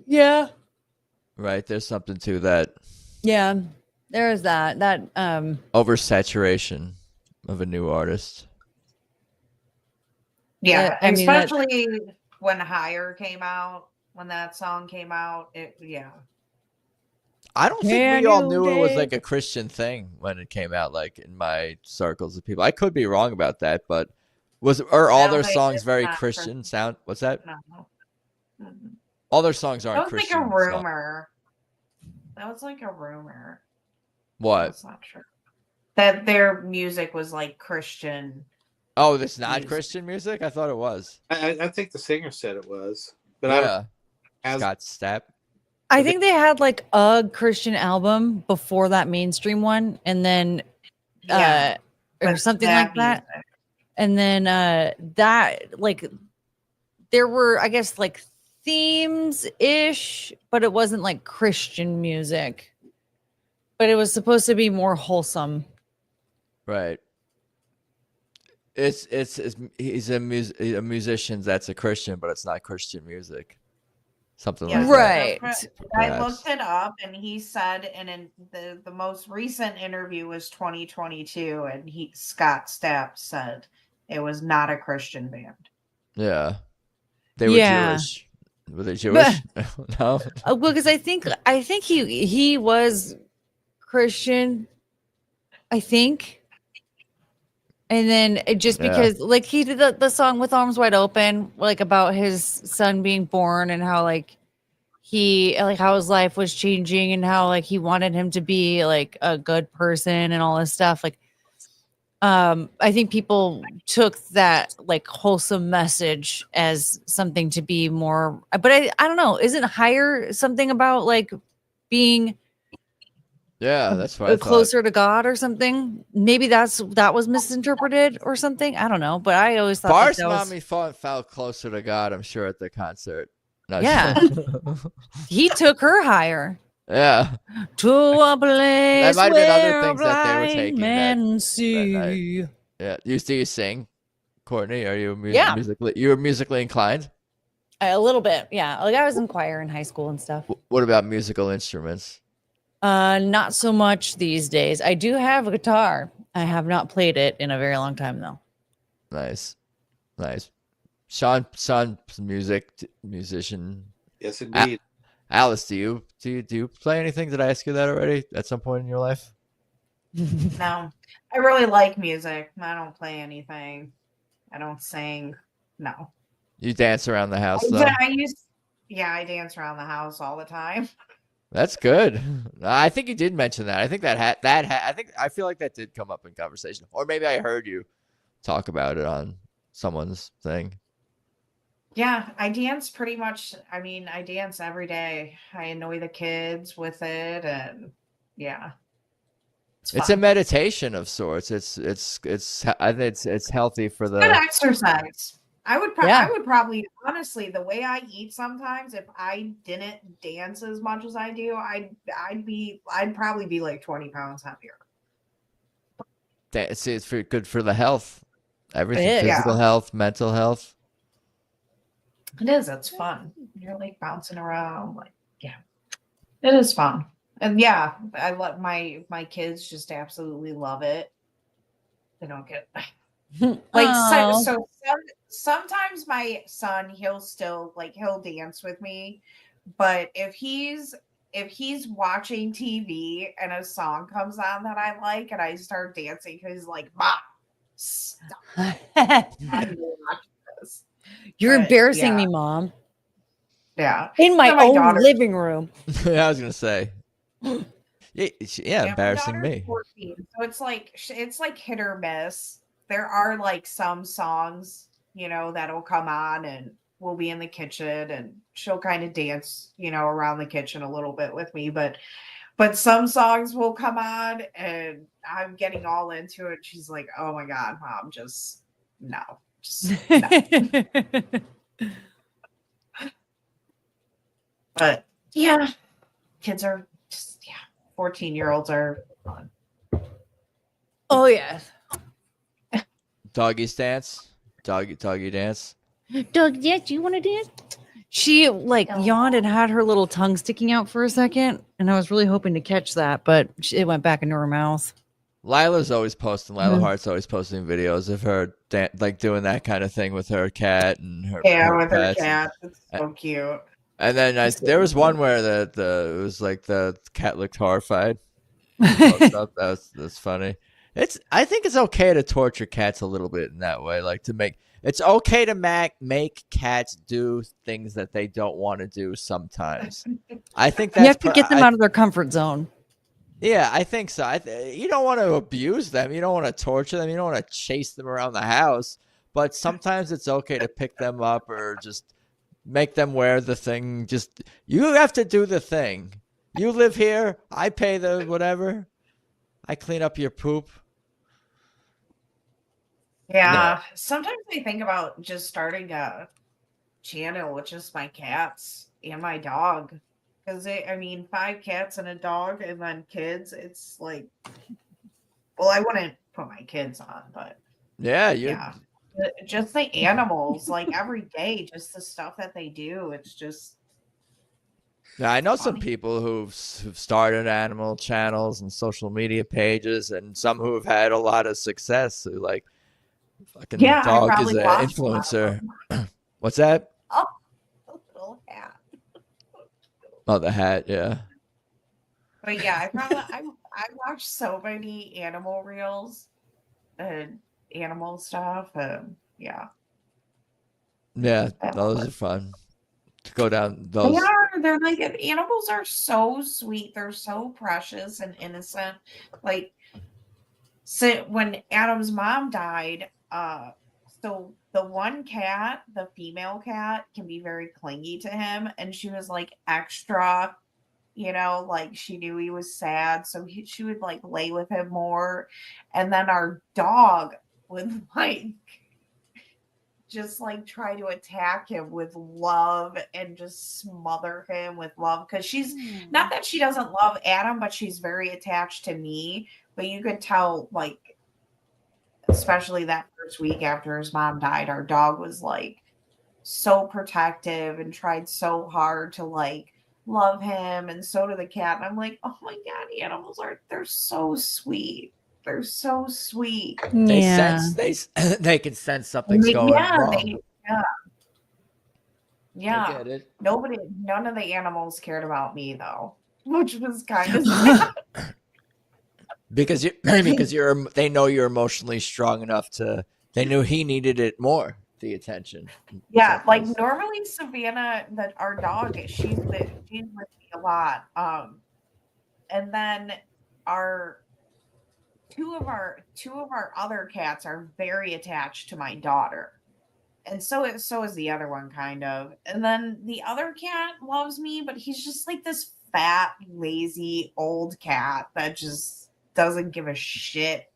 Yeah. Right. There's something to that. Yeah. There is that oversaturation of a new artist. Yeah, I mean, especially when Higher came out, when that song came out. I don't think Can we all you knew it was dig? like a Christian thing when it came out, like in my circles of people. I could be wrong about that, but are all No, their songs it's very not Christian sound? What's that? No. Mhm. All their songs That aren't was like a Christian songs. rumor. That was like a rumor. What? That's not true. That their music was like Christian. Oh, it's not music. Christian music? I thought it was. I think the singer said it was, but I don't. Yeah. Scott Stapp. I think they had like a Christian album before that mainstream one, and then Yeah, or but something like that. music. And then that like there were, I guess, like themes ish, but it wasn't like Christian music. But it was supposed to be more wholesome. Right. He's a musician that's a Christian, but it's not Christian music. Something Yes, like Right. that's what- I Perhaps. looked it up, and he said, and in the most recent interview was 2022, and Scott Stapp said it was not a Christian band. that. Yeah. They were Yeah. Jewish. Were they Jewish? No. Well, because I think he was Christian, I think. And then just Yeah. because like he did the song With Arms Wide Open, like about his son being born and how like how his life was changing and how like he wanted him to be like a good person and all this stuff. Like I think people took that like wholesome message as something to be more, but I don't know, isn't Higher something about like being Yeah, that's what I thought. closer to God or something? Maybe that was misinterpreted or something. I don't know, but I always thought Bars that was, Mommy felt closer to God, I'm sure, at the concert. No, Yeah. he took her higher yeah. to a place might have been other where things that they were blind taking men that see. Yeah. Do you sing, Courtney? Are you Yeah. musically inclined? A little bit, yeah. Like I was in choir in high school and stuff. What about musical instruments? Not so much these days. I do have a guitar. I have not played it in a very long time though. Nice. Sean, musician. Yes, indeed. Alice, do you play anything? Did I ask you that already at some point in your life? No, I really like music. I don't play anything. I don't sing. No. You dance around the house though. I dance around the house all the time. That's good. I think you did mention that. I think I feel like that did come up in conversation, or maybe I heard you talk about it on someone's thing. Yeah, I dance pretty much. I mean, I dance every day. I annoy the kids with it, and yeah, It's fun. a meditation of sorts. It's I think it's healthy for the Good exercise. I would Yeah. probably, honestly, the way I eat sometimes, if I didn't dance as much as I do, I'd probably be like 20 pounds heavier. it's good for the health. Everything, It is. physical health, mental health. It is. It's fun. You're like bouncing around. Like, yeah, it is fun. And yeah, I let my kids just absolutely love it. They don't get Aw. so sometimes my son, he'll dance with me, but if he's watching TV and a song comes on that I like and I start dancing, he's like, "Mom, stop. I don't watch this." You're But, embarrassing yeah. me, Mom. Yeah. In my So my own daughter- living room. I was gonna say, yeah, my embarrassing daughter's me. 14, so it's like hit or miss. There are like some songs, that'll come on and we'll be in the kitchen and she'll kind of dance, around the kitchen a little bit with me, but some songs will come on and I'm getting all into it. She's like, "Oh my God, Mom, just no." But yeah, kids are just 14-year-olds are fun. Oh yeah. Doggy stance, doggy dance. Doug, yeah, do you want to dance? She yawned and had her little tongue sticking out for a second, and I was really hoping to catch that, but it went back into her mouth. Lila's always posting. Lila Hart's always posting videos of her like doing that kind of thing with her cat and her with her pets. cat. It's so cute. And then there was one where it was like the cat looked horrified. That's funny. I think it's okay to torture cats a little bit in that way, like it's okay to make cats do things that they don't want to do sometimes. I think that's you have to get them out of their comfort zone. Yeah, I think so. You don't want to abuse them. You don't want to torture them. You don't want to chase them around the house. But sometimes it's okay to pick them up or just make them wear the thing. Just you have to do the thing. You live here. I pay the whatever. I clean up your poop. Yeah. Sometimes I think about just starting a channel with just my cats and my dog. Because, 5 cats and a dog and then kids, it's like, well, I wouldn't put my kids on, but yeah. Just the animals, like every day, just the stuff that they do. It's just. Yeah, I know some people who've started animal channels and social media pages, and some who have had a lot of success. Who like fucking dog is an influencer. What's that? Oh, a little hat. Oh, the hat, yeah. But yeah, I watch so many animal reels and animal stuff, and yeah. Yeah, those are fun. To go down those. They're like, animals are so sweet. They're so precious and innocent. Like, so when Adam's mom died, so the one cat, the female cat, can be very clingy to him, and she was like extra, like she knew he was sad, so she would like lay with him more. And then our dog would like just like try to attack him with love and just smother him with love, because she's not that she doesn't love Adam, but she's very attached to me. But you could tell, like, especially that first week after his mom died, our dog was like so protective and tried so hard to like love him, and so did the cat. And I'm like, oh my god, animals they're so sweet. They're so sweet. They they can sense something's going wrong. Yeah. I get it. None of the animals cared about me though, which was kind of sad. because they know you're emotionally strong enough they knew he needed it more, the attention. Yeah, like normally Savannah, our dog, she's with me a lot. And then two of our other cats are very attached to my daughter, and so is the other one, kind of. And then the other cat loves me, but he's just like this fat, lazy old cat that just doesn't give a shit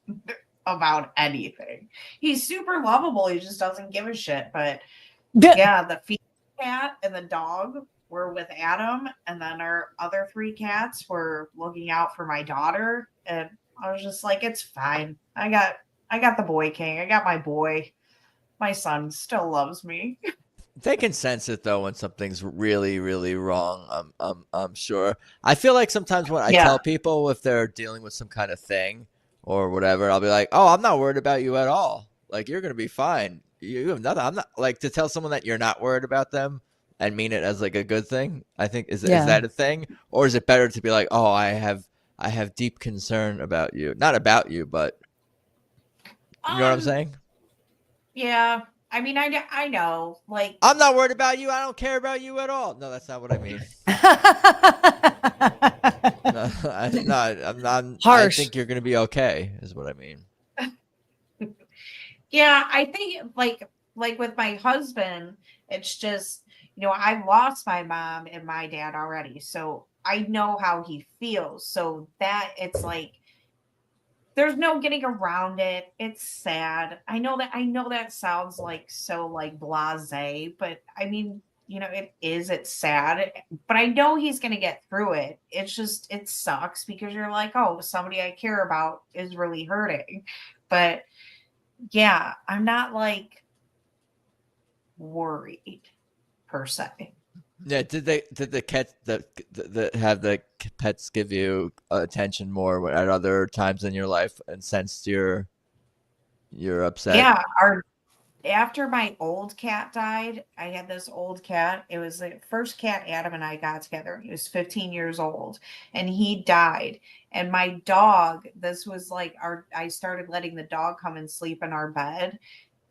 about anything. He's super lovable, he just doesn't give a shit. But yeah, the female cat and the dog were with Adam, and then our other 3 cats were looking out for my daughter. And I was just like, it's fine. I got the boy king. I got my boy. My son still loves me. They can sense it though when something's really, really wrong. I'm sure. I feel like sometimes when I tell people if they're dealing with some kind of thing or whatever, I'll be like, "Oh, I'm not worried about you at all. Like, you're gonna be fine. You have nothing." I'm not like, to tell someone that you're not worried about them and mean it as like a good thing. I think is that a thing, or is it better to be like, "Oh, I have deep concern about you, not about you, but you know what I'm saying?" Yeah. I mean, I know, like, I'm not worried about you. I don't care about you at all. No, that's not what I mean. I'm not. Harsh. I think you're going to be okay, is what I mean. Yeah, I think like with my husband, it's just, I lost my mom and my dad already, so I know how he feels. So that it's like, there's no getting around it. It's sad. I know that sounds like so like blasé, but I mean, it's sad, but I know he's going to get through it. It's just, it sucks because you're like, oh, somebody I care about is really hurting. But yeah, I'm not like worried per se. Yeah, did the cats have the pets give you attention more at other times in your life and sensed your you're upset. Yeah, after my old cat died, I had this old cat. It was the first cat Adam and I got together. He was 15 years old and he died. And my dog, this was like I started letting the dog come and sleep in our bed.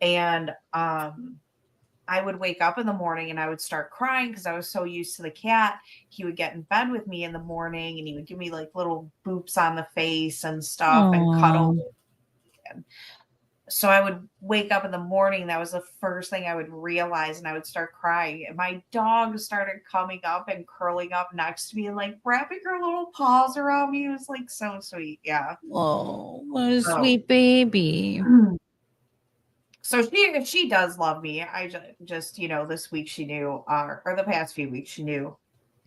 And I would wake up in the morning and I would start crying because I was so used to the cat. He would get in bed with me in the morning and he would give me like little boops on the face and stuff and cuddle. So I would wake up in the morning. That was the first thing I would realize, and I would start crying. And my dog started coming up and curling up next to me and like wrapping her little paws around me. It was like so sweet. Yeah. Oh, what a sweet baby. So she does love me. I just this week she knew, or the past few weeks she knew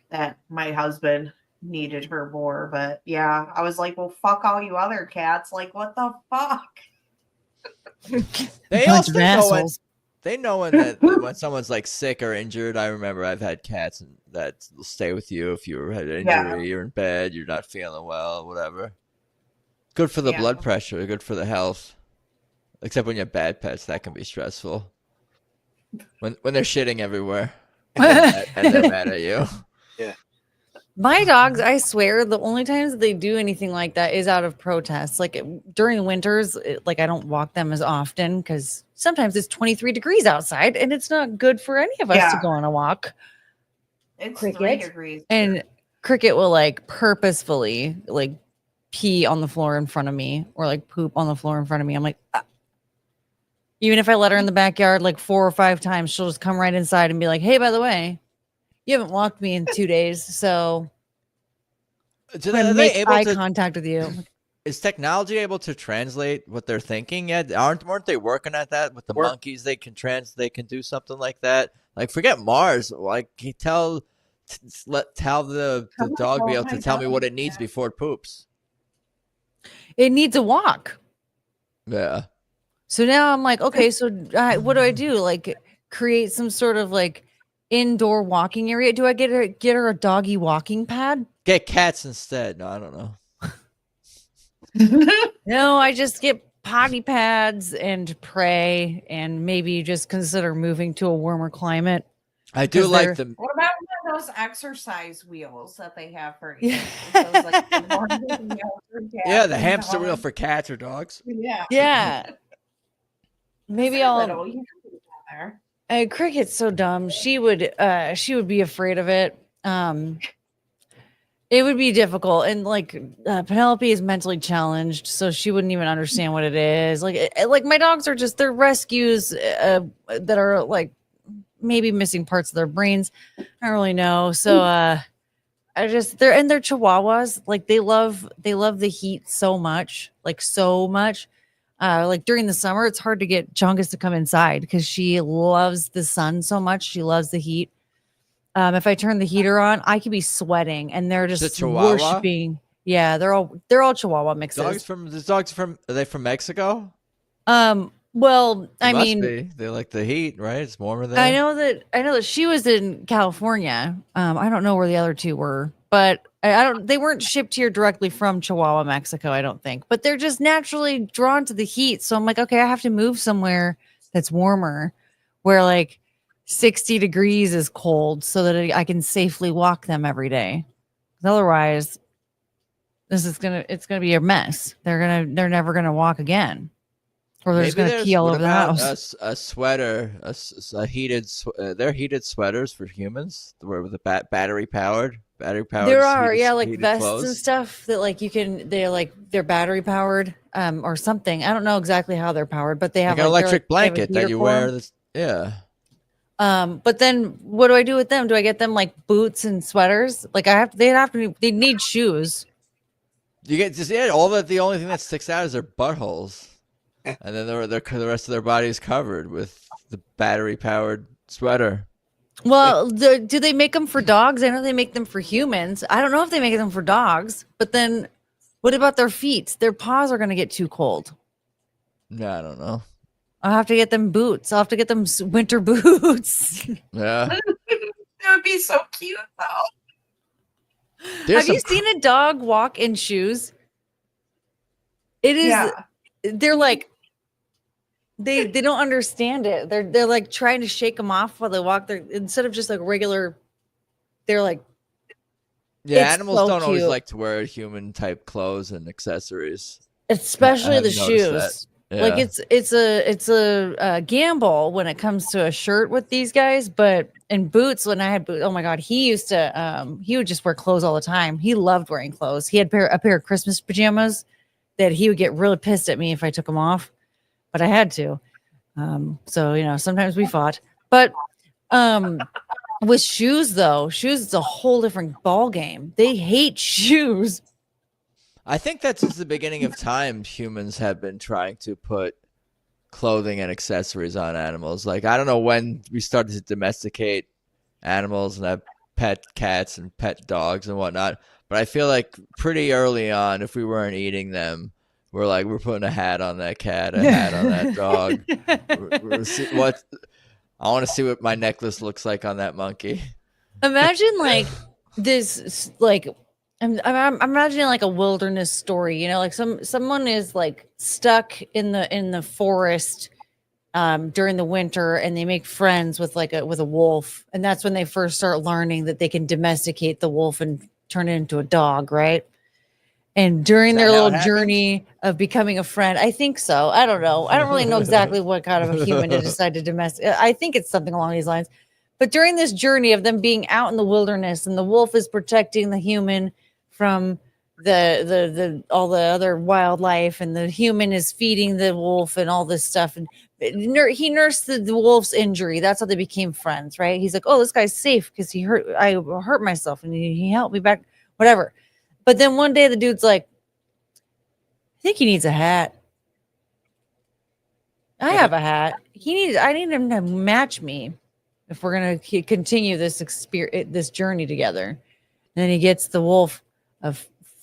that my husband needed her more. But yeah, I was like, well, fuck all you other cats. Like, what the fuck? They also know when someone's like sick or injured. I remember I've had cats that will stay with you if you had an injury, you're in bed, you're not feeling well, whatever. Good for the blood pressure, good for the health. Except when you have bad pets, that can be stressful. When they're shitting everywhere and they're mad at you. Yeah. My dogs, I swear, the only times they do anything like that is out of protest. Like during winters, I don't walk them as often because sometimes it's 23 degrees outside and it's not good for any of us to go on a walk. It's Cricket. 3 degrees. And Cricket will like purposefully like pee on the floor in front of me or like poop on the floor in front of me. I'm like, even if I let her in the backyard like 4 or 5 times, she'll just come right inside and be like, hey, by the way, you haven't walked me in 2 days, so are they able eye to contact with you? Is technology able to translate what they're thinking yet? Weren't they working at that with the monkeys? They can do something like that. Like forget Mars. Like tell the dog be able to tell me what it needs before it poops. It needs a walk. Yeah. So now I'm like, okay, so what do I do? Like create some sort of like indoor walking area? Do I get her a doggy walking pad? Get cats instead. No, I don't know. No, I just get potty pads and pray and maybe just consider moving to a warmer climate. I do like them. What about one of those exercise wheels that they have for you? Those, like, yeah, the hamster wheel for cats or dogs. Yeah. Maybe I'll. You can do that there. Cricket's so dumb. She would be afraid of it. It would be difficult, and like Penelope is mentally challenged, so she wouldn't even understand what it is. Like my dogs are they're rescues that are like maybe missing parts of their brains. I don't really know. So they're Chihuahuas. Like they love the heat so much, like so much. Like during the summer, it's hard to get Chungus to come inside because she loves the sun so much. She loves the heat. If I turn the heater on, I could be sweating, and they're just worshiping. Yeah, they're all Chihuahua mixes. Are they from Mexico? Well, I mean, they like the heat, right? It's warmer there. I know that she was in California. I don't know where the other two were, but they weren't shipped here directly from Chihuahua, Mexico, I don't think. But they're just naturally drawn to the heat. So I'm like, okay, I have to move somewhere that's warmer, where like 60 degrees is cold, so that I can safely walk them every day. Otherwise, it's gonna be a mess. They're never gonna walk again, or they're just gonna pee all over the house. A sweater, a heated. They're heated sweaters for humans, where with the battery powered. There are, like vests clothes and stuff that like they're battery powered, or something. I don't know exactly how they're powered, but they have like an electric blanket that you wear. Yeah. But then what do I do with them? Do I get them like boots and sweaters? Like they need shoes. You get the only thing that sticks out is their buttholes, and then the rest of their body is covered with the battery powered sweater. Well, do they make them for dogs? I know they make them for humans. I don't know if they make them for dogs, but then what about their feet? Their paws are going to get too cold. No, I don't know. I'll have to get them boots. I'll have to get them winter boots. Yeah. That would be so cute, though. Have you seen a dog walk in shoes? It is. Yeah. They're like they don't understand it. They're like trying to shake them off while they walk. They're instead of just like regular. They're like, Yeah, it's animals so don't always cute. like to wear human type clothes and accessories. Especially Have the you noticed that? shoes. Yeah. Like it's a gamble when it comes to a shirt with these guys, but in boots, when I had boots, oh my god, he used to he would just wear clothes all the time. He loved wearing clothes. He had a pair of Christmas pajamas that he would get really pissed at me if I took them off, but I had to. So sometimes we fought, but with shoes though, shoes it's a whole different ball game. They hate shoes. I think that since the beginning of time, humans have been trying to put clothing and accessories on animals. Like, I don't know when we started to domesticate animals and have pet cats and pet dogs and whatnot, but I feel like pretty early on, if we weren't eating them, we're putting a hat on that cat, a hat on that dog. I want to see what my necklace looks like on that monkey. Imagine like this, like I'm imagining like a wilderness story. Like someone is like stuck in the forest during the winter, and they make friends with with a wolf, and that's when they first start learning that they can domesticate the wolf and turn it into a dog, right? And during their little journey of becoming a friend, I think so. I don't know. I don't really know exactly what kind of a human to decide to domesticate. I think it's something along these lines. But during this journey of them being out in the wilderness, and the wolf is protecting the human from the all the other wildlife, and the human is feeding the wolf and all this stuff. And he nursed the wolf's injury. That's how they became friends, right? He's like, oh, this guy's safe because I hurt myself and he helped me back, whatever. But then one day the dude's like, I think he needs a hat. I have a hat. I need him to match me if we're going to continue this journey together. And then he gets the wolf a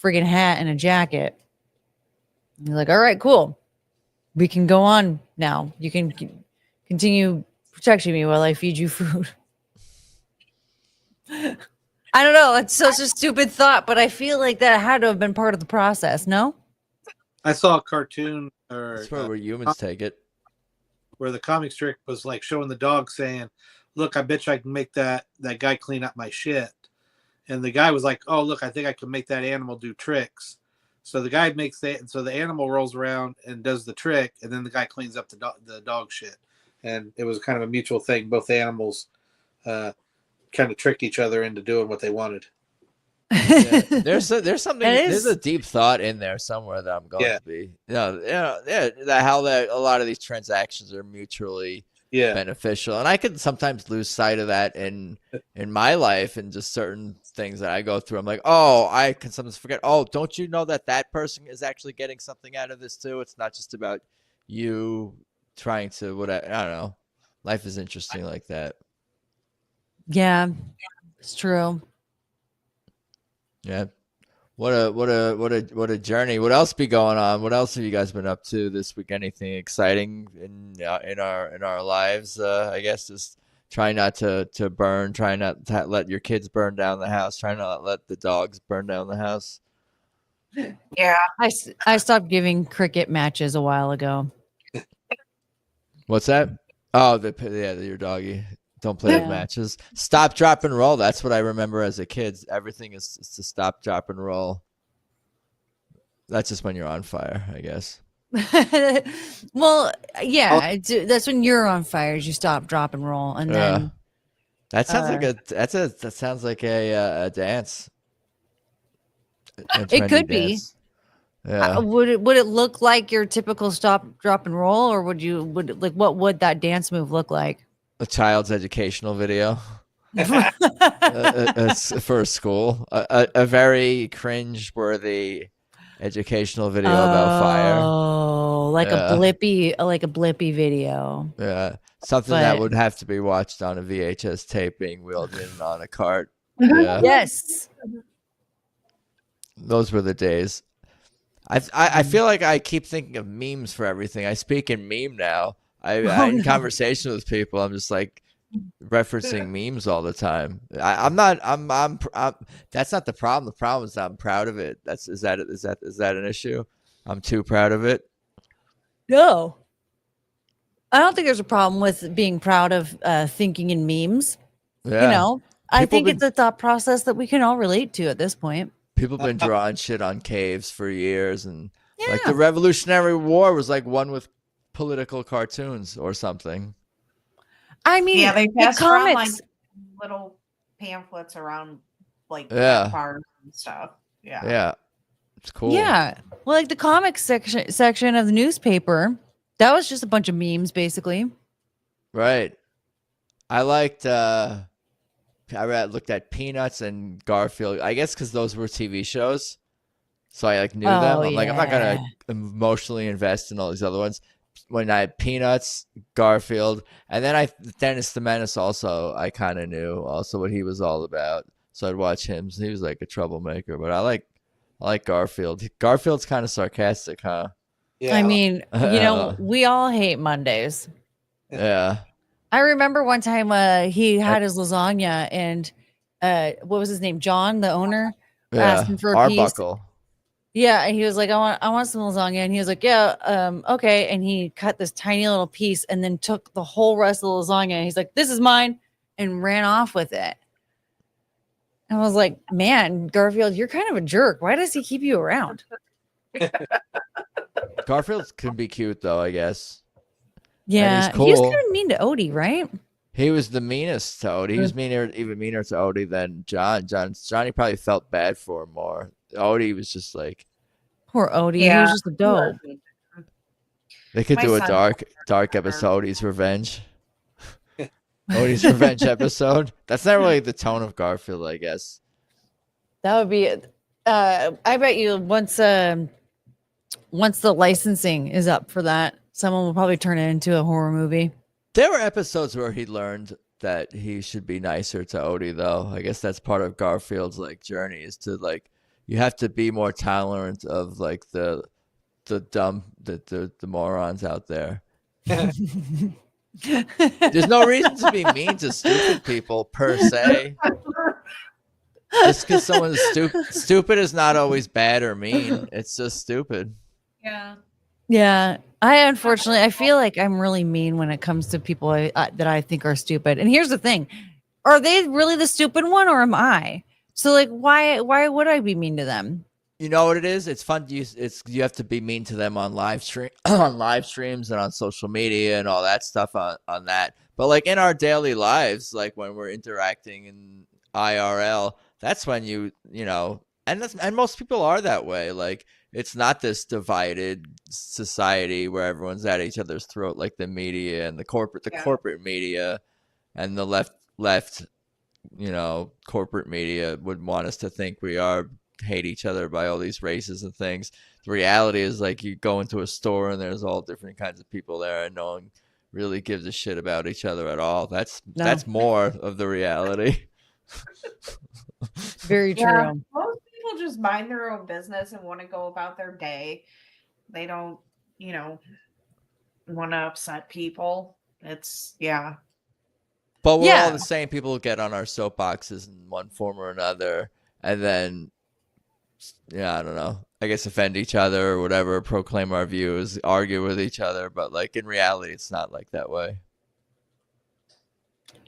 friggin' hat and a jacket. And he's like, all right, cool. We can go on now. You can continue protecting me while I feed you food. I don't know. It's such a stupid thought, but I feel like that had to have been part of the process. No? I saw a cartoon That's where humans take it. Where the comic strip was like showing the dog saying, look, I bet you I can make that guy clean up my shit. And the guy was like, oh, look, I think I can make that animal do tricks. So the guy makes that, and so the animal rolls around and does the trick, and then the guy cleans up the dog shit. And it was kind of a mutual thing. Both animals kind of tricked each other into doing what they wanted. Yeah. There's something. There's a deep thought in there somewhere that I'm going to be. How that a lot of these transactions are mutually beneficial, and I can sometimes lose sight of that in my life and just certain things that I go through. I'm like, oh, I can sometimes forget. Oh, don't you know that person is actually getting something out of this too? It's not just about you trying to whatever. I don't know. Life is interesting like that. Yeah, it's true. Yeah. What a journey. What else be going on? What else have you guys been up to this week? Anything exciting in our lives? I guess just try not to burn, try not to let your kids burn down the house, try not to let the dogs burn down the house. Yeah. I stopped giving cricket matches a while ago. What's that? Oh, your doggy. Don't play the matches. Stop, drop, and roll. That's what I remember as a kid. Everything is to stop, drop, and roll. That's just when you're on fire, I guess. Well, yeah, that's when you're on fire. You stop, drop, and roll, and then that sounds like a dance. It could be. Yeah. Would it look like your typical stop, drop, and roll, or what would that dance move look like? A child's educational video. It's for a school. A very cringe-worthy educational video about fire. Oh, like a blippy video. Yeah, something that would have to be watched on a VHS tape being wheeled in on a cart. Yeah. Yes. Those were the days. I feel like I keep thinking of memes for everything. I speak in meme now. In conversation with people, I'm just like referencing memes all the time. I'm that's not the problem. The problem is I'm proud of it. Is that an issue? I'm too proud of it. No. I don't think there's a problem with being proud of thinking in memes. Yeah. You know, I People think it's a thought process that we can all relate to at this point. People have been drawing shit on caves for years, and like Yeah. the Revolutionary War was like one with political cartoons or something. I mean, Yeah, they the passed around like comics. little pamphlets around like Yeah. bars and stuff. Yeah. Yeah, it's cool. Yeah. Well, like the comics section of the newspaper, that was just a bunch of memes, basically. Right. I liked. Looked at Peanuts and Garfield. I guess because those were TV shows, so I like knew them. I'm like, I'm not gonna emotionally invest in all these other ones. When I had Peanuts, Garfield, and then Dennis the Menace also, I kind of knew also what he was all about. So I'd watch him. He was like a troublemaker, but I like Garfield. Garfield's kind of sarcastic, huh? Yeah. I mean, you know, we all hate Mondays. Yeah. I remember one time he had his lasagna and what was his name? John, the owner, asked him for a piece. Arbuckle. Yeah, and he was like, I want some lasagna. And he was like, yeah, okay. And he cut this tiny little piece and then took the whole rest of the lasagna. He's like, this is mine, and ran off with it. And I was like, man, Garfield, you're kind of a jerk. Why does he keep you around? Garfield can be cute though, I guess. Yeah, he's cool. He was kind of mean to Odie, right? He was the meanest to Odie. He was even meaner to Odie than John. Johnny probably felt bad for him more. Odie was just like, poor Odie. He was just a dope. They could do a dark episode. Odie's Revenge. Odie's Revenge episode. That's not really the tone of Garfield, I guess. That would be. I bet you once the licensing is up for that, someone will probably turn it into a horror movie. There were episodes where he learned that he should be nicer to Odie, though. I guess that's part of Garfield's like journey, is to like, you have to be more tolerant of like the dumb, the morons out there. There's no reason to be mean to stupid people per se. Just because someone is stupid is not always bad or mean. It's just stupid. Yeah. Yeah. I feel like I'm really mean when it comes to people that I think are stupid. And here's the thing. Are they really the stupid one, or am I? So like, why would I be mean to them? You know what it is? It's fun. You have to be mean to them on live streams and on social media and all that stuff on that. But like in our daily lives, like when we're interacting in IRL, that's when you know, and most people are that way. Like, it's not this divided society where everyone's at each other's throat, like the media and the corporate media and the left, you know, corporate media would want us to think we hate each other by all these races and things. The reality is, like, you go into a store and there's all different kinds of people there, and no one really gives a shit about each other at all. That's more of the reality. Very true. Yeah, most people just mind their own business and want to go about their day. They don't, you know, want to upset people. It's But we're all the same people who get on our soapboxes in one form or another, and then, I don't know, I guess offend each other or whatever, proclaim our views, argue with each other. But like in reality, it's not like that way.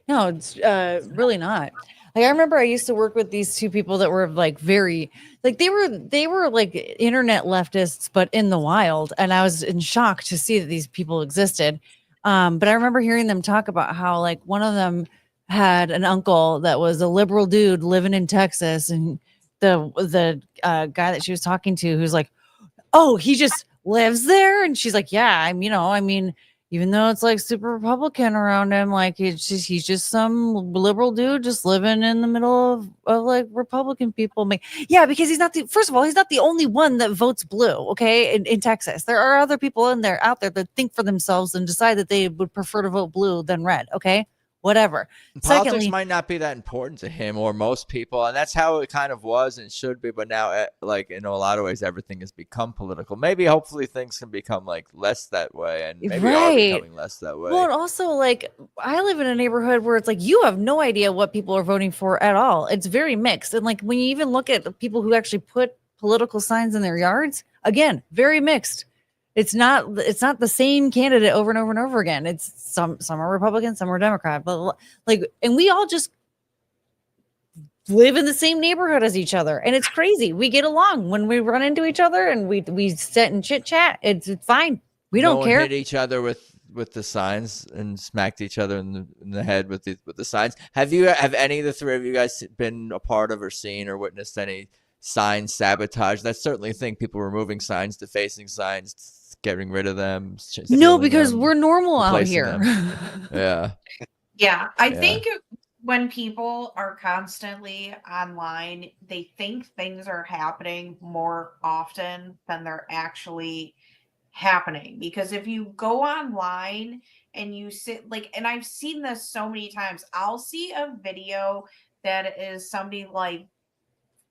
No, it's really not. Like, I remember I used to work with these two people that were like very, like they were like internet leftists, but in the wild. And I was in shock to see that these people existed. But I remember hearing them talk about how like one of them had an uncle that was a liberal dude living in Texas, and the guy that she was talking to, who's like, oh, he just lives there, and she's like, yeah, I mean, even though it's like super Republican around him, like he's just some liberal dude just living in the middle of like Republican people. Yeah, because he's not the only one that votes blue. Okay, in Texas, there are other people out there that think for themselves and decide that they would prefer to vote blue than red. Okay, whatever. Politics might not be that important to him or most people, and that's how it kind of was and should be. But now, like, in a lot of ways, everything has become political. Maybe, hopefully, things can become like less that way, and maybe are becoming less that way. Well, and also, like, I live in a neighborhood where it's like you have no idea what people are voting for at all. It's very mixed, and like when you even look at the people who actually put political signs in their yards, again, very mixed. It's not the same candidate over and over and over again. It's some are Republican, some are Democrat, but like, and we all just live in the same neighborhood as each other, and it's crazy. We get along when we run into each other, and we sit and chit chat. It's fine. We don't care. Hit each other with the signs and smacked each other in the head with the signs. Have any of the three of you guys been a part of or seen or witnessed any sign sabotage? That's certainly a thing. People removing signs, defacing signs, getting rid of them. No, because we're normal out here. Yeah. Yeah. I think when people are constantly online, they think things are happening more often than they're actually happening. Because if you go online and you sit like, and I've seen this so many times, I'll see a video that is somebody like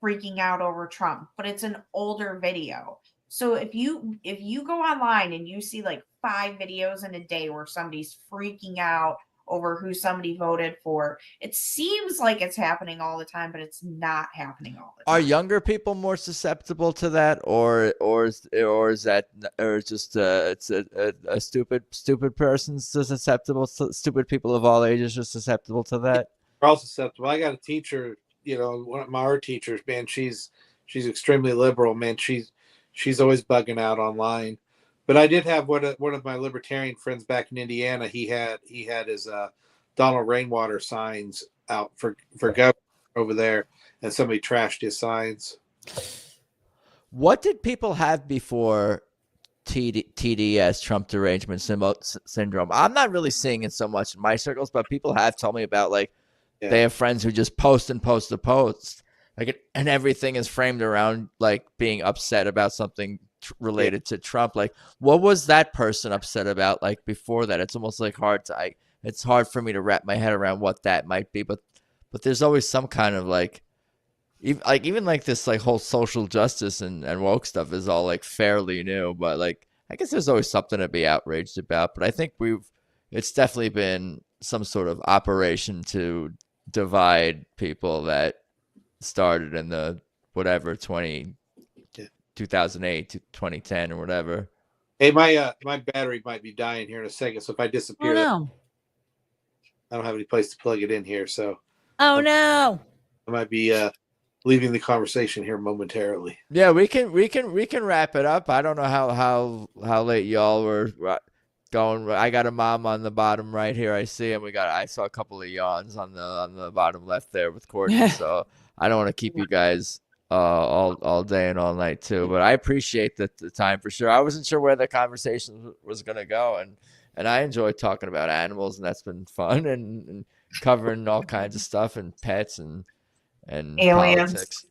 freaking out over Trump, but it's an older video. So if you go online and you see like 5 videos in a day where somebody's freaking out over who somebody voted for, it seems like it's happening all the time, but it's not happening all the time. Are younger people more susceptible to that, or is that, or just it's a stupid person susceptible? Stupid people of all ages are susceptible to that. We're all susceptible. I got a teacher, one of my art teachers, man. She's extremely liberal, man. She's always bugging out online. But I did have one of my libertarian friends back in Indiana. He had his Donald Rainwater signs out for governor over there, and somebody trashed his signs. What did people have before TDS, Trump derangement syndrome? I'm not really seeing it so much in my circles, but people have told me about they have friends who just post and post to post, and everything is framed around being upset about something related to Trump. What was that person upset about before that? It's almost it's hard for me to wrap my head around what that might be, but there's always some kind of even this whole social justice and woke stuff is all fairly new, but I guess there's always something to be outraged about. But I think it's definitely been some sort of operation to divide people that started in the 2008 to 2010 or whatever. Hey, my battery might be dying here in a second, so if I disappear, no. I don't have any place to plug it in here, so no, I might be leaving the conversation here momentarily. Yeah, we can wrap it up. I don't know how late y'all were going. I got a mom on the bottom right here. I see, and I saw a couple of yawns on the bottom left there with Courtney. So I don't want to keep you guys all day and all night too, but I appreciate the time for sure. I wasn't sure where the conversation was going to go, and I enjoy talking about animals, and that's been fun, and covering all kinds of stuff, and pets and aliens. Politics.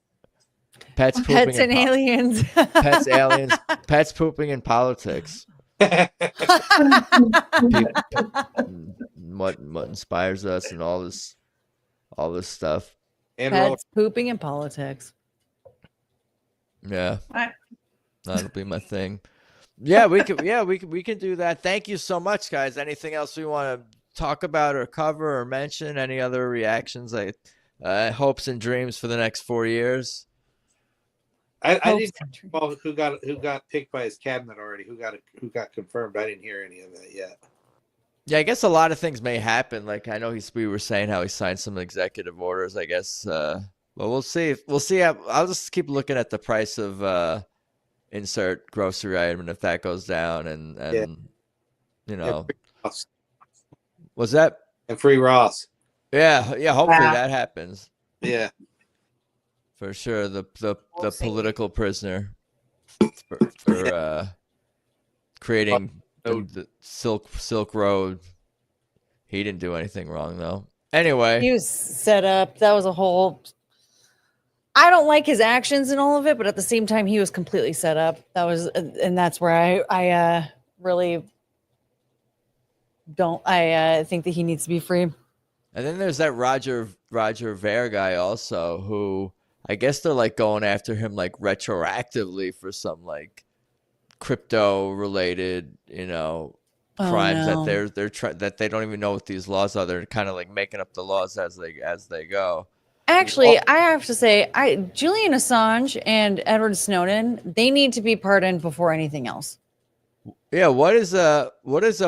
Pets and aliens. Pets, aliens, pets pooping in politics. What inspires us and all this stuff. And pets pooping in politics. Yeah, that'll be my thing. Yeah, we can do that. Thank you so much, guys. Anything else we want to talk about or cover or mention? Any other reactions? Hopes and dreams for the next 4 years. I didn't know who got picked by his cabinet already. Who got confirmed? I didn't hear any of that yet. Yeah, I guess a lot of things may happen. I know we were saying how he signed some executive orders. I guess. But we'll see. We'll see. I'll just keep looking at the price of insert grocery item, and if that goes down, and was that and free Ross? Yeah. Hopefully that happens. Yeah, for sure. The political prisoner for creating the Silk Road. He didn't do anything wrong though. Anyway, he was set up. That was a whole. I don't like his actions and all of it, but at the same time, he was completely set up. And that's where I really don't. I think that he needs to be free. And then there's that Roger Ver guy also, who I guess they're going after him retroactively for some crypto related, crimes that they don't even know what these laws are. They're kind of making up the laws as they go. Actually, I have to say, Julian Assange and Edward Snowden, they need to be pardoned before anything else. Yeah, what is a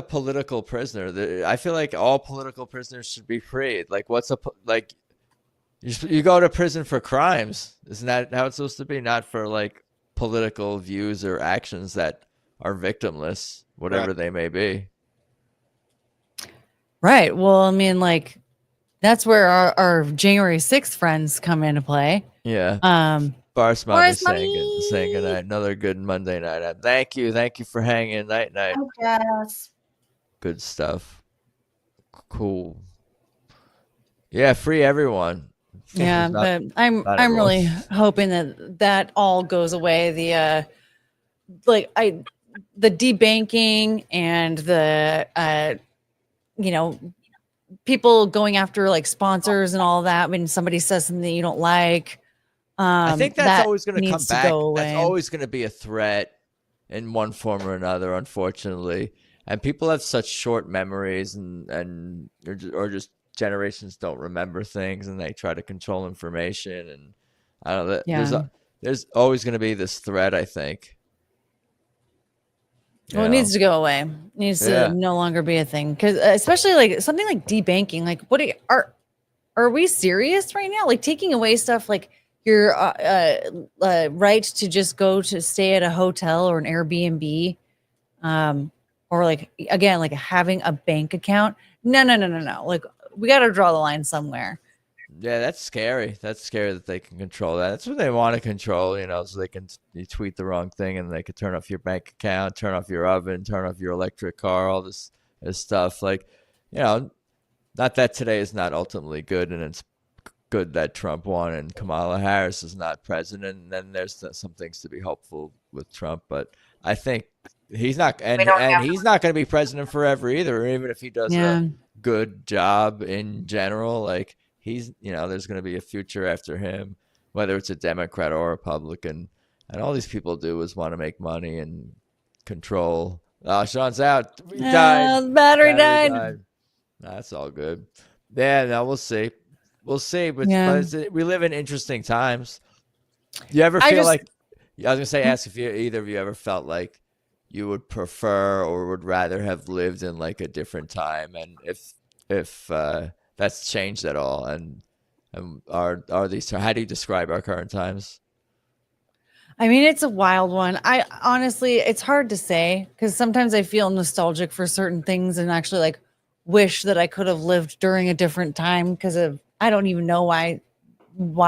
political prisoner? I feel like all political prisoners should be freed. Like, like you go to prison for crimes? Isn't that how it's supposed to be? Not for like political views or actions that are victimless, whatever they may be. Right. Well, I mean, like that's where our January 6th friends come into play. Yeah. Boris Mommy saying good night. Another good Monday night. Thank you for hanging. Night. Yes. Good stuff. Cool. Yeah, free everyone. Yeah, but I'm really hoping that all goes away. The debanking and the people going after like sponsors and all that when somebody says something you don't like. I think that's always going to come back. That's always going to be a threat in one form or another, unfortunately. And people have such short memories and or just generations don't remember things and they try to control information. And I don't know. There's always going to be this threat, I think. Well, it needs to go away. It needs to no longer be a thing. Because especially like something like debanking, like what are we serious right now? Like taking away stuff like your right to just go to stay at a hotel or an Airbnb, or like again like having a bank account. No. Like we got to draw the line somewhere. Yeah, that's scary. That's scary that they can control that. That's what they want to control, so they can you tweet the wrong thing and they could turn off your bank account, turn off your oven, turn off your electric car, all this stuff. Like, not that today is not ultimately good, and it's good that Trump won and Kamala Harris is not president. And then there's some things to be hopeful with Trump, but I think he's not, and he's not going to be president forever either. Even if he does a good job in general, like he's, there's going to be a future after him, whether it's a Democrat or Republican. And all these people do is want to make money and control. Oh, Shawn's out. He died. Battery died. That's all good. Yeah, no, we'll see. We'll see, but we live in interesting times. You ever feel like, I was going to say, ask if either of you ever felt like you would prefer or would rather have lived in like a different time, and if that's changed at all, and are these, how do you describe our current times? I mean, it's a wild one. I honestly, it's hard to say because sometimes I feel nostalgic for certain things and actually like wish that I could have lived during a different time because of, I don't even know why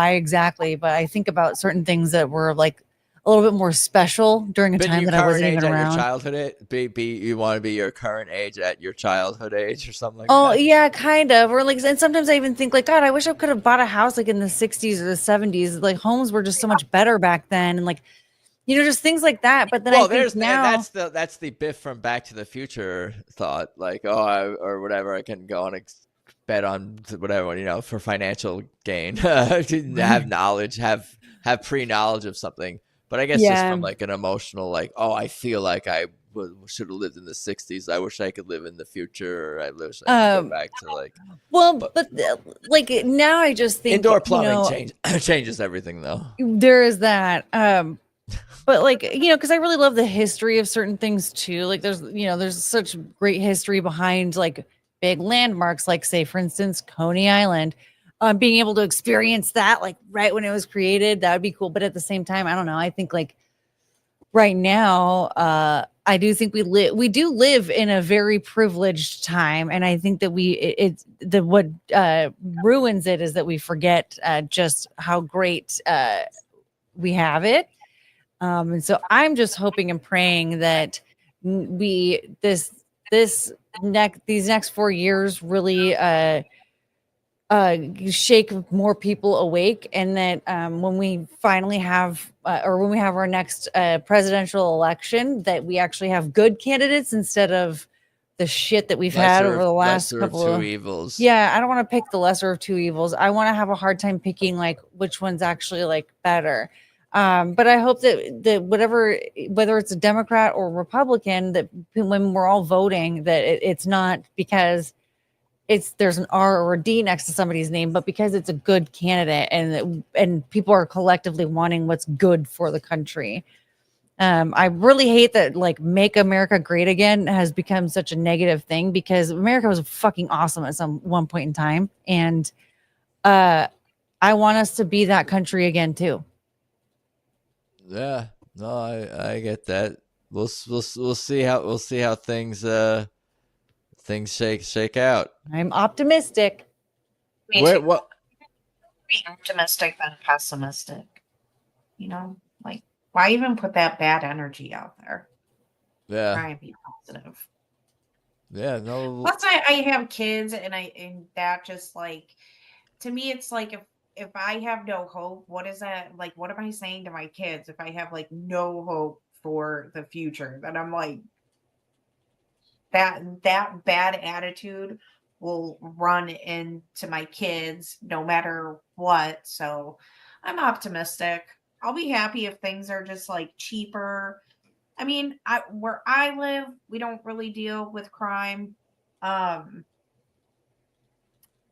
exactly, but I think about certain things that were like a little bit more special during a time that I wasn't even around. Your childhood, you want to be your current age at your childhood age or something like that? Oh yeah, kind of. Or like, and sometimes I even think like, God, I wish I could have bought a house like in the 60s or the 70s. Like homes were just so much better back then, and like, just things like that. But then I think now that's the Biff from Back to the Future thought. Like, or whatever, I can go and bet on whatever, for financial gain, to have knowledge, have pre-knowledge of something. But I guess just from like an emotional, like, I feel like I should have lived in the 60s. I wish I could live in the future. Or I wish I could go back to like. Well, but like now I just think indoor plumbing changes everything though. There is that. But like, because I really love the history of certain things too. Like there's such great history behind like big landmarks, like say, for instance, Coney Island. Being able to experience that like right when it was created, that would be cool. But at the same time, I don't know. I think like right now, I do think we do live in a very privileged time, and I think that what ruins it is that we forget just how great we have it. And so I'm just hoping and praying that these next 4 years really shake more people awake, and that when we finally have when we have our next presidential election, that we actually have good candidates instead of the shit that we've had over the last couple of evils. Yeah, I don't want to pick the lesser of two evils. I want to have a hard time picking like which one's actually like better. But I hope that whether it's a Democrat or Republican, that when we're all voting, that it's not because there's an R or a D next to somebody's name, but because it's a good candidate and people are collectively wanting what's good for the country. I really hate that like "Make America Great Again" has become such a negative thing, because America was fucking awesome at some one point in time, and I want us to be that country again too. Yeah, no, I get that. We'll see how things shake out. I'm optimistic. Me Where too. what? Be optimistic than pessimistic. You know, like why even put that bad energy out there? Yeah, Try and be positive. yeah, no. Plus, I have kids, and that just like to me, it's like if I have no hope, what is that like? What am I saying to my kids if I have like no hope for the future? Then I'm like that bad attitude will run into my kids no matter what. So I'm optimistic. I'll be happy if things are just like cheaper. I mean, where I live, we don't really deal with crime. Um,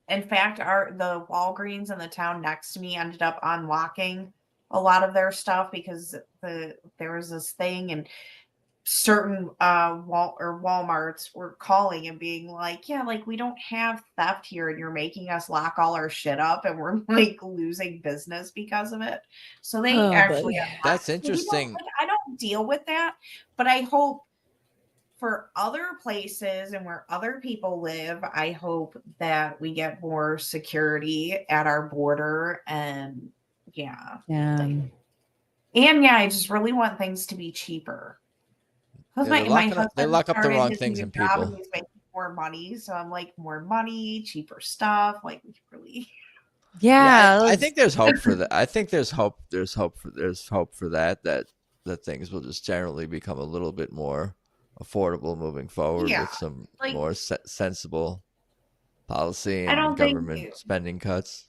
in fact, the Walgreens in the town next to me ended up unlocking a lot of their stuff because there was this thing, and certain Walmarts were calling and being like, yeah, like we don't have theft here and you're making us lock all our shit up and we're like losing business because of it. So they Oh, actually buddy. unlocked. That's So we don't, interesting. like, I don't deal with that, but I hope for other places and where other people live, I hope that we get more security at our border. And yeah, Yeah. and yeah, I just really want things to be cheaper. Because Yeah, my they husband lock up the started wrong his things new in job and people. he's making more money. So I'm like, more money, cheaper stuff. Like, we could really. Yeah. I think there's hope for that. I think there's hope for that things will just generally become a little bit more affordable moving forward Yeah. with some Like, more sensible policy I and don't think, government spending cuts.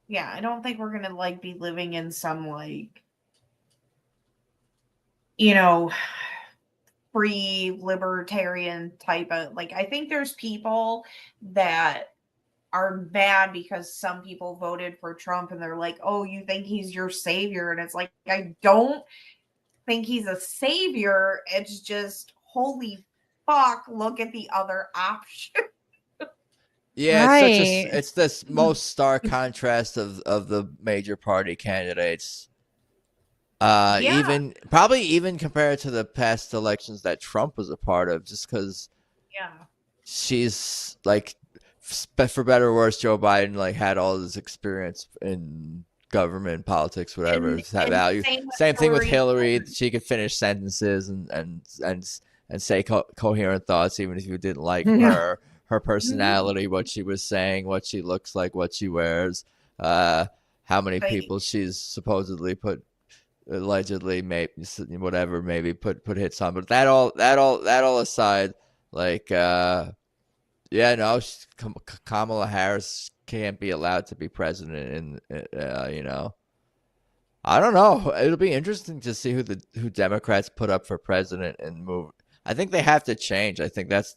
yeah, I don't think we're going to like be living in some like, you know, free libertarian type of like, I think there's people that are mad because some people voted for Trump and they're like, oh, you think he's your savior? And it's like, I don't think he's a savior. It's just, holy fuck, look at the other option. Yeah, Right. it's this most stark contrast of the major party candidates. Yeah. Even compared to the past elections that Trump was a part of, just because Yeah. she's like, for better or worse, Joe Biden like had all this experience in government, politics, whatever. It's that value. Same thing with Hillary. She could finish sentences and say coherent thoughts, even if you didn't like her personality, what she was saying, what she looks like, what she wears, how many people she's supposedly allegedly maybe put hits on. But that all aside, like yeah, no, Kamala Harris can't be allowed to be president, and you know, I don't know. It'll be interesting to see who Democrats put up for president and move. I think they have to change. I think that's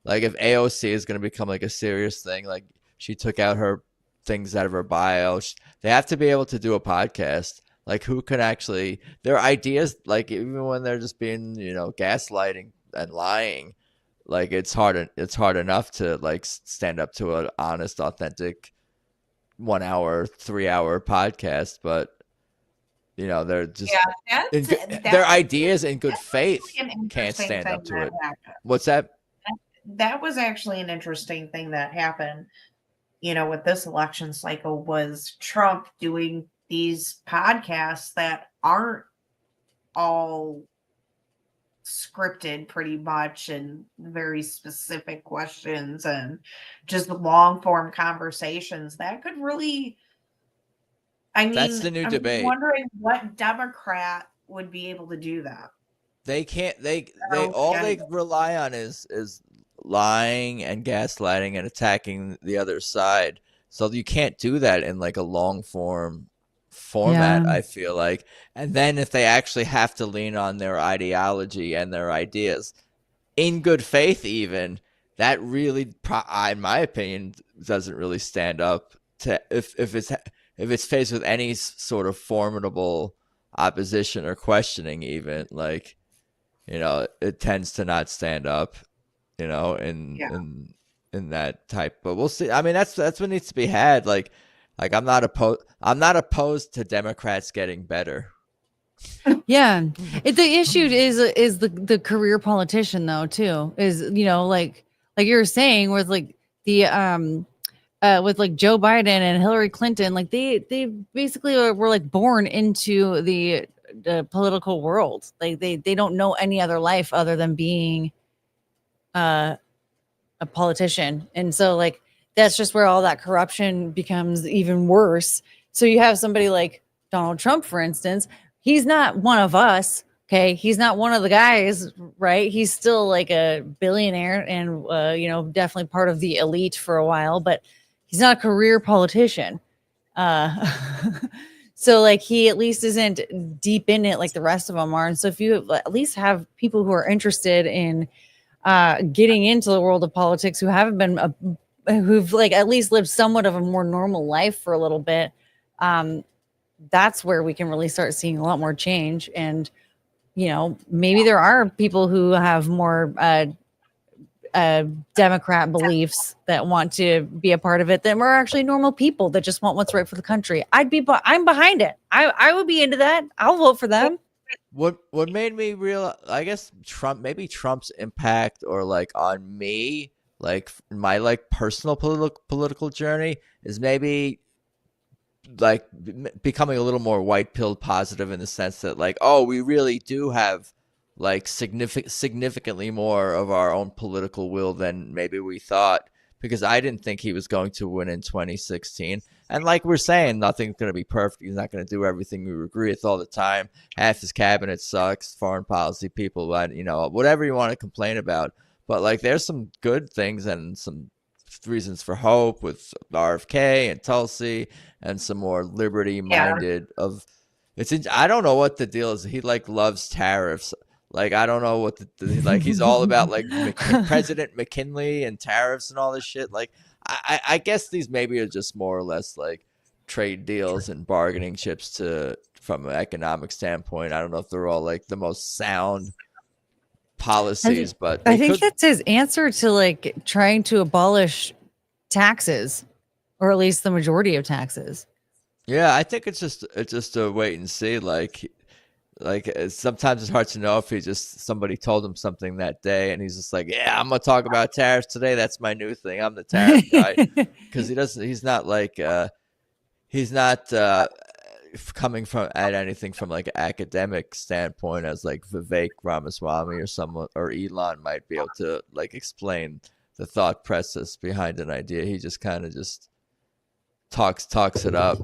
like if AOC is going to become like a serious thing, like she took out her things out of her bio, they have to be able to do a podcast. Like who can actually their ideas, like even when they're just being, you know, gaslighting and lying, like it's hard enough to like stand up to an honest, authentic 1 hour, 3 hour podcast, but you know, they're just their ideas in good faith can't stand up to it. What's that? That was actually an interesting thing that happened, you know, with this election cycle was Trump doing these podcasts that aren't all scripted pretty much and very specific questions and just long form conversations that could really, I mean, that's the new debate. I'm wondering what Democrat would be able to do that. They can't. They rely on is lying and gaslighting and attacking the other side. So you can't do that in like a long format. Yeah. I feel like, and then if they actually have to lean on their ideology and their ideas, in good faith, even that really, in my opinion, doesn't really stand up to if it's faced with any sort of formidable opposition or questioning, even like, it tends to not stand up, in that type. But we'll see. I mean, that's what needs to be had. Like I'm not opposed to Democrats getting better. Yeah, the issue is the career politician though too. Is like you were saying with like the with like Joe Biden and Hillary Clinton, like they basically were like born into the political world. Like they don't know any other life other than being a politician, and so like that's just where all that corruption becomes even worse. So you have somebody like Donald Trump, for instance. He's not one of us. Okay. He's not one of the guys, right? He's still like a billionaire and, definitely part of the elite for a while, but he's not a career politician. So like he at least isn't deep in it like the rest of them are. And so if you at least have people who are interested in getting into the world of politics, who haven't been, who've like at least lived somewhat of a more normal life for a little bit, that's where we can really start seeing a lot more change. And, maybe there are people who have more Democrat beliefs that want to be a part of it, that we're actually normal people that just want what's right for the country. I'm behind it. I would be into that. I'll vote for them. What made me realize, I guess Trump's impact or like on me, like my like personal political journey is maybe like becoming a little more white pill positive in the sense that like, oh, we really do have like significantly more of our own political will than maybe we thought, because I didn't think he was going to win in 2016. And like we're saying, nothing's going to be perfect. He's not going to do everything we agree with all the time. Half his cabinet sucks, foreign policy people, whatever you want to complain about. But like there's some good things and some reasons for hope with RFK and Tulsi and some more liberty minded I don't know what the deal is. He like loves tariffs. Like, I don't know what he's all about like President McKinley and tariffs and all this shit. Like, I guess these maybe are just more or less like trade deals and bargaining chips from an economic standpoint. I don't know if they're all like the most sound policies, but I think that's his answer to like trying to abolish taxes, or at least the majority of taxes. Yeah, I think it's just a wait and see. Like sometimes it's hard to know if somebody told him something that day and he's just like, yeah, I'm gonna talk about tariffs today. That's my new thing. I'm the tariff guy, because he's not coming at anything from like an academic standpoint as like Vivek Ramaswamy or someone or Elon might be able to like explain the thought process behind an idea. He just kind of just talks it up.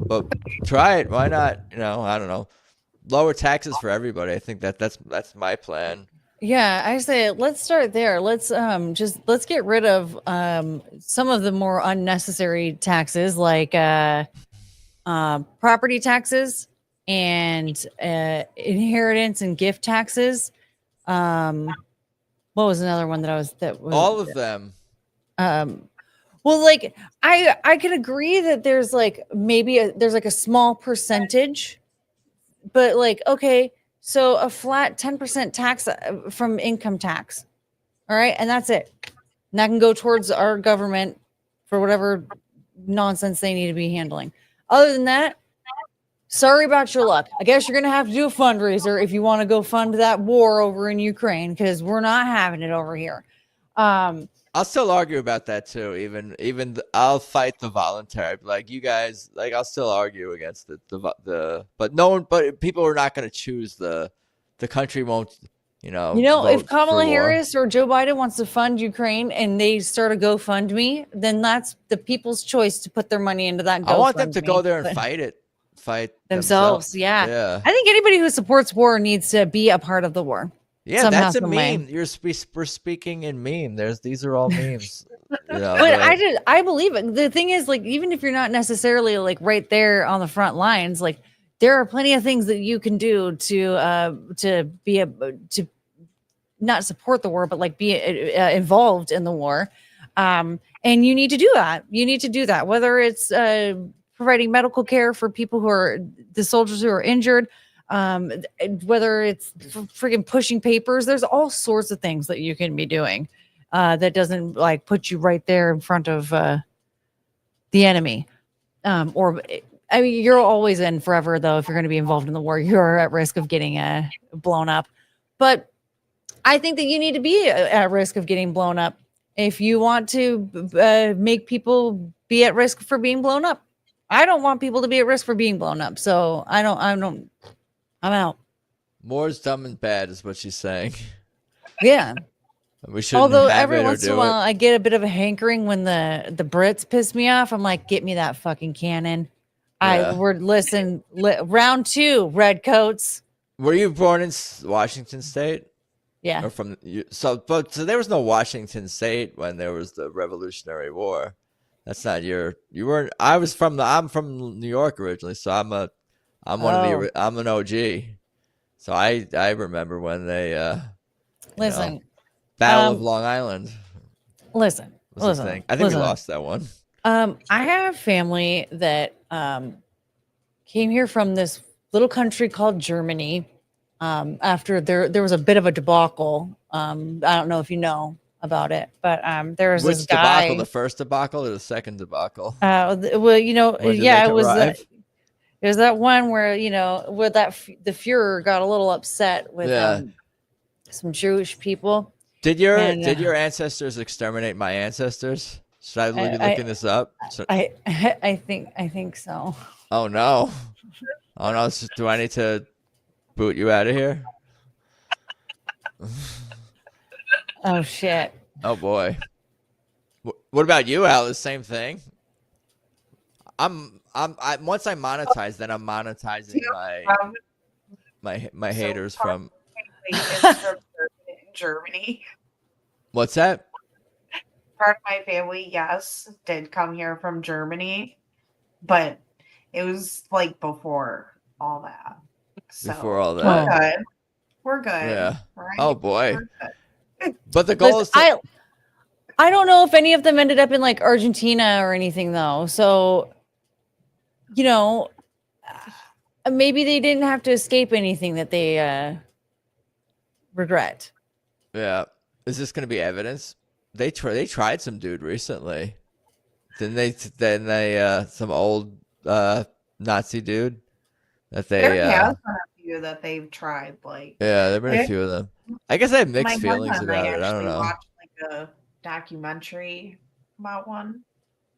But try it. Why not? I don't know. Lower taxes for everybody. I think that's my plan. Yeah, I say let's start there. Let's get rid of some of the more unnecessary taxes, like property taxes and inheritance and gift taxes. What was another one that was all of them? Well, like I can agree that there's like there's like a small percentage, but like, okay, so a flat 10% tax from income tax. All right. And that's it. And that can go towards our government for whatever nonsense they need to be handling. Other than that, sorry about your luck. I guess you're going to have to do a fundraiser if you want to go fund that war over in Ukraine, because we're not having it over here. I'll still argue about that too. I'll fight the voluntary. Like you guys, like I'll still argue against but people are not going to choose the country won't, if Kamala Harris or Joe Biden wants to fund Ukraine and they start a GoFundMe, then that's the people's choice to put their money into that GoFundMe. I want them to go there and fight themselves. Yeah. I think anybody who supports war needs to be a part of the war. Yeah, that's a meme. We're speaking in meme. These are all memes. But I believe it. The thing is, like, even if you're not necessarily like right there on the front lines, like there are plenty of things that you can do to not support the war, but like be involved in the war. And you need to do that. You need to do that, whether it's providing medical care for people who are the soldiers who are injured. Whether it's freaking pushing papers, there's all sorts of things that you can be doing that doesn't like put you right there in front of the enemy. Or I mean, you're always in forever though. If you're going to be involved in the war, you're at risk of getting blown up. But I think that you need to be at risk of getting blown up if you want to make people be at risk for being blown up. I don't want people to be at risk for being blown up. So I'm out. More's dumb and bad is what she's saying. Yeah. We shouldn't Although have every it or once in a do while it. I get a bit of a hankering when the Brits piss me off. I'm like, get me that fucking cannon. Yeah. Round 2, redcoats. Were you born in Washington State? Yeah. Or so there was no Washington State when there was the Revolutionary War. That's not you weren't. I'm from New York originally, so I'm an OG. So I remember when they listen. Battle of Long Island. Listen. I think we lost that one. I have family that came here from this little country called Germany. After there was a bit of a debacle. I don't know if you know about it, but there was Which this guy. debacle? The first debacle or the second debacle? Well, you know, yeah, it was. It was that one where where the Fuhrer got a little upset with some Jewish people. Did your ancestors exterminate my ancestors? Should I be looking this up? I think so. Oh no! Oh no! Do I need to boot you out of here? Oh shit! Oh boy! What about you, Alice? Same thing. Once I monetize, then I'm monetizing my haters from Germany. What's that? Part of my family, yes, did come here from Germany, but it was like before all that. So before all that, we're good. Yeah. Right? Oh boy. But the goal is. I don't know if any of them ended up in like Argentina or anything though. So, maybe they didn't have to escape anything that they regret. Yeah. Is this going to be evidence? They tried some dude recently. Then they some old Nazi dude that they there has been a few that they've tried. Like there've been a few of them. I guess I have mixed feelings about it. I don't know. Watched like a documentary about one.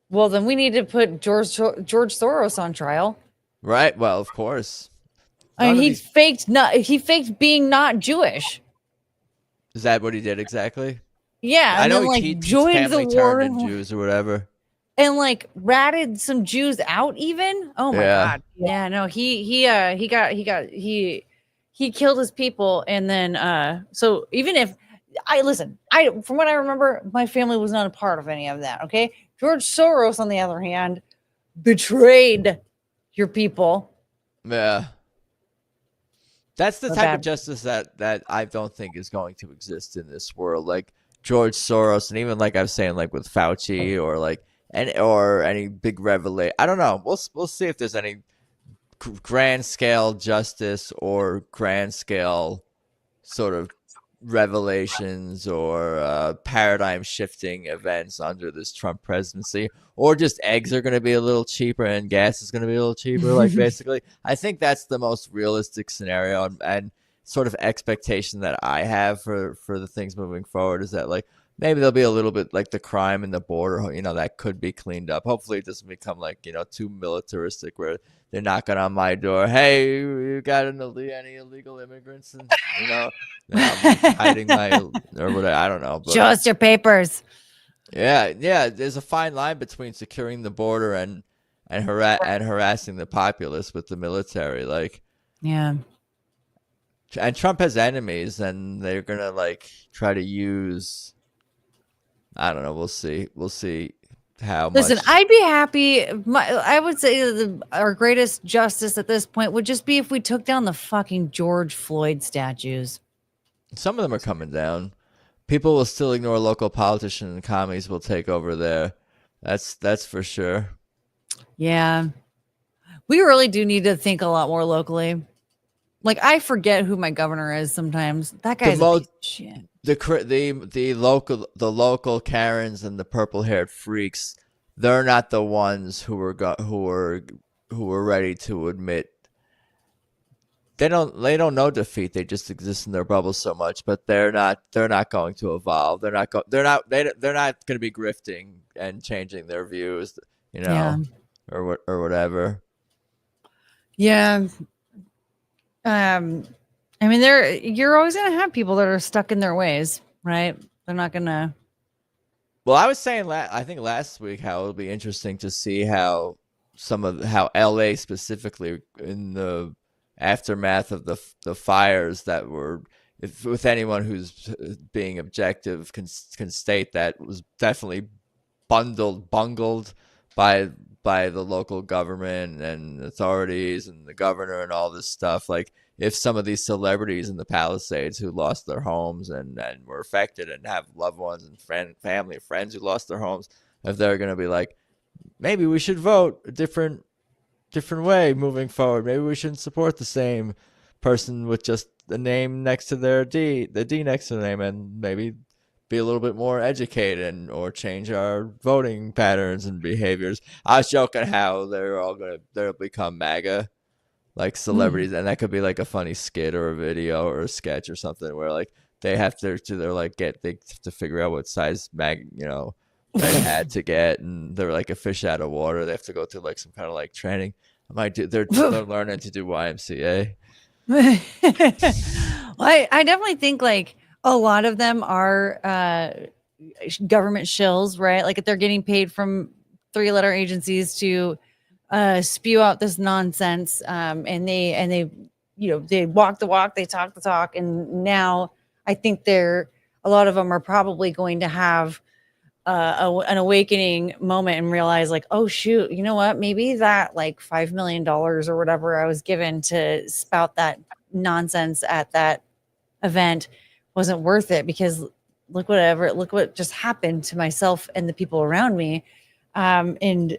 Well, then we need to put George Soros on trial. Right. Well, of course. I mean, he faked being not Jewish. Is that what he did exactly? Yeah, I know then, he joined the war turned in Jews or whatever, and like ratted some Jews out. Even oh my god, yeah, no, he killed his people, and then so even if from what I remember, my family was not a part of any of that. Okay, George Soros, on the other hand, betrayed your people. Yeah. That's the type of justice that I don't think is going to exist in this world. Like George Soros, and even like I was saying, like with Fauci or any big revelation. I don't know. We'll see if there's any grand scale justice or grand scale sort of revelations or paradigm shifting events under this Trump presidency, or just eggs are going to be a little cheaper and gas is going to be a little cheaper. Like basically, I think that's the most realistic scenario and sort of expectation that I have for the things moving forward is that like maybe there'll be a little bit like the crime in the border, that could be cleaned up. Hopefully it doesn't become like, too militaristic where they're knocking on my door. Hey, you got any illegal immigrants? And, I'm hiding or whatever. I don't know. But, show us your papers. Yeah. There's a fine line between securing the border and harassing the populace with the military. Like, yeah. And Trump has enemies, and they're gonna like try to use. I don't know. We'll see. We'll see how. Listen, much... I'd be happy. I would say our greatest justice at this point would just be if we took down the fucking George Floyd statues. Some of them are coming down. People will still ignore local politicians, and commies will take over there. That's for sure. Yeah. We really do need to think a lot more locally. Like, I forget who my governor is sometimes. That guy's a piece of shit. The local Karens and the purple haired freaks, they're not the ones who were ready to admit they don't know defeat. They just exist in their bubble so much, but they're not going to evolve. They're not going to be grifting and changing their views, or whatever. Yeah. I mean, you're always going to have people that are stuck in their ways, right? They're not going to. Well, I was saying I think last week how it'll be interesting to see how how LA specifically in the aftermath of the fires that were, with anyone who's being objective can state that was definitely bungled by the local government and authorities and the governor and all this stuff. Like, if some of these celebrities in the Palisades who lost their homes and were affected and have loved ones and family and friends who lost their homes, if they're going to be like, maybe we should vote a different way moving forward. Maybe we shouldn't support the same person with just the name next to the D next to the name, and maybe be a little bit more educated or change our voting patterns and behaviors. I was joking how they'll become MAGA, like celebrities, and that could be like a funny skit or a video or a sketch or something where like they have to figure out what size they had to get, and they're like a fish out of water. They have to go through like some kind of like training. They're learning to do YMCA. Well, I definitely think like a lot of them are government shills, right? Like, if they're getting paid from 3-letter agencies to spew out this nonsense, and they walk the walk, they talk the talk, and now I think a lot of them are probably going to have an awakening moment and realize like, oh shoot, you know what? Maybe that like $5 million or whatever I was given to spout that nonsense at that event wasn't worth it, because look what just happened to myself and the people around me. And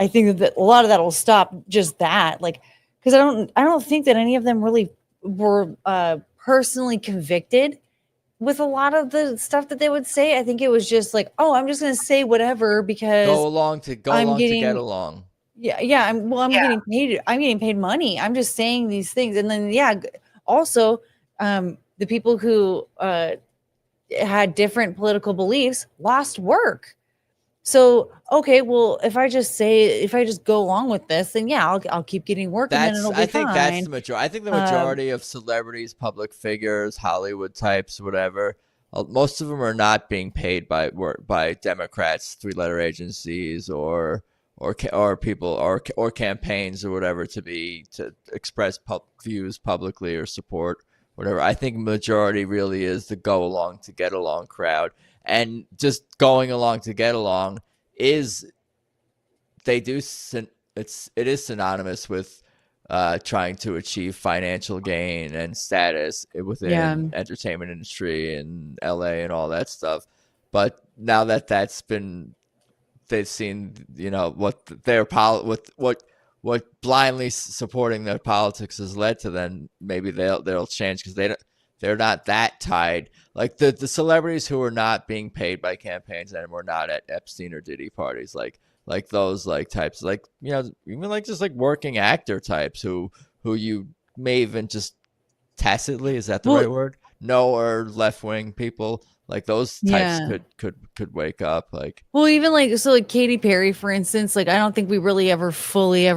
I think that a lot of that will stop just that, like, because I don't think that any of them really were personally convicted with a lot of the stuff that they would say. I think it was just like, oh, I'm just going to say whatever because go along to get along. Yeah. I'm getting paid. I'm getting paid money. I'm just saying these things. And then, also the people who had different political beliefs lost work. So, okay, well, if I just go along with this, then I'll keep getting work, and then it'll be fine. I think that's the majority. I think the majority of celebrities, public figures, Hollywood types, whatever, most of them are not being paid by Democrats, 3-letter agencies, or people or campaigns or whatever to express views publicly or support whatever. I think majority really is the go along to get along crowd. And just going along to get along it is synonymous with trying to achieve financial gain and status within entertainment industry in LA and all that stuff. But now they've seen, what blindly supporting their politics has led to, then maybe they'll change, because they're not that tied. Like the celebrities who are not being paid by campaigns anymore, not at Epstein or Diddy parties, like those like types, like, even like just like working actor types who you may even just tacitly, is that the right word? No, or left wing people, like those types could wake up. Like, well, even like Katy Perry, for instance, like I don't think we really ever fully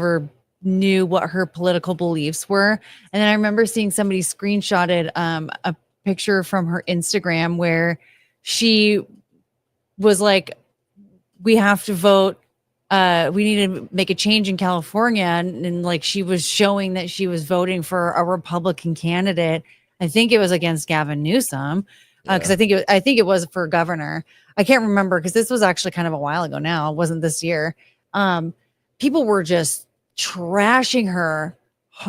knew what her political beliefs were. And then I remember seeing somebody screenshotted a picture from her Instagram where she was like, we have to vote. We need to make a change in California. And like, she was showing that she was voting for a Republican candidate. I think it was against Gavin Newsom. Because I think it was for governor. I can't remember, because this was actually kind of a while ago now. It wasn't this year. People were just trashing her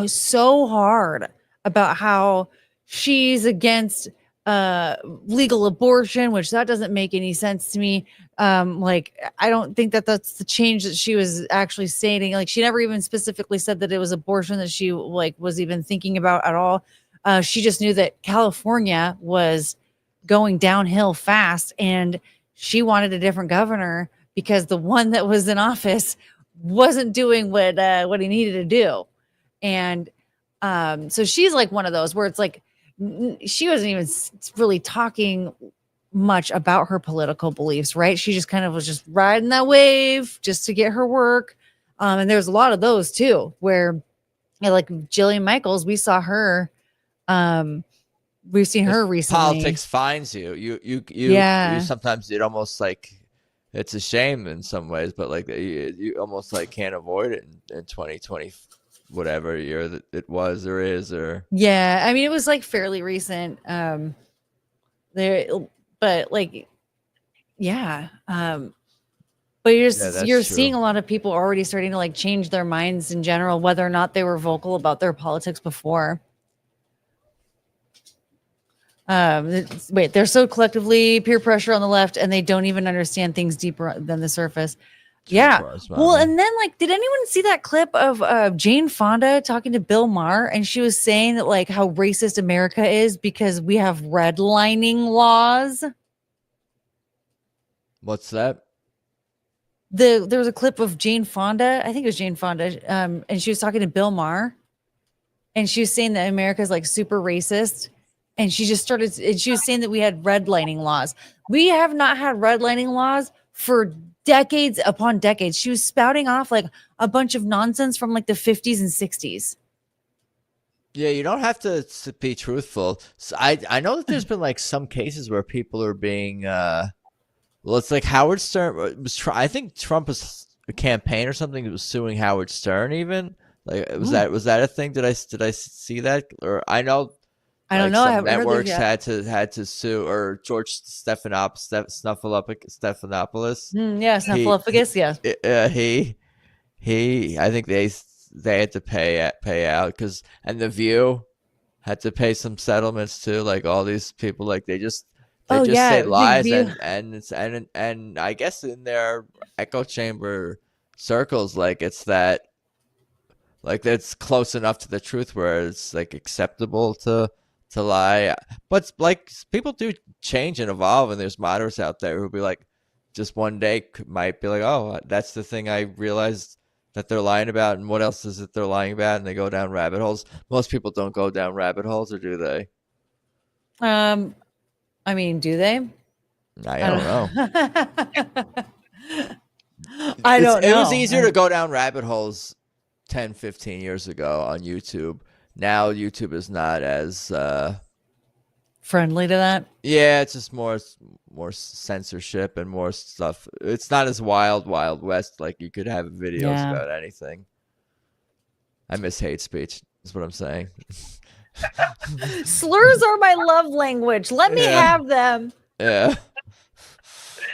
so hard about how she's against legal abortion, which that doesn't make any sense to me. Like, I don't think that that's the change that she was actually stating. Like, she never even specifically said that it was abortion that she like was even thinking about at all. She just knew that California was going downhill fast, and she wanted a different governor because the one that was in office wasn't doing what he needed to do. And so she's like one of those where it's like she wasn't even really talking much about her political beliefs, right? She just kind of was just riding that wave just to get her work. And there's a lot of those too, where like Jillian Michaels, we saw her. We've seen her recently. Politics finds you. You sometimes it almost like it's a shame in some ways, but like you almost like can't avoid it in 2020, whatever year that it was or is, or yeah. I mean, it was like fairly recent. There, but like, yeah. But you're seeing a lot of people already starting to like change their minds in general, whether or not they were vocal about their politics before. They're so collectively peer pressure on the left, and they don't even understand things deeper than the surface. Yeah. Well, and then like, did anyone see that clip of Jane Fonda talking to Bill Maher, and she was saying that like how racist America is because we have redlining laws? What's that? There was a clip of Jane Fonda. I think it was Jane Fonda, and she was talking to Bill Maher, and she was saying that America is like super racist. And she just started, and she was saying that we had redlining laws. We have not had redlining laws for decades upon decades. She was spouting off like a bunch of nonsense from like the 50s and 60s. Yeah, you don't have to be truthful. So I know that there's been like some cases where people are being, well, it's like Howard Stern was. I think Trump was a campaign or something that was suing Howard Stern. Even like was that a thing? Did I see that? Or I know. I don't know. I haven't networks heard had to sue, or George Snuffleupagus. Yeah, Snuffleupagus. Yeah. He. I think they had to pay out because, and The View had to pay some settlements too. Like all these people, like they just say lies, and I guess in their echo chamber circles, like it's that, like that's close enough to the truth where it's like acceptable to lie. But like people do change and evolve, and there's moderates out there who'll be like, just one day might be like, oh, that's the thing I realized that they're lying about, and what else is it they're lying about, and they go down rabbit holes. Most people don't go down rabbit holes, or do they? I mean, do they? I don't know. I don't know. It was easier to go down rabbit holes 10, 15 years ago on YouTube. Now YouTube is not as friendly to that. Yeah, it's just more censorship and more stuff. It's not as wild west. Like you could have videos about anything. I miss hate speech. Is what I'm saying. Slurs are my love language. Let me have them. Yeah.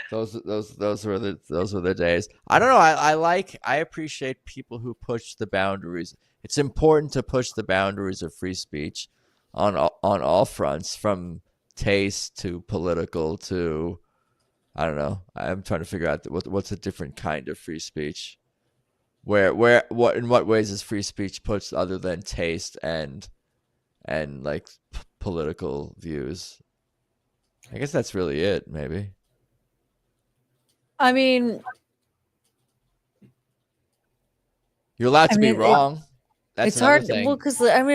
Those were the days. I don't know. I appreciate people who push the boundaries. It's important to push the boundaries of free speech on all fronts, from taste to political to, I don't know. I'm trying to figure out what's a different kind of free speech. In what ways is free speech pushed other than taste and like political views? I guess that's really it, maybe. I mean, you're allowed to be wrong. That's it's hard. Thing. Well, because I'm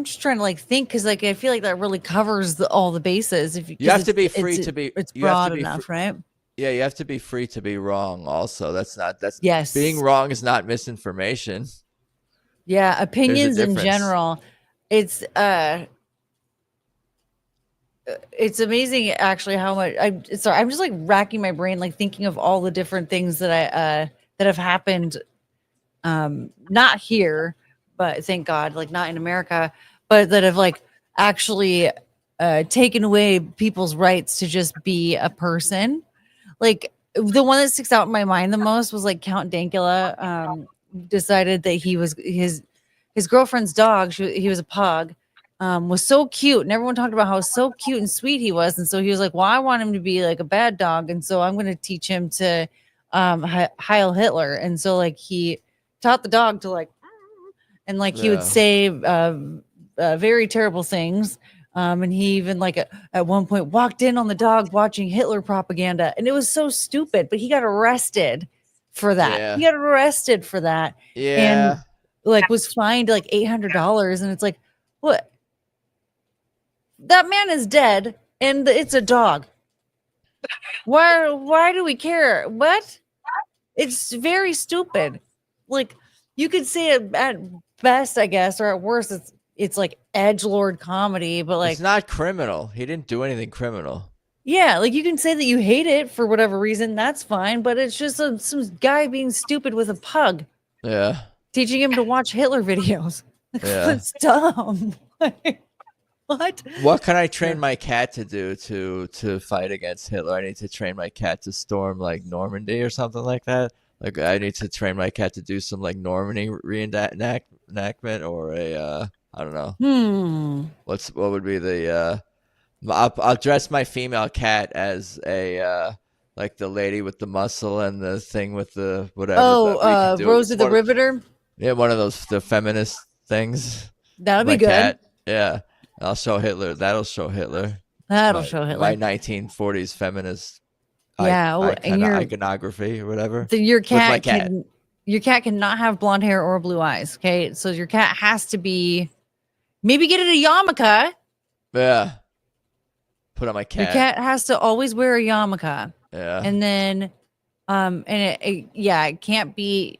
just trying to like think, because like I feel like that really covers all the bases. If you have to be free to be, it's broad enough, right? Yeah, you have to be free to be wrong. Also, yes. Being wrong is not misinformation. Yeah, opinions in general. It's amazing actually how much I'm just like racking my brain, like thinking of all the different things that that have happened, not here, but thank God, like not in America, but that have like actually taken away people's rights to just be a person. Like the one that sticks out in my mind the most was like Count Dankula decided that he was his girlfriend's dog. He was a pug, was so cute, and everyone talked about how so cute and sweet he was. And so he was like, well, I want him to be like a bad dog, and so I'm going to teach him to Heil Hitler. And so like he taught the dog to like, and like he would say very terrible things. And he even like at one point walked in on the dog watching Hitler propaganda, and it was so stupid, but he got arrested for that. Yeah. He got arrested for that. Yeah. And like was fined like $800. And it's like, what? That man is dead, and it's a dog. Why do we care? What? It's very stupid. Like, you could say it at best, I guess, or at worst, it's like edgelord comedy, but like it's not criminal. He didn't do anything criminal. yeah, like you can say that you hate it for whatever reason, that's fine, but it's just some guy being stupid with a pug. Yeah. Teaching him to watch Hitler videos. Like, Yeah. that's dumb. What? What can I train my cat to do to fight against Hitler? I need to train my cat to storm like Normandy or something like that. Like I need to train my cat to do some like Normandy reenactment or a I don't know. What would be the I'll dress my female cat as a like the lady with the muscle and the thing with the whatever. Oh, Rosie the Riveter. Yeah, one of those the feminist things. That'll be My good. cat, yeah. I'll show Hitler. That'll show Hitler. That'll show Hitler. My 1940s feminist iconography or whatever. Your cat cannot have blonde hair or blue eyes. Okay. So your cat has to be maybe get it a yarmulke. Yeah. Put on my cat. Your cat has to always wear a yarmulke. Yeah. And then and it can't be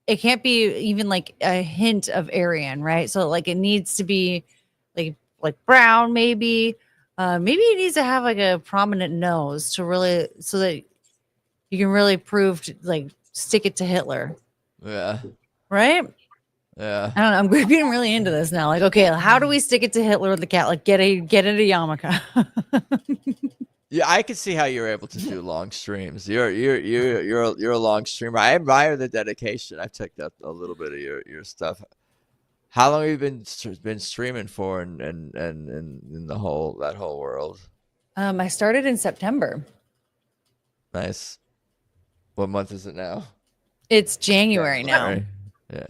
even like a hint of Aryan, right? So like it needs to be like brown, maybe it needs to have like a prominent nose to really so that you can really prove to like stick it to Hitler. Yeah. Right? Yeah. I don't know. I'm getting really into this now. Like, okay, how do we stick it to Hitler with the cat? Like get it a yarmulke. Yeah, I can see how you're able to do long streams. You're a long streamer. I admire the dedication. I've checked out a little bit of your stuff. How long have you been streaming for and in that whole world? I started in September. Nice. What month is it now? It's January now. Yeah.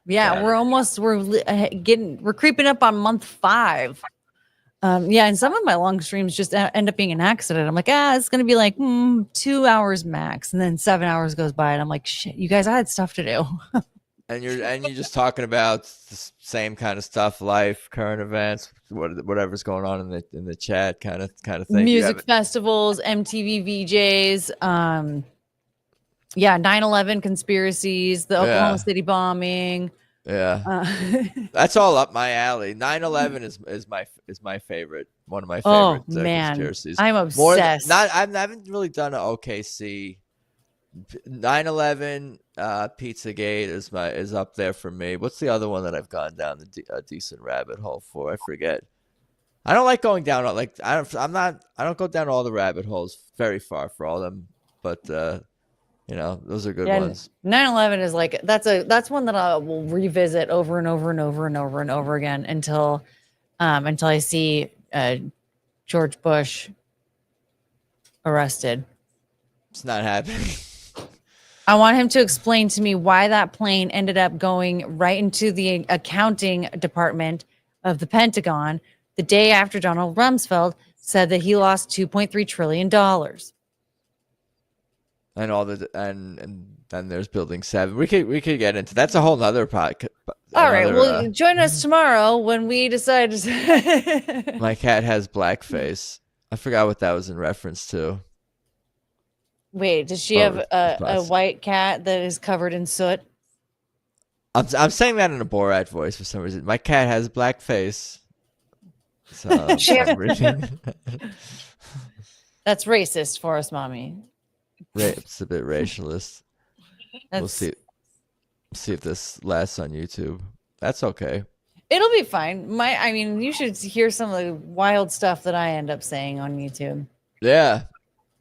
Yeah, we're creeping up on month 5. And some of my long streams just end up being an accident. I'm like, it's going to be like 2 hours max. And then 7 hours goes by and I'm like, shit, you guys, I had stuff to do. And you're just talking about the same kind of stuff, life, current events, whatever's going on in the chat kind of thing. Music festivals, MTV VJs, 9/11 conspiracies, the Oklahoma City bombing. Yeah. That's all up my alley. 9/11 is my favorite. One of my favorite conspiracies. I'm obsessed. I haven't really done an OKC. 9/11 Pizzagate is up there for me. What's the other one that I've gone down a decent rabbit hole for? I forget. I don't like going down I don't go down all the rabbit holes very far for all of them, but those are good ones. 9/11 is like that's one that I will revisit over and over and over and over and over again until I see George Bush arrested. It's not happening. I want him to explain to me why that plane ended up going right into the accounting department of the Pentagon the day after Donald Rumsfeld said that he lost $2.3 trillion. And all and then there's Building 7. We could get into that's a whole nother podcast. All right, well, join us tomorrow when we decide to. My cat has blackface. I forgot what that was in reference to. Wait, does she have a white cat that is covered in soot? I'm saying that in a Borat voice for some reason. My cat has black face. So That's racist for us, mommy. It's a bit racialist. We'll see if this lasts on YouTube. That's okay. It'll be fine. You should hear some of the wild stuff that I end up saying on YouTube. Yeah.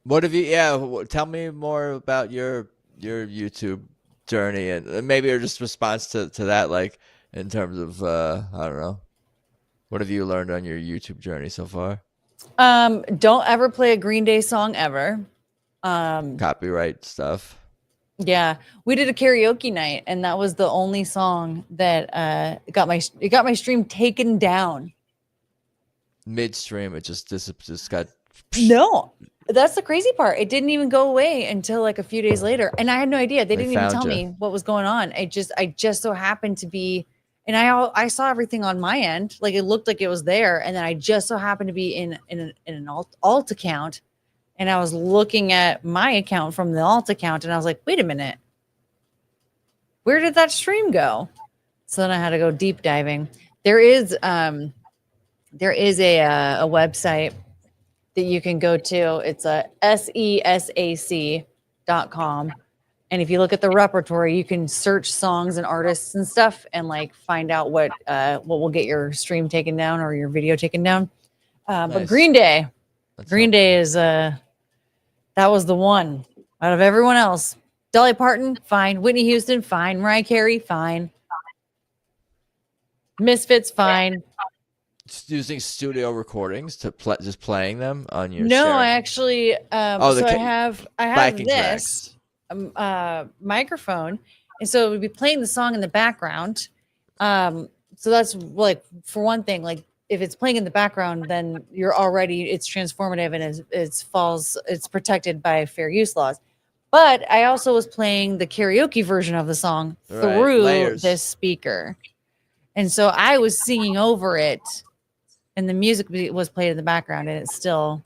What have you? Yeah, tell me more about your YouTube journey and maybe just response to that. Like, in terms of I don't know. What have you learned on your YouTube journey so far? Don't ever play a Green Day song ever. Copyright stuff. Yeah, we did a karaoke night, and that was the only song that got my stream taken down. Midstream, it just got. No, that's the crazy part. It didn't even go away until like a few days later, and I had no idea. They didn't even tell me what was going on. I just so happened to be, and I saw everything on my end. Like it looked like it was there, and then I just so happened to be in an alt account. And I was looking at my account from the alt account, and I was like, wait a minute. Where did that stream go? So then I had to go deep diving. There is a website that you can go to. It's a sesac.com. And if you look at the repertory, you can search songs and artists and stuff and like find out what will get your stream taken down or your video taken down. Nice. But Green Day is that was the one out of everyone else. Dolly Parton, fine. Whitney Houston, fine. Mariah Carey, fine. Misfits, fine. Just using studio recordings to just playing them on your. No, shared... I actually. I have this microphone, and so it would be playing the song in the background. So that's like for one thing, like. If it's playing in the background, then it's transformative and it's protected by fair use laws. But I also was playing the karaoke version of the song through this speaker. And so I was singing over it and the music was played in the background and it's still.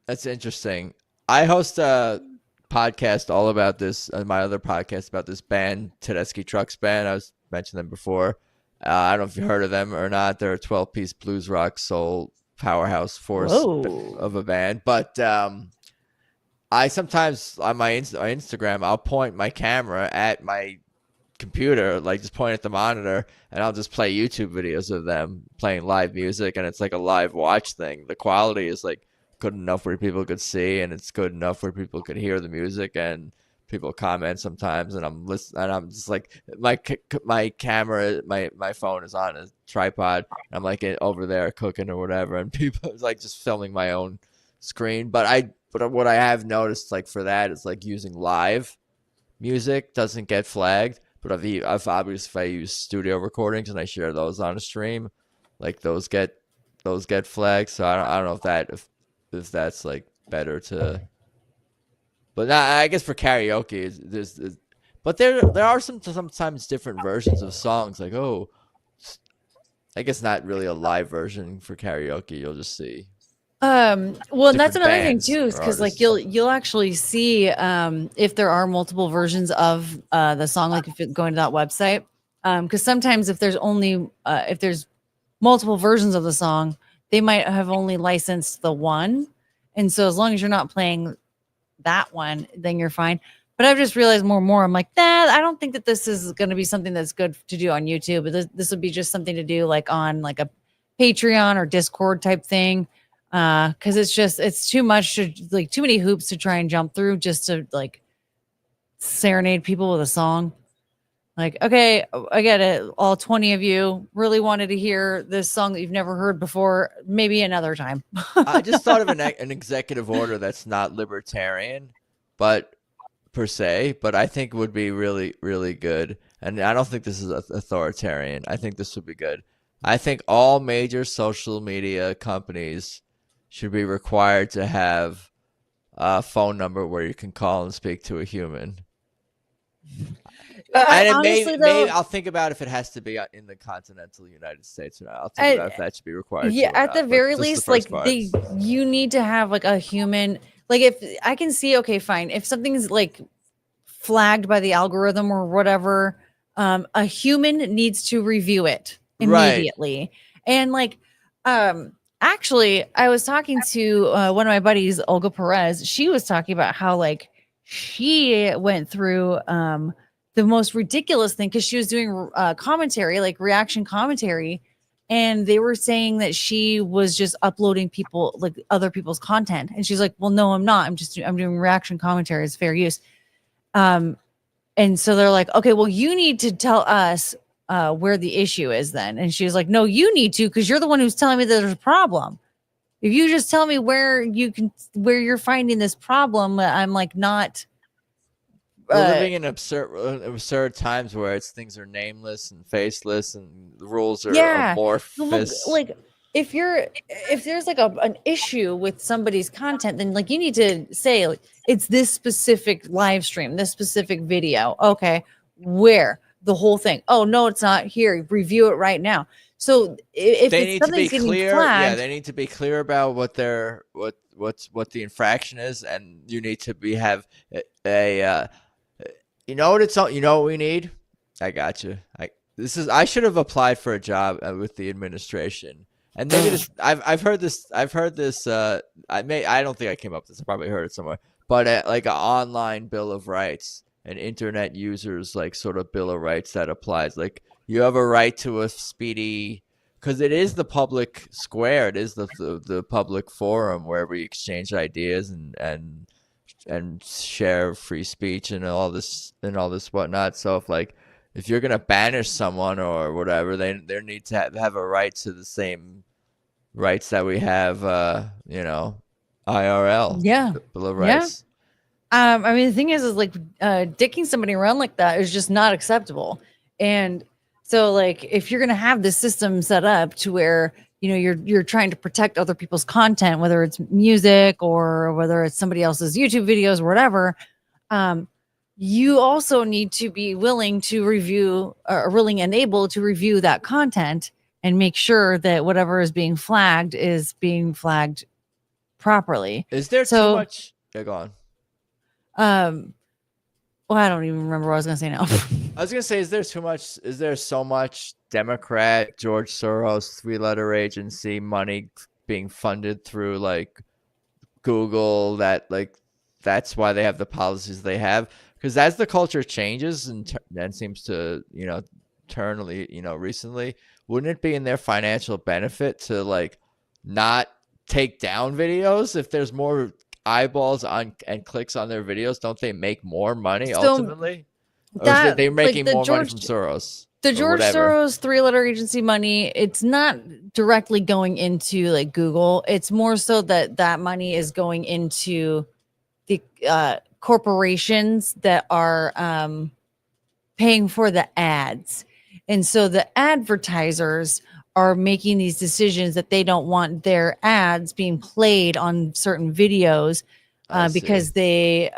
That's interesting. I host a podcast all about this, my other podcast about this band, Tedeschi Trucks Band. I was mentioning them before. I don't know if you heard of them or not. They're a 12-piece blues rock soul powerhouse force of a band. But I sometimes on my Instagram, I'll point my camera at my computer, like just point at the monitor, and I'll just play YouTube videos of them playing live music, and it's like a live watch thing. The quality is like good enough where people could see, and it's good enough where people could hear the music, and people comment sometimes, and I'm listening, and I'm just like my camera, my phone is on a tripod. I'm like over there cooking or whatever, and people is like just filming my own screen. But what I have noticed like for that is like using live music doesn't get flagged. But I've obviously if I use studio recordings and I share those on a stream, like those get flagged. So I don't know if that's like better to. But I guess for karaoke, but there are sometimes different versions of songs. Like I guess not really a live version for karaoke. You'll just see. Well, and that's another thing too, is because like you'll actually see if there are multiple versions of the song, like if you're going to that website. Because sometimes if there's multiple versions of the song, they might have only licensed the one, and so as long as you're not playing that one, then you're fine. But I've just realized more and more, I'm like, I don't think that this is going to be something that's good to do on YouTube. But this would be just something to do like on like a Patreon or Discord type thing. Because it's too much to like too many hoops to try and jump through just to like serenade people with a song. Like, okay, I get it. All 20 of you really wanted to hear this song that you've never heard before. Maybe another time. I just thought of an executive order that's not libertarian, but per se, but I think would be really, really good. And I don't think this is authoritarian. I think this would be good. I think all major social media companies should be required to have a phone number where you can call and speak to a human. And maybe I'll think about if it has to be in the continental United States or not. I'll think about if that should be required. Yeah, at the very least, like you need to have like a human. Like if I can see, okay, fine. If something's like flagged by the algorithm or whatever, a human needs to review it immediately. Right. And like, actually, I was talking to one of my buddies, Olga Perez. She was talking about how like she went through the most ridiculous thing because she was doing commentary, like reaction commentary, and they were saying that she was just uploading like other people's content. And she's like, "Well, no, I'm not. I'm doing reaction commentary. It's fair use." And so they're like, okay, well, you need to tell us where the issue is then. And she was like, no, you need to, because you're the one who's telling me that there's a problem. If you just tell me where you're finding this problem, I'm like not. We're living in absurd times where things are nameless and faceless, and the rules are amorphous. Like if there's like an issue with somebody's content, then like you need to say like, it's this specific live stream, this specific video. Okay, where the whole thing? Oh no, it's not here. Review it right now. So if they it's need to be clear, flagged, they need to be clear about what the infraction is, and you need to have a you know what we need. I got you. I should have applied for a job with the administration, and maybe this. I've heard this. I don't think I came up with this. I probably heard it somewhere. But like an online bill of rights, an internet users like sort of bill of rights that applies. Like you have a right to a speedy, because it is the public square. It is the public forum where we exchange ideas and share free speech and all this whatnot. So if you're gonna banish someone or whatever, they need to have a right to the same rights that we have, IRL. Yeah, Bill of Rights. Yeah. I mean, the thing is like dicking somebody around like that is just not acceptable. And so, like, if you're gonna have this system set up to where you're trying to protect other people's content, whether it's music or whether it's somebody else's YouTube videos or whatever, you also need to be willing to review or willing and able to review that content and make sure that whatever is being flagged properly. Is there too much? Yeah, go on. Well, I don't even remember what I was going to say now. I was going to say, is there so much Democrat, George Soros, three-letter agency money being funded through like Google that's why they have the policies they have? Because as the culture changes and seems to, turn, recently, wouldn't it be in their financial benefit to like not take down videos if there's more eyeballs on and clicks on their videos? Don't they make more money ultimately? Or is they making more money from Soros? The George Soros three-letter agency money, it's not directly going into like Google. It's more so that money is going into the corporations that are paying for the ads. And so the advertisers are making these decisions that they don't want their ads being played on certain videos because they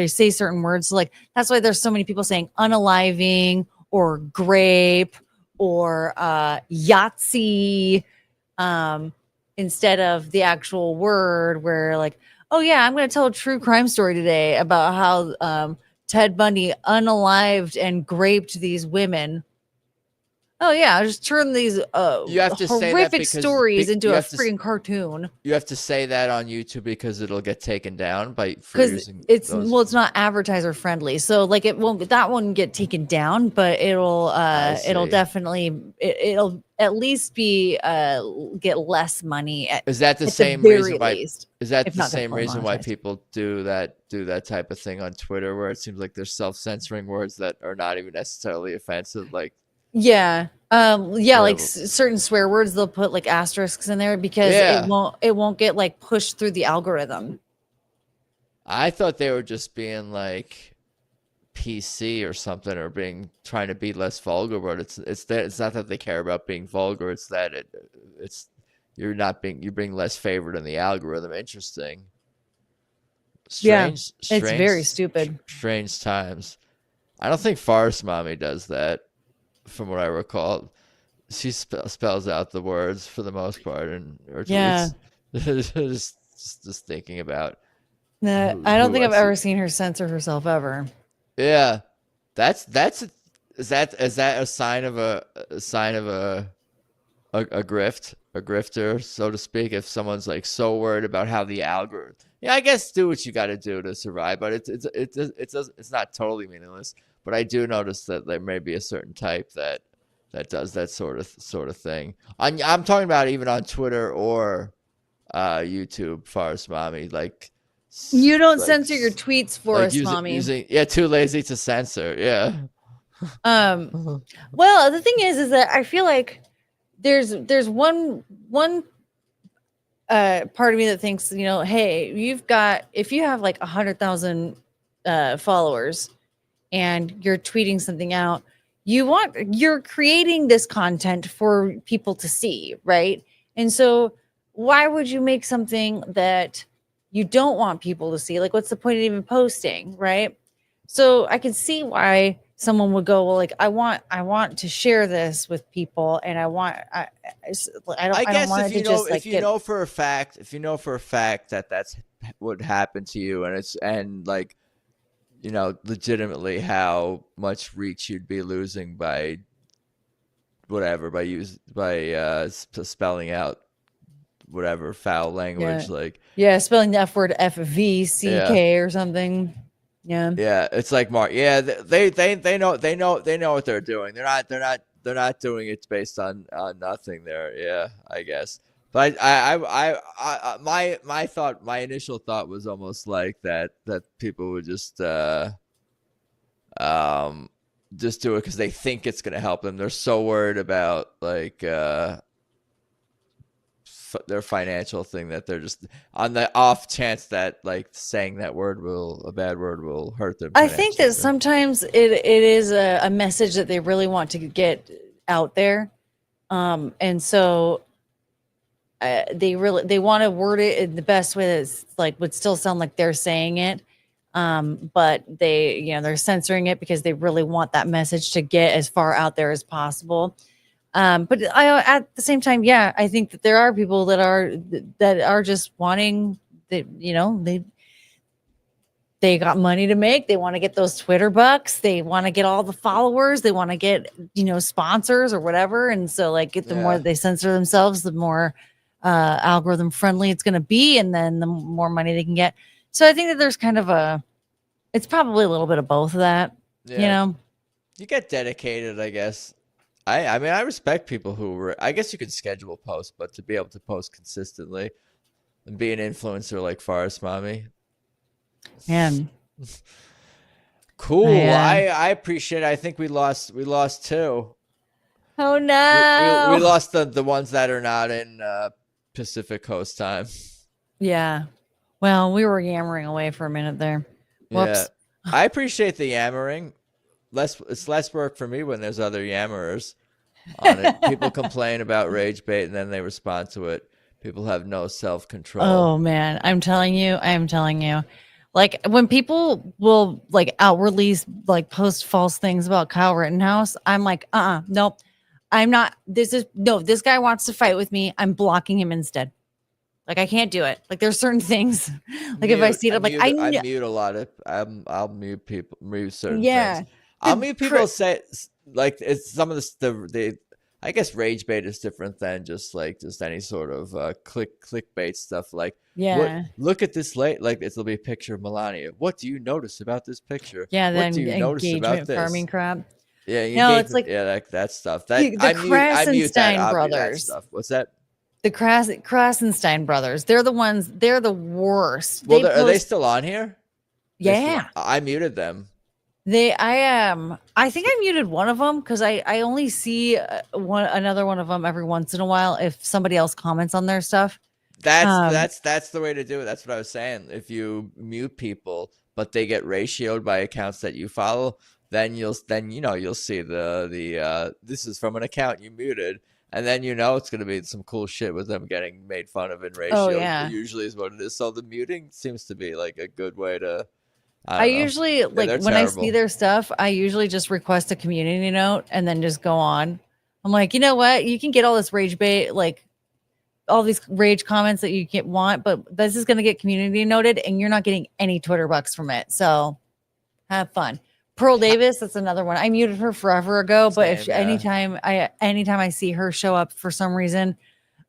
say certain words. So like that's why there's so many people saying unaliving or grape or Yahtzee instead of the actual word, where like, oh yeah, I'm going to tell a true crime story today about how Ted Bundy unalived and graped these women. Oh yeah, just turn these you have to horrific stories into a freaking cartoon. You have to say that on YouTube because it'll get taken down because it's not advertiser friendly. So like that won't get taken down, but it'll definitely it'll at least be get less money. Is that the same reason why? Is that the same reason why people do that type of thing on Twitter, where it seems like they're self-censoring words that are not even necessarily offensive, like? Yeah. Like certain swear words, they'll put like asterisks in there because it won't get like pushed through the algorithm. I thought they were just being like PC or something, or trying to be less vulgar, but it's not that they care about being vulgar, it's that you're being less favored in the algorithm. Interesting. It's very stupid. Strange times. I don't think Forest Mommy does that. From what I recall, she spells out the words for the most part, just thinking about. I don't think I've ever seen her censor herself ever. Yeah, is that a sign of a grifter, so to speak? If someone's like so worried about how the algorithm, I guess do what you got to do to survive, but it's not totally meaningless. But I do notice that there may be a certain type that does that sort of thing. I'm talking about even on Twitter or YouTube, Forest Mommy. Like You don't like, censor your tweets for us, mommy. Too lazy to censor. Yeah. Well, the thing is that I feel like there's one part of me that thinks, hey, if you have like 100,000 followers and you're tweeting something out, you're creating this content for people to see, right? And so why would you make something that you don't want people to see? Like, what's the point of even posting, right? So I can see why someone would go, well, like, I want to share this with people, and I don't want it to just like if you know for a fact that that's what happened to you, and like, legitimately how much reach you'd be losing by spelling out whatever foul language, spelling the F word FVCK or something. Yeah, it's like Mark. Yeah, they know what they're doing. They're not doing it based on nothing there. Yeah, I guess. But my initial thought was almost like that people would just do it because they think it's going to help them. They're so worried about like their financial thing that they're just on the off chance that like saying that a bad word will hurt them. I think that sometimes it is a message that they really want to get out there, and so they want to word it in the best way that's like would still sound like they're saying it, but they're censoring it because they really want that message to get as far out there as possible. But at the same time, I think that there are people that are just wanting that, they got money to make. They want to get those Twitter bucks. They want to get all the followers. They want to get, sponsors or whatever. And so like the more they censor themselves, the more algorithm friendly it's going to be. And then the more money they can get. So I think that there's kind of it's probably a little bit of both of that, You get dedicated, I guess. I mean, I respect people I guess you could schedule posts, but to be able to post consistently and be an influencer like Forest Mommy. Man. Cool. I appreciate it. I think we lost two. Oh no. We lost the ones that are not in Pacific Coast time. Yeah. Well, we were yammering away for a minute there. Whoops. Yeah. I appreciate the yammering. It's less work for me when there's other yammerers on it. People complain about rage bait and then they respond to it. People have no self-control. Oh man, I'm telling you. Like when people will like outwardly like post false things about Kyle Rittenhouse, I'm like, nope. I'm not. This guy wants to fight with me. I'm blocking him instead. Like I can't do it. Like there's certain things. Like if I see it, I'm like, I mute a lot of. I'll mute people. Mute certain things. I'll mute people say like it's some of the I guess rage bait is different than just any sort of clickbait stuff. Like look at this it'll be a picture of Melania. What do you notice about this picture? Yeah, what do you notice about this? Farming crap. Yeah, it's like that stuff. That the Krasenstein brothers. That stuff. What's that? The Krasenstein brothers. They're the ones. They're the worst. Well, are they still on here? Yeah, I muted them. I think I muted one of them because I only see another one of them every once in a while if somebody else comments on their stuff. That's the way to do it. That's what I was saying. If you mute people, but they get ratioed by accounts that you follow, then you'll see the this is from an account you muted, and then it's going to be some cool shit with them getting made fun of in ratio. Oh, yeah. Usually is what it is. So the muting seems to be like a good way to. I usually when I see their stuff, I usually just request a community note and then just go on. I'm like, you know what? You can get all this rage bait, like all these rage comments that you want, but this is going to get community noted and you're not getting any Twitter bucks from it. So have fun. Pearl Davis, that's another one. I muted her forever ago, but anytime I see her show up for some reason,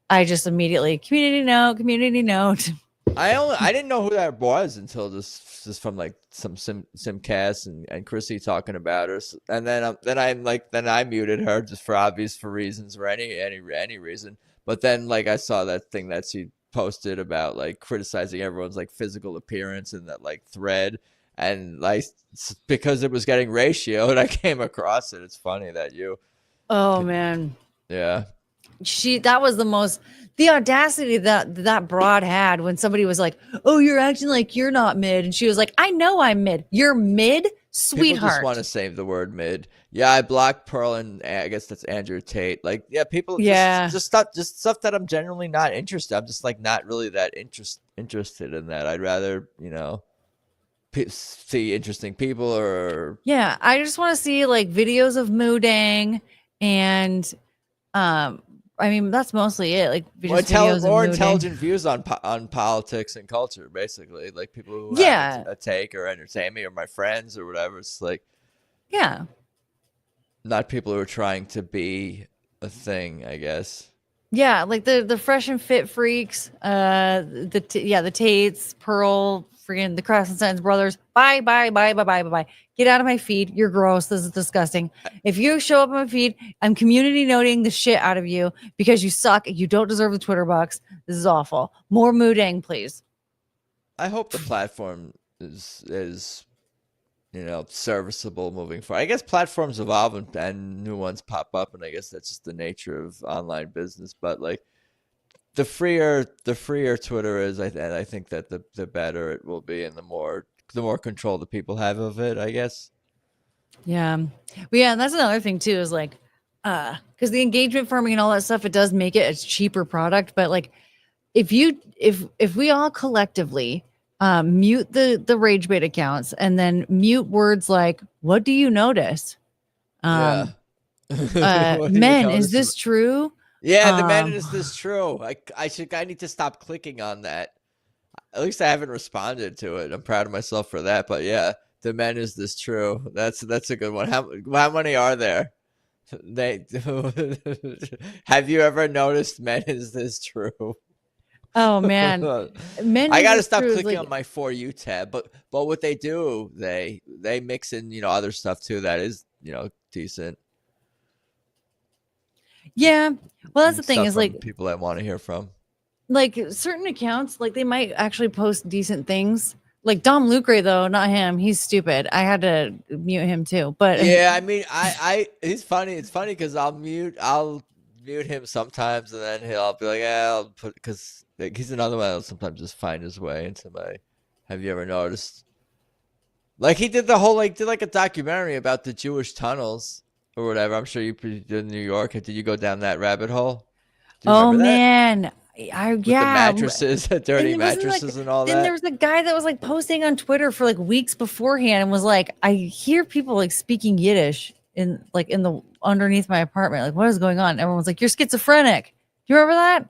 I just immediately community note. I didn't know who that was until just from like some Simcast and Chrissy talking about her, and then I muted her just for obvious reasons or any reason. But then like I saw that thing that she posted about like criticizing everyone's like physical appearance in that like thread, and like because it was getting ratioed, I came across it. It's funny that you. Oh man. Yeah. That was the audacity that broad had when somebody was like, "Oh, you're acting like you're not mid," and she was like, "I know I'm mid. You're mid, sweetheart." People just want to save the word mid. Yeah, I blocked Pearl and I guess that's Andrew Tate. Like, yeah, people just stuff that I'm generally not interested. I'm just like not really that interested in that. I'd rather, see interesting people or yeah, I just want to see like videos of mooding and I mean, that's mostly it. Like more intelligent views on politics and culture, basically. Like people who have a take or entertain me or my friends or whatever. It's like, yeah, not people who are trying to be a thing, I guess. Yeah, like the fresh and fit freaks, the Tates, Pearl, freaking the Krasensteins brothers. Bye. Get out of my feed. You're gross. This is disgusting. If you show up on my feed, I'm community noting the shit out of you because you suck. You don't deserve the Twitter bucks. This is awful. More mooding, please. I hope the platform is serviceable moving forward. I guess platforms evolve and new ones pop up, and I guess that's just the nature of online business. But like the freer Twitter is, I think that the better it will be, and the more control the people have of it, I guess. Yeah. But yeah, and that's another thing too, is like because the engagement farming and all that stuff, it does make it a cheaper product. But like if we all collectively mute the rage bait accounts and then mute words like, what do you notice? Men, is this true? Yeah, the men, is this true? I need to stop clicking on that. At least I haven't responded to it. I'm proud of myself for that. But yeah, the men, is this true? That's a good one. How many are there? Have you ever noticed men, is this true? Oh man, I gotta stop clicking on my For You tab. But what they do, they mix in other stuff too that is decent. Yeah, well that's the thing is like people I want to hear from. Like certain accounts, like they might actually post decent things. Like Dom Lucre though, not him. He's stupid. I had to mute him too. But yeah, I mean, he's funny. It's funny because I'll mute him sometimes, and then I'll be like, yeah, I'll put because. Like, he's another one that'll sometimes just find his way into my. Have you ever noticed? Like he did did a documentary about the Jewish tunnels or whatever. I'm sure you did in New York. Did you go down that rabbit hole? Oh man, With the mattresses, dirty mattresses, and all that. Then there was a guy that was like posting on Twitter for like weeks beforehand and was like, I hear people like speaking Yiddish in the underneath my apartment. Like, what is going on? And everyone's like, you're schizophrenic. Do you remember that?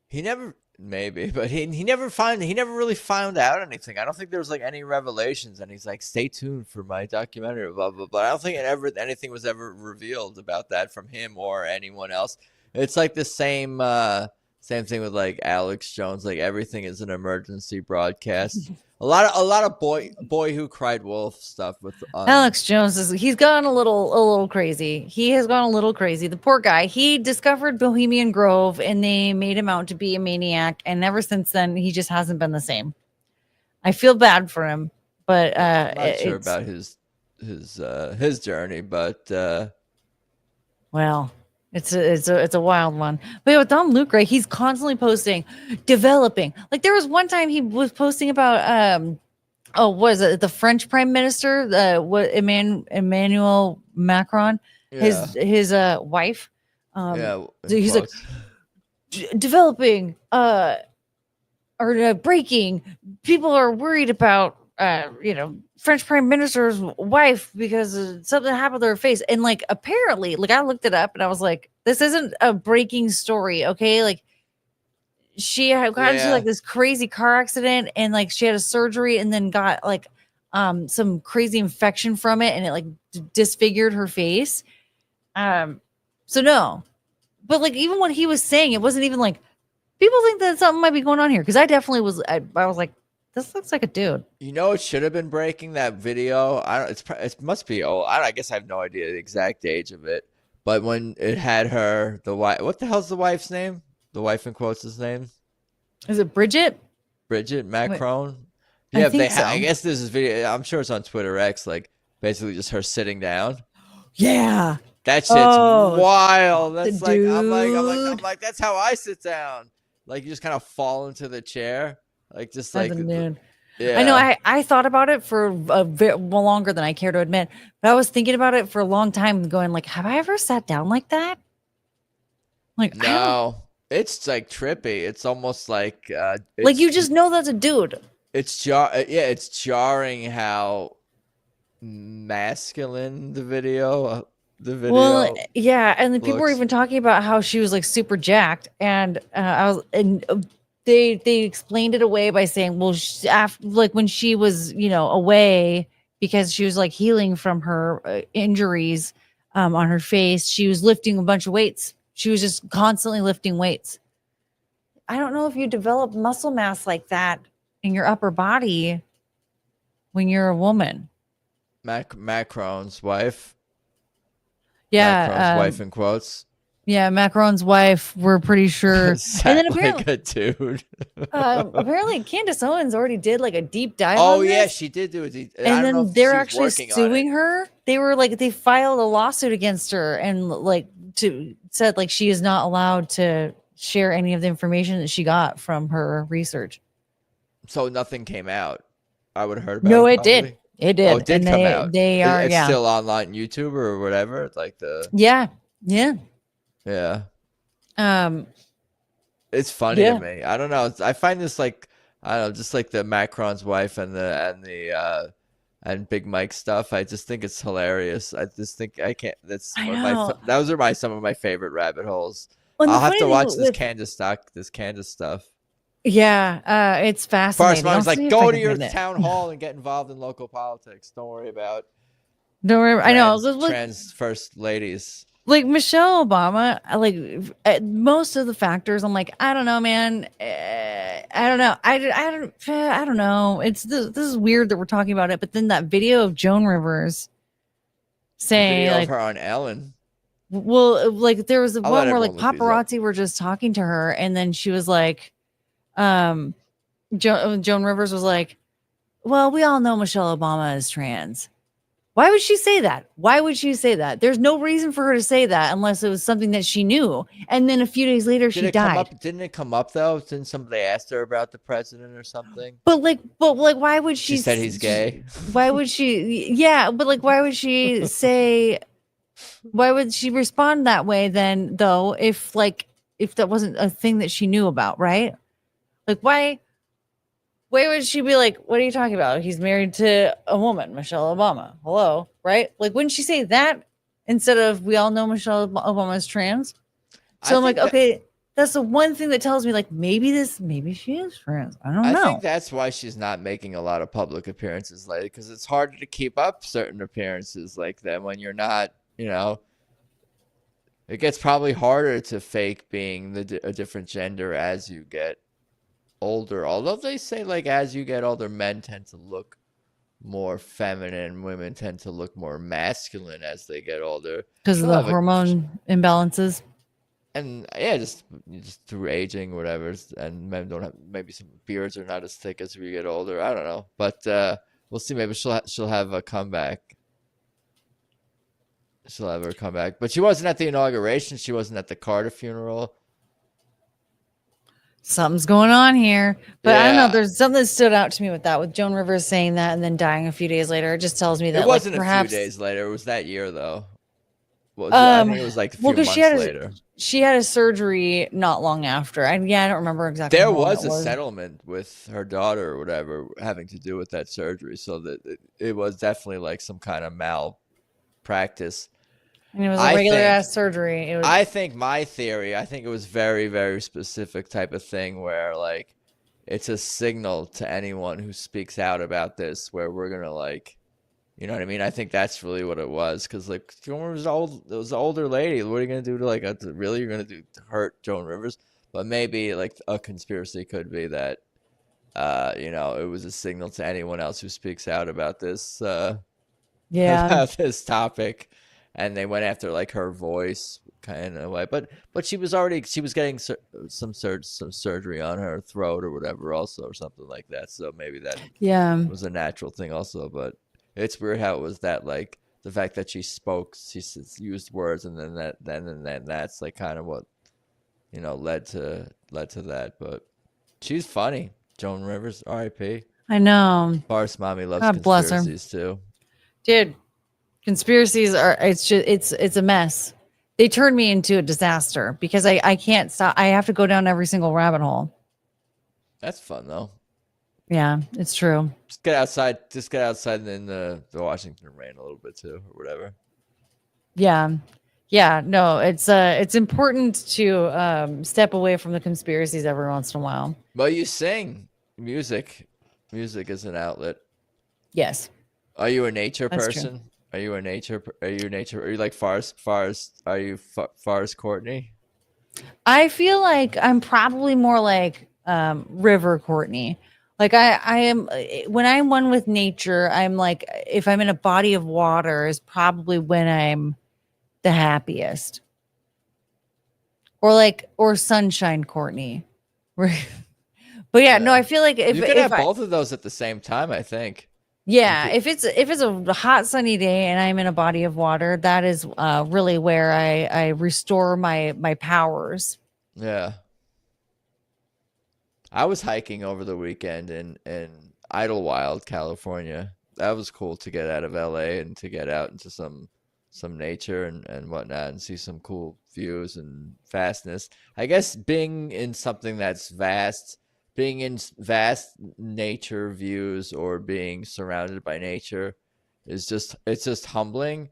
He never. Maybe, but he never really found out anything. I don't think there was like any revelations, and he's like, "Stay tuned for my documentary." Blah blah blah. I don't think anything was ever revealed about that from him or anyone else. It's like the same thing with like Alex Jones. Like everything is an emergency broadcast. A lot of boy who cried wolf stuff with Alex Jones he's gone a little crazy. He has gone a little crazy. The poor guy. He discovered Bohemian Grove and they made him out to be a maniac, and ever since then he just hasn't been the same. I feel bad for him, but I'm not sure about his journey, but well, it's a wild one. But yeah, with Dom Lucre, he's constantly posting, developing. Like there was one time he was posting about was it the French Prime Minister, Emmanuel Macron, his wife. He's like developing or breaking. People are worried about French Prime Minister's wife because something happened to her face. And like apparently, like I looked it up and I was like, this isn't a breaking story, okay? Like she got into like this crazy car accident and like she had a surgery and then got like some crazy infection from it and it like disfigured her face. So no. But like even what he was saying, it wasn't even like people think that something might be going on here, because I definitely was. I was like, this looks like a dude. It should have been breaking that video. It must be old. I guess I have no idea the exact age of it. But when it had the wife, what the hell's the wife's name? The wife in quotes' name? Is it Bridget? Bridget Macron. I Yeah, think so. I guess this is video. I'm sure it's on Twitter X. Like basically just her sitting down. Yeah. That shit's Oh, wild. That's like dude. I'm like that's how I sit down. Like you just kind of fall into the chair, like just That's like a dude. yeah. I know. I thought about it for longer than I care to admit, but I was thinking about it for a long time, going like, have I ever sat down like that? Like No, it's like trippy. It's almost like like you just know that's a dude. It's jarring how masculine the video. Well, yeah, and then people were looks. even talking about how she was like super jacked, and they explained it away by saying, well, after, like when she was away because she was like healing from her injuries on her face, she was lifting a bunch of weights. She was just constantly lifting weights. I don't know if you develop muscle mass like that in your upper body when you're a woman. Macron's wife. Yeah, Macron's wife in quotes. Yeah, Macron's wife. We're pretty sure. And then apparently, like a dude. apparently, Candace Owens already did like a deep dive. Oh on yeah, this. she did do a deep. And then they're actually suing her. They were like, they filed a lawsuit against her and like said like she is not allowed to share any of the information that she got from her research. So nothing came out. I would have heard about no, it. it did. It did. Oh, it did and come out. They are. It's yeah. still online YouTube or whatever. Like the. Yeah. Yeah. Yeah. It's funny Yeah. to me. I don't know. I find this like I don't know, just like the Macron's wife and Big Mike stuff. I just think it's hilarious. I just think I can't. That's I one know. of those are some of my favorite rabbit holes. Well, I'll the have funny to thing watch this with- Candace stuff. Yeah, it's fascinating. First, I was I'll like, see if I go can to your find it. town hall and get involved in local politics. Don't worry about. Don't worry. I know. Trans first ladies. Like Michelle Obama, like most of the factors, I'm like, I don't know, man. I don't know. I don't know. This is weird that we're talking about it. But then that video of Joan Rivers saying, Video like, of her on Ellen. well, like there was I'll one let where like everyone look these up. paparazzi were just talking to her, and then she was like, Joan Rivers was like, well, we all know Michelle Obama is trans. Why would she say that? Why would she say that? There's no reason for her to say that unless it was something that she knew. And then a few days later, she died. Didn't it come up though? Didn't somebody ask her about the president or something? But why would she? She said he's gay. Why would she? Yeah, but like, why would she say? Why would she respond that way then? Though, if that wasn't a thing that she knew about, right? Like, why? Why would she be like, what are you talking about? He's married to a woman, Michelle Obama. Hello, right? Like, wouldn't she say that instead of we all know Michelle Obama is trans? So I'm like, okay, that's the one thing that tells me like maybe she is trans. I don't know. I think that's why she's not making a lot of public appearances lately, because it's harder to keep up certain appearances like that when you're not, it gets probably harder to fake being a different gender as you get older. Although they say like as you get older, men tend to look more feminine, women tend to look more masculine as they get older because of the hormone imbalances. And yeah, just through aging, or whatever. And men don't have, maybe some beards are not as thick as we get older. I don't know, but we'll see. Maybe she'll have a comeback. She'll have her comeback, but she wasn't at the inauguration. She wasn't at the Carter funeral. Something's going on here, but Yeah. I don't know. There's something that stood out to me with Joan Rivers saying that and then dying a few days later. It just tells me that It wasn't perhaps a few days later. It was that year though. I think it was like a few months later. She had a surgery not long after. I don't remember exactly. There how long was it a settlement with her daughter or whatever having to do with that surgery, so that it was definitely like some kind of malpractice. And it was a regular ass surgery. It was, I think it was very, very specific type of thing where like it's a signal to anyone who speaks out about this where we're gonna like, you know what I mean? I think that's really what it was, because like Joan Rivers was an older lady. What are you gonna do to like really you're gonna hurt Joan Rivers? But maybe like a conspiracy could be that it was a signal to anyone else who speaks out about this about this topic. And they went after like her voice kind of way. But she was getting some surgery on her throat or whatever also, or something like that. So maybe that was a natural thing also. But it's weird how it was that, like, the fact that she used words, and then that's like kind of what, you know, led to that. But she's funny. Joan Rivers, R.I.P. I know. Forrest Mommy loves God bless her. conspiracies too. Dude, conspiracies are, it's a mess. They turned me into a disaster because I can't stop. I have to go down every single rabbit hole. That's fun though. Yeah, it's true. Just get outside in the Washington rain a little bit too, or whatever. Yeah. No, it's important to step away from the conspiracies every once in a while. Well, you sing music. Music is an outlet. Yes. Are you a nature That's person? true. Are you like Forrest? Are you Forrest Courtney? I feel like I'm probably more like River Courtney. Like I am, when I'm one with nature, I'm like, if I'm in a body of water is probably when I'm the happiest. Or Sunshine Courtney. But yeah, no, I feel like if you can have both of those at the same time, I think. Yeah, if it's a hot sunny day and I'm in a body of water, that is really where I restore my powers. Yeah. I was hiking over the weekend in Idlewild, California. That was cool to get out of LA and to get out into some nature and whatnot, and see some cool views and vastness. I guess being in something that's vast, being in vast nature views or being surrounded by nature it's just humbling,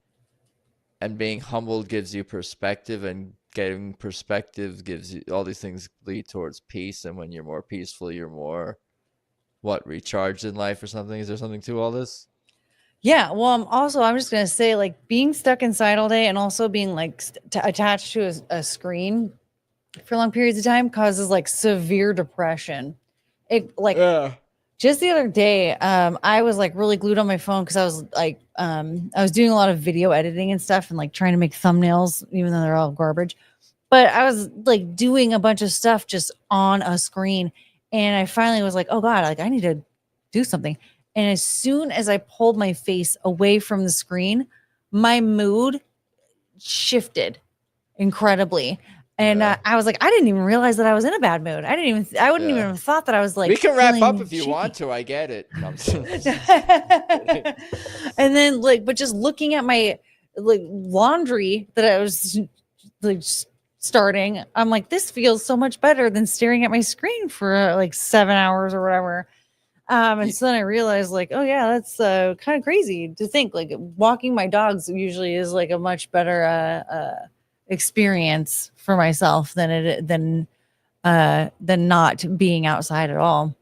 and being humbled gives you perspective, and getting perspective gives you all these things lead towards peace. And when you're more peaceful, you're more recharged in life or something. Is there something to all this? Yeah, well, I'm just gonna say, like, being stuck inside all day and also being like attached to a screen for long periods of time causes like severe depression. Just the other day, I was like really glued on my phone because I was like, I was doing a lot of video editing and stuff and like trying to make thumbnails, even though they're all garbage. But I was like doing a bunch of stuff just on a screen, and I finally was like, oh God, like I need to do something. And as soon as I pulled my face away from the screen, my mood shifted incredibly. And I was like, I didn't even realize that I was in a bad mood. I wouldn't even have thought that I was like. We can wrap up if you want to. I get it. No, and then but just looking at my laundry that I was starting, I'm like, this feels so much better than staring at my screen for 7 hours or whatever. And so then I realized, oh yeah, that's kind of crazy to think. Like, walking my dogs usually is like a much better experience for myself than not being outside at all.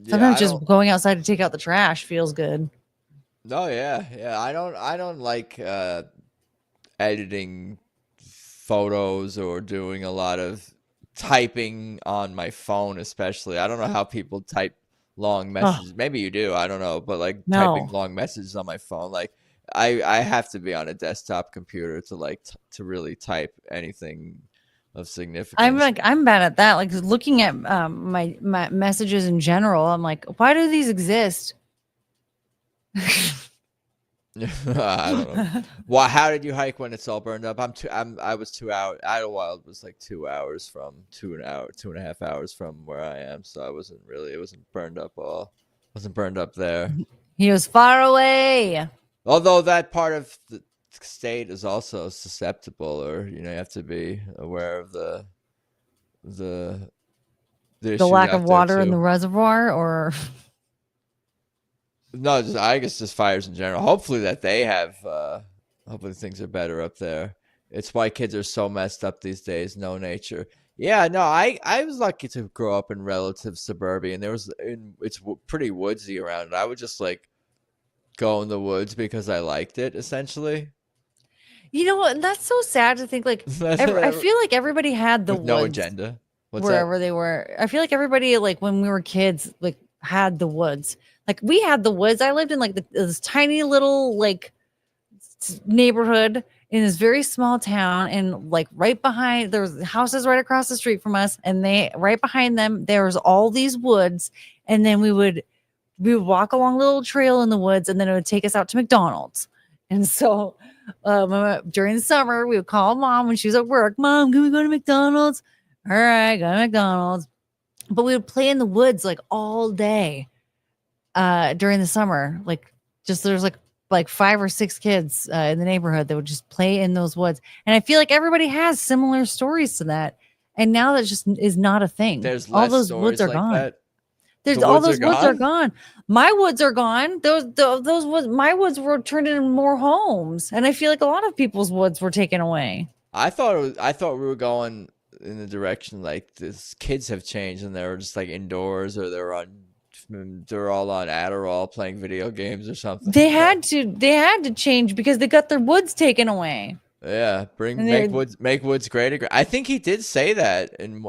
Sometimes just going outside to take out the trash feels good. No, yeah. I don't like editing photos or doing a lot of typing on my phone, especially. I don't know how people type long messages. Maybe you do, I don't know, but typing long messages on my phone, I have to be on a desktop computer to really type anything of significance. I'm bad at that. Like, looking at my messages in general, I'm like, why do these exist? I don't know. Well, how did you hike when it's all burned up? I was 2 hours. Idlewild was like 2 hours from 2.5 hours from where I am. So it wasn't burned up wasn't burned up there. He was far away. Although that part of the state is also susceptible, or you have to be aware of the lack of water in the reservoir, or no, I guess just fires in general. Hopefully that they have. Hopefully things are better up there. It's why kids are so messed up these days. No nature. Yeah, no, I was lucky to grow up in relative suburbia, and it's pretty woodsy around it. I would just go in the woods because I liked it, essentially. You know what? That's so sad to think. I feel like everybody had the woods, no agenda. Wherever they were. I feel like everybody, when we were kids, had the woods. We had the woods. I lived in this tiny little neighborhood in this very small town, and like right behind, there's houses right across the street from us, and they right behind them there was all these woods, and then we would walk along a little trail in the woods, and then it would take us out to McDonald's. And so during the summer, we would call mom when she was at work. Mom, can we go to McDonald's? All right, go to McDonald's. But we would play in the woods like all day during the summer. Like just there's like 5 or 6 kids in the neighborhood that would just play in those woods. And I feel like everybody has similar stories to that. And now that just is not a thing. There's all less those stories woods are like gone. that. There's all those woods are gone. My woods are gone. Those woods, my woods were turned into more homes, and I feel like a lot of people's woods were taken away. I thought we were going in the direction like this. Kids have changed, and they were just like indoors, or they're all on Adderall playing video games or something. They had to change because they got their woods taken away. Yeah, make woods great again. I think he did say that, and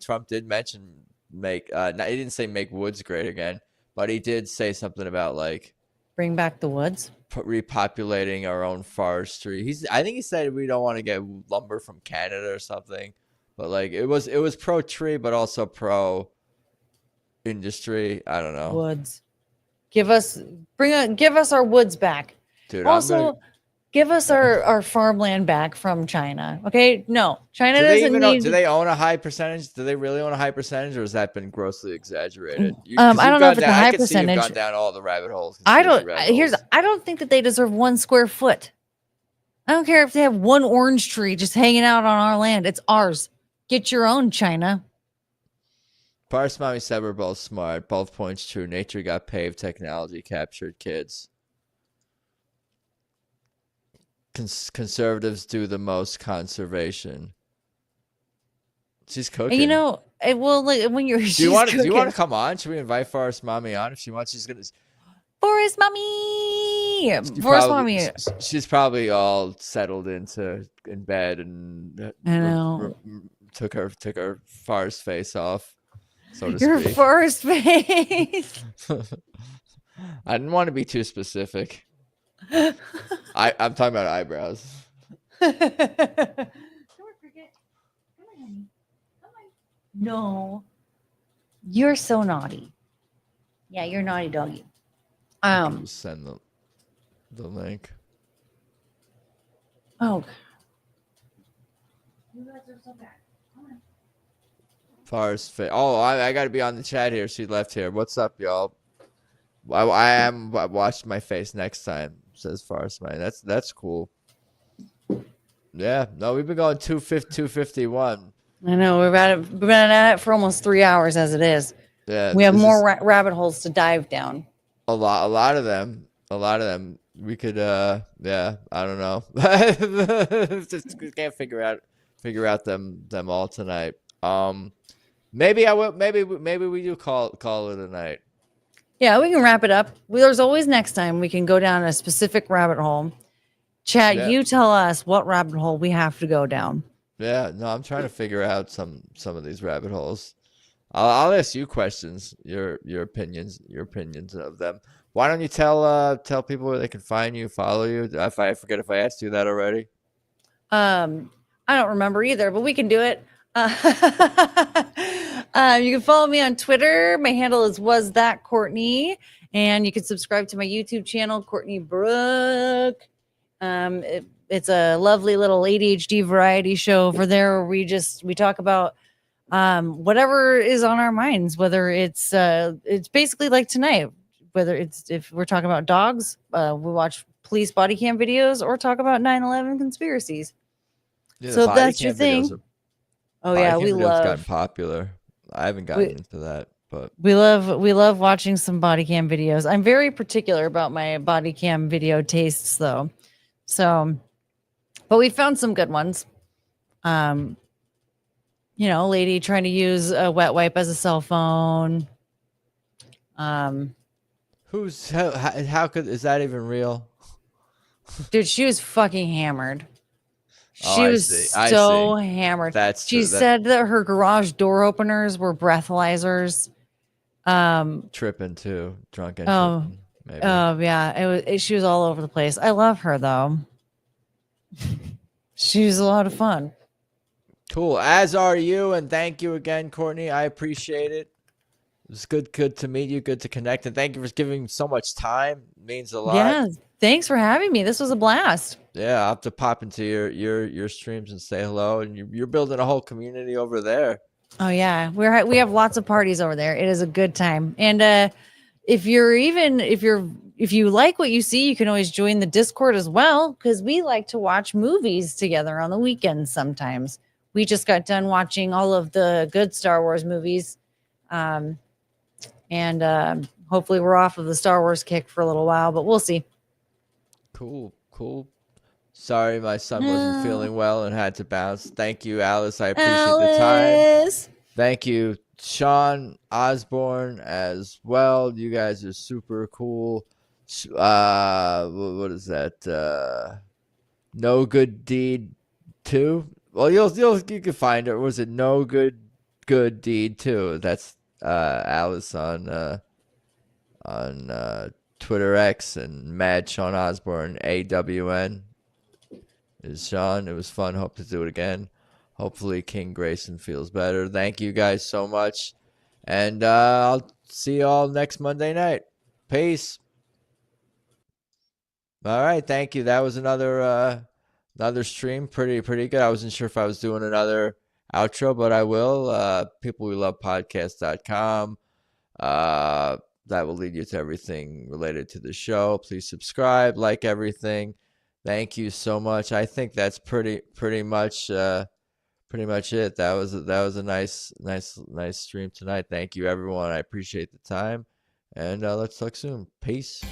Trump did mention. He didn't say make woods great again, but he did say something about like bring back the woods, repopulating our own forestry. I think he said we don't want to get lumber from Canada or something, but like it was pro tree, but also pro industry. I don't know. Woods, give us our woods back, dude. Also, give us our farmland back from China. Okay. No, China doesn't need. Do they own a high percentage? Do they really own a high percentage, or has that been grossly exaggerated? I don't know if it's a high percentage. I can see you've gone down all the rabbit holes. I don't think that they deserve 1 square foot. I don't care if they have 1 orange tree just hanging out on our land. It's ours. Get your own, China. Mommy said we're both smart. Both points true. Nature got paved. Technology captured kids. Conservatives do the most conservation. She's cooking. And, like when you're. Do you want to come on? Should we invite Forest Mommy on if she wants? She's gonna. Forest Mommy. Forest Mommy. She's probably all settled in bed and. I know. Took her forest face off. So to Your speak. forest face. I didn't want to be too specific. I'm talking about eyebrows. Come on, Cricket. Come on, honey. Come on. No. You're so naughty. Yeah, you're naughty doggy. Send the link. Oh. You guys are so bad. Come on. Forest face. Oh, I got to be on the chat here. She left here. What's up, y'all? I am watch my face next time. Says Forest Man. That's cool. Yeah. No, we've been going 251. I know we've been at it for almost 3 hours as it is. Yeah. We have more rabbit holes to dive down. A lot of them. We could. Yeah. I don't know. Just can't figure out them all tonight. Maybe I will. Maybe we do call it a night. Yeah, we can wrap it up. There's always next time we can go down a specific rabbit hole. Chat, You tell us what rabbit hole we have to go down. Yeah, no, I'm trying to figure out some of these rabbit holes. I'll ask you questions, your opinions of them. Why don't you tell people where they can find you, follow you? I forget if I asked you that already. I don't remember either, but we can do it. You can follow me on Twitter. My handle is #WasThatCourtney, and you can subscribe to my YouTube channel, Courtney Brooke. It's a lovely little ADHD variety show over there where we talk about whatever is on our minds, whether it's basically like tonight, whether if we're talking about dogs, we watch police body cam videos, or talk about 9/11 conspiracies. Yeah, so that's your thing. Oh yeah, we love. Gotten popular. I haven't gotten into that, but we love watching some body cam videos. I'm very particular about my body cam video tastes, though. So, but we found some good ones. Lady trying to use a wet wipe as a cell phone. How is that even real? Dude, she was fucking hammered. She was so hammered. She said that her garage door openers were breathalyzers. Tripping too, drunk and tripping, maybe. Yeah, she was all over the place. I love her though. She was a lot of fun. Cool. As are you, and thank you again, Courtney. I appreciate it. It was good to meet you, good to connect, and thank you for giving so much time. It means a lot. Yeah, thanks for having me. This was a blast. Yeah, I'll have to pop into your streams and say hello. And you're building a whole community over there. Oh yeah, we have lots of parties over there. It is a good time. And if you like what you see, you can always join the Discord as well, because we like to watch movies together on the weekends sometimes. We just got done watching all of the good Star Wars movies. And hopefully we're off of the Star Wars kick for a little while, but we'll see. Cool. Sorry, my son wasn't feeling well and had to bounce. Thank you, Alice. I appreciate the time. Thank you, Shawn Osbourne, as well. You guys are super cool. What is that? No Good Deed 2? Well, you can find it. Was it No Good Deed 2? That's Alice on Twitter X, and Mad Shawn Osbourne AWN is Shawn. It was fun. Hope to do it again. Hopefully King Grayson feels better. Thank you guys so much, and I'll see you all next Monday night. Peace. All right, thank you. That was another stream. Pretty good. I wasn't sure if I was doing another outro, but I will. peoplewelovepodcast.com. That will lead you to everything related to the show. Please subscribe, like everything. Thank you so much. I think that's pretty much it. That was a nice stream tonight. Thank you, everyone. I appreciate the time, and let's talk soon. Peace.